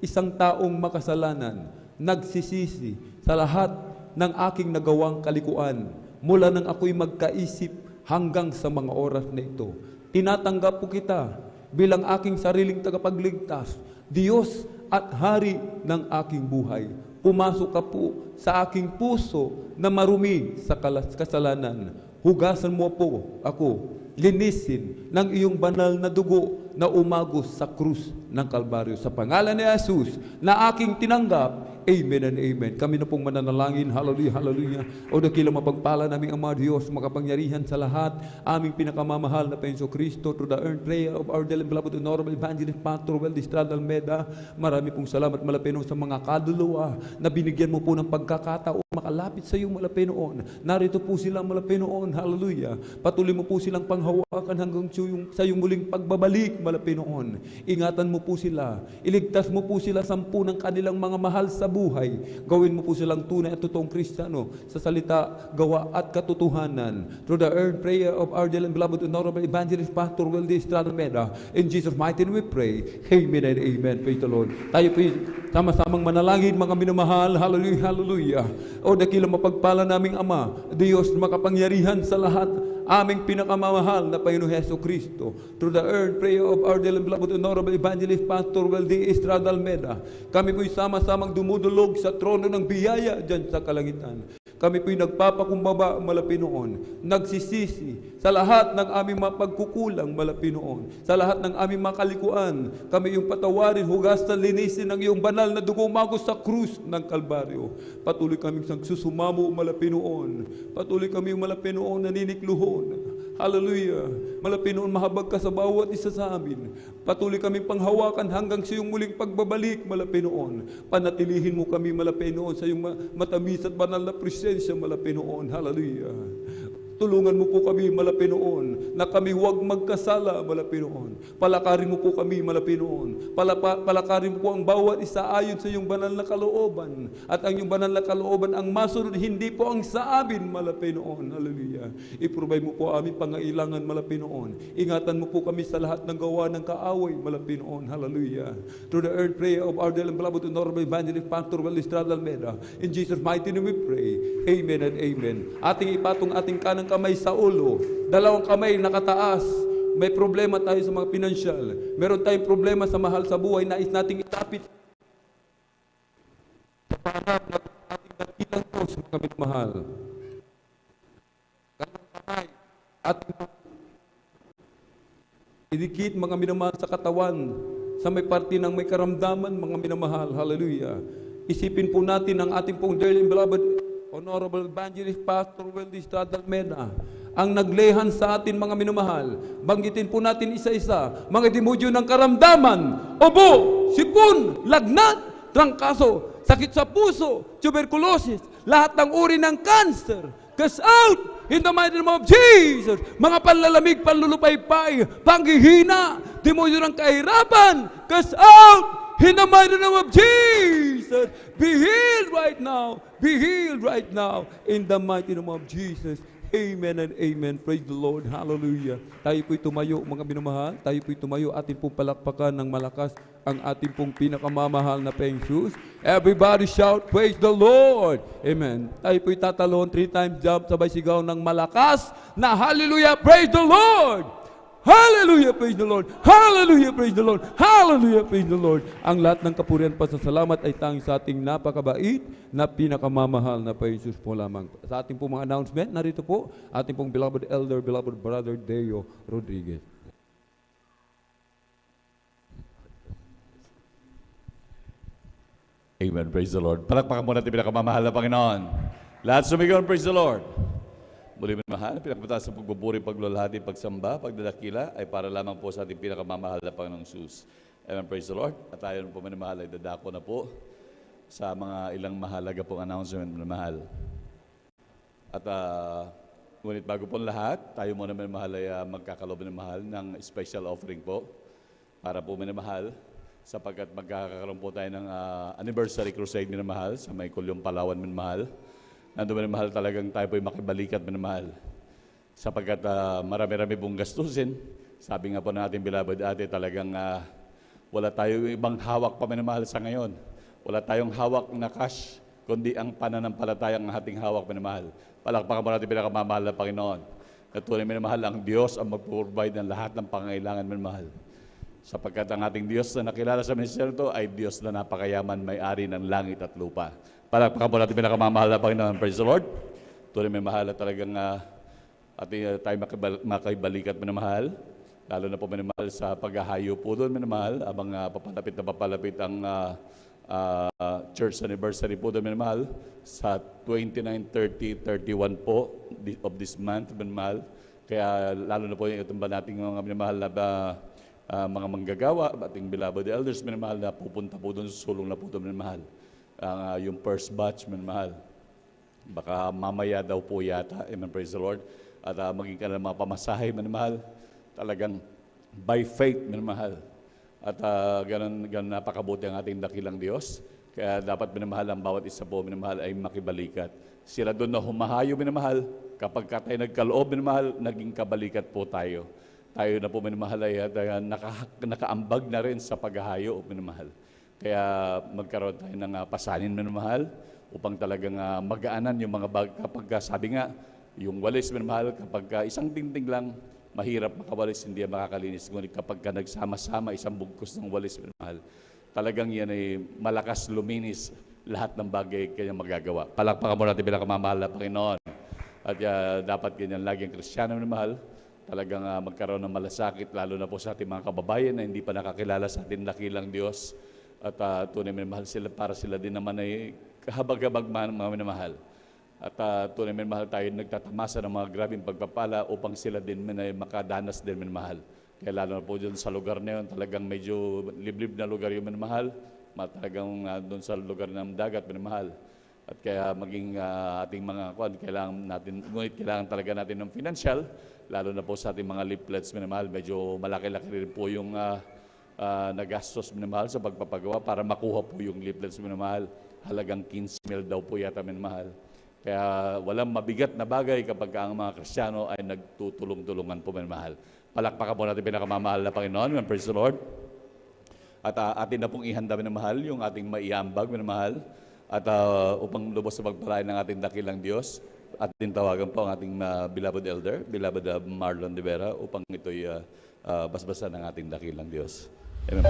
isang taong makasalanan, nagsisisi sa lahat ng aking nagawang kalikuan mula nang ako'y magkaisip hanggang sa mga oras na ito. Tinatanggap po kita bilang aking sariling tagapagligtas, Diyos at Hari ng aking buhay. Pumasok ka po sa aking puso na marumi sa kasalanan. Hugasan mo po ako, linisin ng iyong banal na dugo na umagos sa krus ng Kalbaryo. Sa pangalan ni Jesus na aking tinanggap, amen and amen. Kami na pong mananalangin, hallelujah, hallelujah. O dakilang mapagpala naming Ama Diyos, makapangyarihan sa lahat, aming pinakamamahal na Penso Kristo, to the earned prayer of our dearly beloved honorable evangelist Pastor Weldy Estrada Almeda. Marami pong salamat, Malapinoon, sa mga kaduluwa na binigyan mo po ng pagkakataon makalapit sa iyo, Malapinoon. Narito po sila, Malapinoon, hallelujah. Patuloy mo po silang panghawakan hanggang sa iyong muling pagbabalik, Malapinoon. Ingatan mo po sila, iligtas mo po sila 10 ng kanilang mga mahal sa buhay. Gawin mo po silang tunay at totoong Kristiyano sa salita, gawa at katotohanan. Through the earned prayer of our dearly beloved honorable evangelist Pastor Weldy Estrada Almeda, in Jesus' mighty name we pray. Amen and amen. Praise the Lord. Tayo po sama-samang manalangin, mga minamahal. Hallelujah, hallelujah. O dakilang mapagpala naming Ama, Diyos makapangyarihan sa lahat, aming pinakamamahal na Panginoong Hesus Kristo, through the earned prayer of our dearly beloved honorable evangelist Pastor Weldy Estrada Almeda, kami po'y sama-samang dumudulog sa trono ng biyaya dyan sa kalangitan. Kami po'y nagpapakumbaba, Malapinoon, nagsisisi sa lahat ng aming mapagkukulang, Malapinoon, sa lahat ng aming makalikuan. Kami yung patawarin, hugasan, linisin ng iyong banal na dugo umagos sa krus ng Kalbaryo. Patuloy kaming nagsusumamo, Malapinoon. Patuloy kami, Malapinoon, naninikluhon. Hallelujah. Malapinoon, mahabag ka sa bawat isa sa amin. Patuloy kaming panghawakan hanggang sa iyong muling pagbabalik, Malapinoon. Panatilihin mo kami, Malapinoon, sa iyong matamis at banal na presensya, Malapinoon. Hallelujah. Tulungan mo po kami, Malapinoon, na kami huwag magkasala, Malapinoon. Palakarin mo po kami, Malapinoon. Palakarin mo po ang bawat isa ayon sa iyong banal na kalooban. At ang iyong banal na kalooban ang masunod, hindi po ang sa amin, Malapinoon. Hallelujah. I-provide mo po aming pangailangan, Malapinoon. Ingatan mo po kami sa lahat ng gawa ng kaaway, Malapinoon. Hallelujah. Through the earned prayer of our dearly beloved honorable evangelist Pastor Weldy Estrada Almeda, in Jesus' mighty name we pray. Amen and amen. Ating ipatong ating kanang kamay sa ulo, dalawang kamay nakataas. May problema tayo sa mga pinansyal, meron tayong problema sa mahal sa buhay, nais nating itapit sa pangarap ng ating dakilang Diyos, mga minamahal. Kanang kamay ating idikit, mga minamahal, sa katawan, sa may parte ng may karamdaman, mga minamahal. Hallelujah. Isipin po natin ang ating pong dearly beloved Honorable Evangelist Pastor Weldy Estrada Almeda, ang naglehan sa atin, mga minamahal. Banggitin po natin isa-isa, mga demodyo ng karamdaman, ubo, sipon, lagnat, trangkaso, sakit sa puso, tuberculosis, lahat ng uri ng cancer, cast out in the mighty name of Jesus. Mga panlalamig, panlulupaypay, panghihina, demodyo ng kahirapan, cast out in the mighty name of Jesus. Jesus. Be healed right now. Be healed right now. In the mighty name of Jesus. Amen and amen. Praise the Lord. Hallelujah. Tayo po'y tumayo, mga minamahal. Tayo po'y tumayo. Atin pong palakpakan ng malakas ang ating pong pinakamamahal na Jesus. Everybody shout, praise the Lord. Amen. Tayo po'y tatalon 3 times jump, sabay sigaw ng malakas na hallelujah, praise the Lord. Hallelujah, praise the Lord. Hallelujah, praise the Lord. Hallelujah, praise the Lord. Ang lahat ng kapurihan pasasalamat ay tanging sa ating napakabait na pinakamamahal na Jesus po lamang. Sa ating pong mga announcement, narito po ating pong beloved elder, beloved brother Deo Rodriguez. Amen. Praise the Lord. Palakpakan mo natin pinakamamahal na Panginoon. Lahat sumigaw, praise the Lord. Muli minamahal, pinakamataas sa pagbuburi, paglalahati, pagsamba, pagdadakila ay para lamang po sa ating pinakamamahal na Panginoong Jesus. Amen. Praise the Lord. At tayo po minamahal ay dadako na po sa mga ilang mahalaga pong announcement minamahal. At ngunit bago po lahat, tayo muna minamahal ay magkakalob minamahal ng special offering po para po minamahal sapagkat magkakaroon po tayo ng anniversary crusade minamahal sa may Kulyong Palawan minamahal. Nandun minamahal talagang tayo po'y makibalikat minamahal sapagkat marami-rami pong gastusin. Sabi nga po natin beloved ate, talagang wala tayong ibang hawak pa minamahal sa ngayon. Wala tayong hawak na cash, kundi ang pananampalatayang ating hawak minamahal. Palakpakan po natin pinakamamahal na Panginoon. At tunay minamahal, ang Diyos ang mag-provide ng lahat ng pangangailangan minamahal. Sapagkat ang ating Diyos na nakilala sa ministeryo ito ay Diyos na napakayaman, may-ari ng langit at lupa. Palakpakan po natin pinakamamahal na Panginoon. Praise the Lord. Tunay may mahal na talagang tayo makibalikat minamahal. Lalo na po minamahal sa paghahayo po doon minamahal. Abang papalapit ang church anniversary po doon minamahal. Sa 29, 30, 31 po of this month minamahal. Kaya lalo na po yung itumba nating mga minamahal na mga manggagawa, ating beloved elders minamahal na pupunta po doon sa sulong na po doon minamahal. Yung first batch, minamahal. Baka mamaya daw po yata, amen, praise the Lord. At maging ka na mga pamasahe, minamahal. Talagang by faith, minamahal. At ganun napakabuti ang ating dakilang Diyos. Kaya dapat minamahal ang bawat isa po, minamahal, ay makibalikat. Sila doon na humahayo, minamahal. Kapag tayo nagkaloob, minamahal, naging kabalikat po tayo. Tayo na po, minamahal, ay nakaambag na rin sa paghahayo, minamahal. Kaya magkaroon tayo ng pasanin minamahal upang talagang magaanan yung mga bag. Kapag sabi nga, yung walis minamahal, kapag isang tingting lang, mahirap makawalis, hindi makakalinis. Ngunit kapag nagsama-sama isang bugkos ng walis minamahal, talagang yan ay malakas luminis lahat ng bagay kanya magagawa. Palakpakan mo natin pinakamamahal na Panginoon. At dapat ganyan lagi ang Kristiyano minamahal. Talagang magkaroon ng malasakit, lalo na po sa ating mga kababayan na hindi pa nakakilala sa ating dakilang Diyos. At tunay minamahal sila para sila din naman ay kahabag-habag mga minamahal. At tunay minamahal tayo nagtatamasa ng mga grabing pagpapala upang sila din ay makadanas din minamahal. Kaya lalo na po dyan sa lugar na yun, talagang medyo liblib na lugar yung minamahal. Talagang doon sa lugar ng dagat minamahal. At kaya maging ating mga kailangan natin, ngunit kailangan talaga natin ng financial, lalo na po sa ating mga leaflets minamahal. Medyo malaki-laki rin po yung nagastos minamahal sa pagpapagawa para makuha po yung leaflets minamahal. Halagang 15 mil daw po yata minamahal. Kaya walang mabigat na bagay kapag ang mga Kristiyano ay nagtutulong-tulungan po minamahal. Palakpakan po natin pinakamamahal na Panginoon. Praise the Lord. At atin na pong ihanda minamahal yung ating maiambag minamahal. At upang lubos sa pagpalain ng ating dakilang Diyos, atin tawagan po ang ating beloved elder, beloved Marlon de Vera, upang ito'y basbasan ng ating dakilang Diyos. Amen.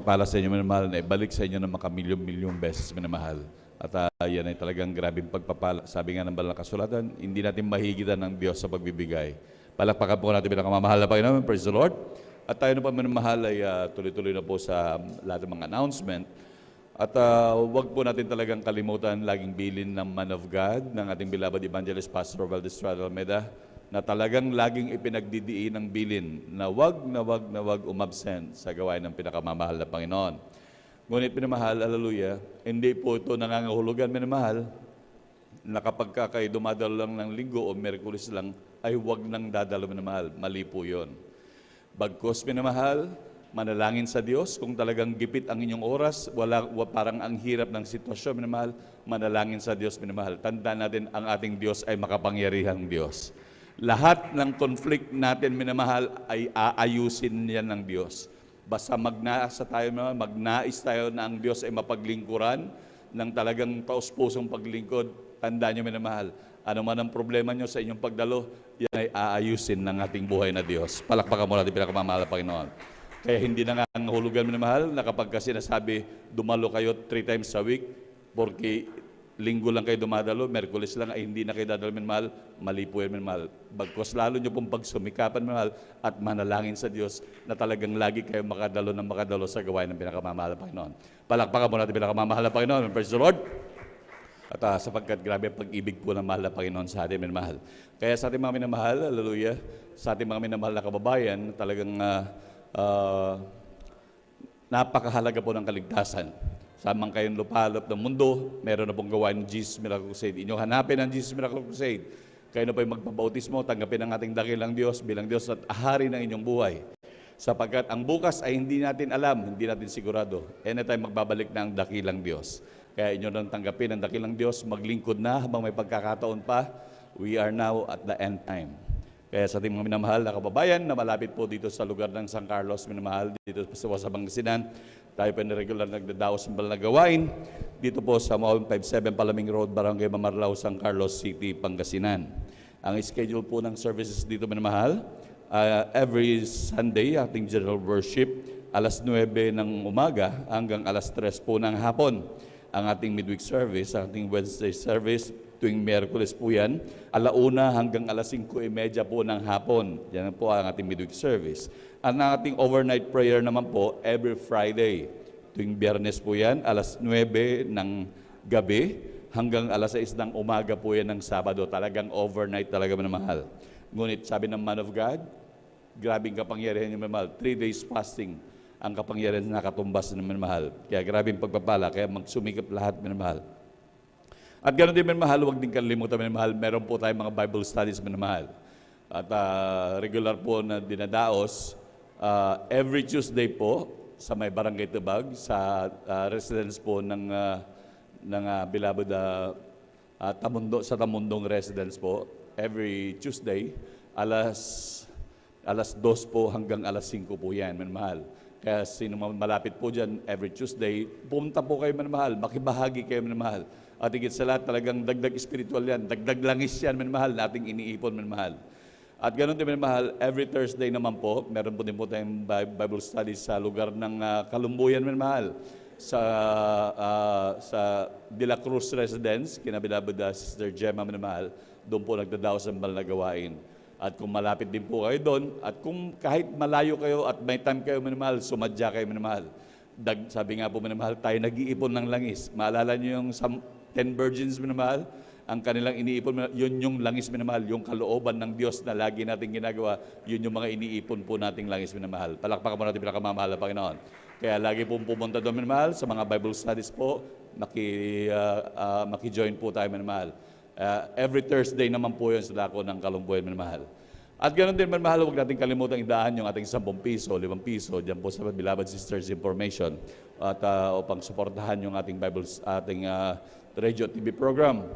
magpapala sa inyo, minamahal, na ibalik sa inyo ng makamilyon-milyong beses, minamahal. At yan ay talagang grabing pagpapala. Sabi nga ng banal na kasulatan, hindi natin mahigitan ng Diyos sa pagbibigay. Palakpakan po natin pinakamamahal na Panginoon. Praise the Lord. At tayo na pa minamahal ay tuloy-tuloy na po sa lahat ng mga announcement. At wag po natin talagang kalimutan laging bilin ng Man of God, ng ating beloved evangelist Pastor Valdez Estrada Almeda, na talagang laging ipinagdidiin ng bilin na wag umabsent sa gawain ng pinakamamahal na Panginoon. Ngunit minamahal, hallelujah, hindi po ito nangangahulugan, minamahal, na kapag kayo dumadalo lang ng linggo o Miyerkules lang, ay wag nang dadalo, minamahal. Mali po yun. Bagkus, minamahal, manalangin sa Diyos. Kung talagang gipit ang inyong oras, parang ang hirap ng sitwasyon, minamahal, manalangin sa Diyos, minamahal. Tandaan natin, ang ating Diyos ay makapangyarihang Diyos. Lahat ng conflict natin, minamahal, ay aayusin yan ng Diyos. Basta magnais tayo na ang Diyos ay mapaglingkuran ng talagang taos-pusong paglingkod. Tandaan nyo, minamahal, ano man ang problema nyo sa inyong pagdalo, yan ay aayusin ng ating buhay na Diyos. Palakpakan mo natin pinakamamahal na Panginoon. Kaya hindi na nga ang hulugan, minamahal, na kapag kasi nasabi, dumalo kayo 3 times a week, porque linggo lang kayo dumadalo, Miyerkules lang ay hindi na kayo dadalo, minamahal, mali po yan, minamahal. Bagkos lalo nyo pong pagsumikapan, minamahal, at manalangin sa Diyos na talagang lagi kayo makadalo sa gawain ng pinakamamahal na Panginoon. Palakpakan mo natin pinakamamahal na Panginoon. Praise the Lord. At sapagkat grabe ang pag-ibig po ng mahal na Panginoon sa atin, minamahal. Kaya sa ating mga minamahal, hallelujah, sa ating mga minamahal na kababayan, talagang napakahalaga po ng kaligtasan. Samang kayong lupalop ng mundo, meron na pong gawain ng Jesus Miracle Crusade. Inyong hanapin ang Jesus Miracle Crusade. Kayo na po yung magpabautismo, tanggapin ang ating dakilang Diyos bilang Diyos at ahari ng inyong buhay. Sapagkat ang bukas ay hindi natin alam, hindi natin sigurado. Anytime magbabalik na ang dakilang Diyos. Kaya inyo nang tanggapin ang dakilang Diyos, maglingkod na habang may pagkakataon pa. We are now at the end time. Kaya sa ating mga minamahal na kababayan na malapit po dito sa lugar ng San Carlos, minamahal, dito sa Pangasinan, tayo po na regular nagdadaos ng banal na gawain dito po sa 157 Palaming Road, Barangay Mamarlao, San Carlos City, Pangasinan. Ang schedule po ng services dito, minamahal, every Sunday, ating general worship, alas 9 ng umaga hanggang alas 3 po ng hapon. Ang ating midweek service, ang ating Wednesday service, tuwing Miyerkules po yan, 1:00 hanggang alas 5:30 po ng hapon. Yan po ang ating midweek service. Ang ating overnight prayer naman po, every Friday. Tuwing Biyernes po yan, alas 9 ng gabi hanggang alas 6 ng umaga po yan ng Sabado. Talagang overnight talaga, minamahal. Ngunit sabi ng Man of God, grabing kapangyarihan niya, minamahal. 3 days fasting ang kapangyarihan na katumbas ng minamahal. Kaya grabing pagpapala, kaya magsumikap lahat, minamahal. At ganoon din, minamahal, huwag din kalimutan, minamahal, meron po tayong mga Bible studies, minamahal. At regular po na dinadaos, every Tuesday po, sa may Barangay Tubag, sa residence po ng beloved sa Tamundong residence po, every Tuesday, alas 2 po hanggang alas 5 po yan, minamahal. Kaya sino malapit po dyan, every Tuesday, pumunta po kayo, minamahal, makibahagi kayo, minamahal. At higit sa lahat, talagang dagdag spiritual yan, dagdag langis yan, minamahal, nating iniipon, minamahal. At ganoon din, minamahal, every Thursday naman po, meron po din po tayong Bible studies sa lugar ng Kalumbuyan, minamahal. Sa De La Cruz Residence, kinabilabod Sister Gemma, minamahal, doon po nagdadaos ang banal na gawain. At kung malapit din po kayo doon, at kung kahit malayo kayo at may time kayo, minamahal, sumadya kayo, minamahal. Sabi nga po, minamahal, tayo nag-iipon ng langis. Maalala niyo yung 10 virgins, minamahal? Ang kanilang iniipon, yun yung langis, minamahal. Yung kalooban ng Diyos na lagi natin ginagawa, yun yung mga iniipon po nating langis, minamahal. Palakpakan po natin pinakamamahal na Panginoon. Kaya lagi pong pumunta doon, minamahal, sa mga Bible studies po, maki-join po tayo, minamahal. Every Thursday naman po yun sa dako ng Kalumbuyan, minamahal. At ganoon din, minamahal, huwag natin kalimutan idaan yung ating 10 piso, 5 piso, dyan po sa Beloved Sisters Information, at upang suportahan yung ating ating radio TV program.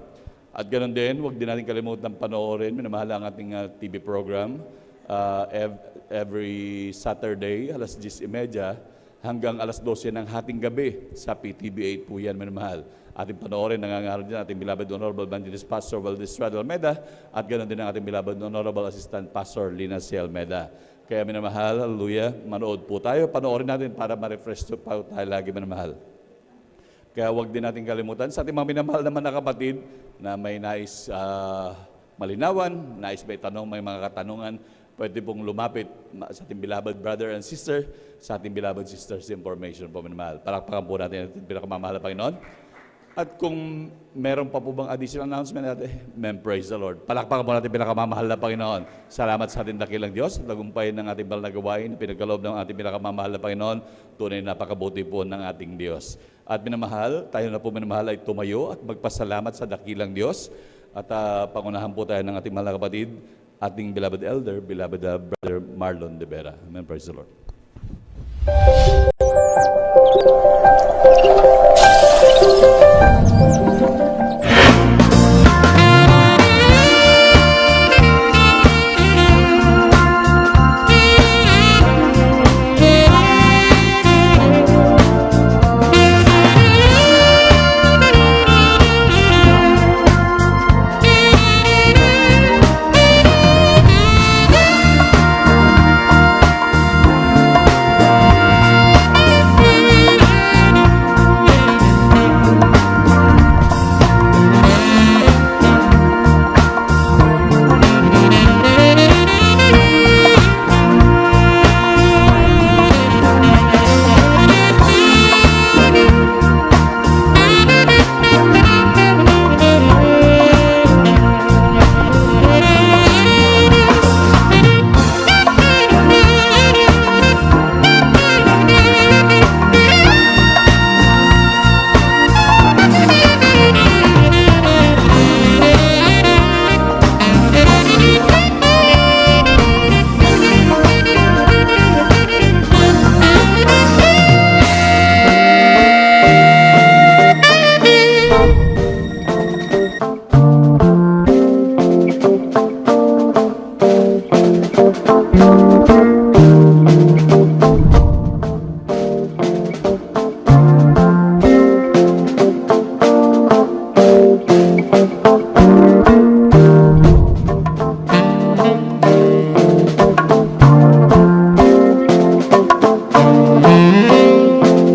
At ganoon din, huwag din natin kalimutan panoorin, minamahal, ang ating TV program, every Saturday, alas 10:30, hanggang alas 12 ng hating gabi sa PTB 8 po yan, minamahal. Ating panoorin, nangangaral dyan, ating beloved Honorable Evangelist Pastor Valdez Estrada Almeda, at ganoon din ang ating beloved Honorable Assistant Pastor Lina C. Almeda. Kaya minamahal, hallelujah, manood po tayo. Panoorin natin para ma-refresh pa tayo lagi, minamahal. Kaya huwag din natin kalimutan sa ating mga minamahal naman na kapatid na may nais malinawan, nais may tanong, may mga katanungan, pwede pong lumapit sa ating beloved brother and sister, sa ating beloved sisters information po, minamahal. Palakpakan po natin ang pinakamamahal na Panginoon. At kung meron pa po bang additional announcement natin, praise the Lord. Palakpakan po natin pinakamamahal na Panginoon. Salamat sa ating dakilang Diyos, tagumpay ng ating banal na gawain, pinagkaloob ng ating pinakamamahal na Panginoon, tunay napakabuti po ng ating Diyos. At minamahal, tayo na po minamahal ay tumayo at magpasalamat sa dakilang Diyos. At pangunahan po tayo ng ating mahal na kapatid, ating beloved elder, beloved brother Marlon de Vera. Amen, praise the Lord.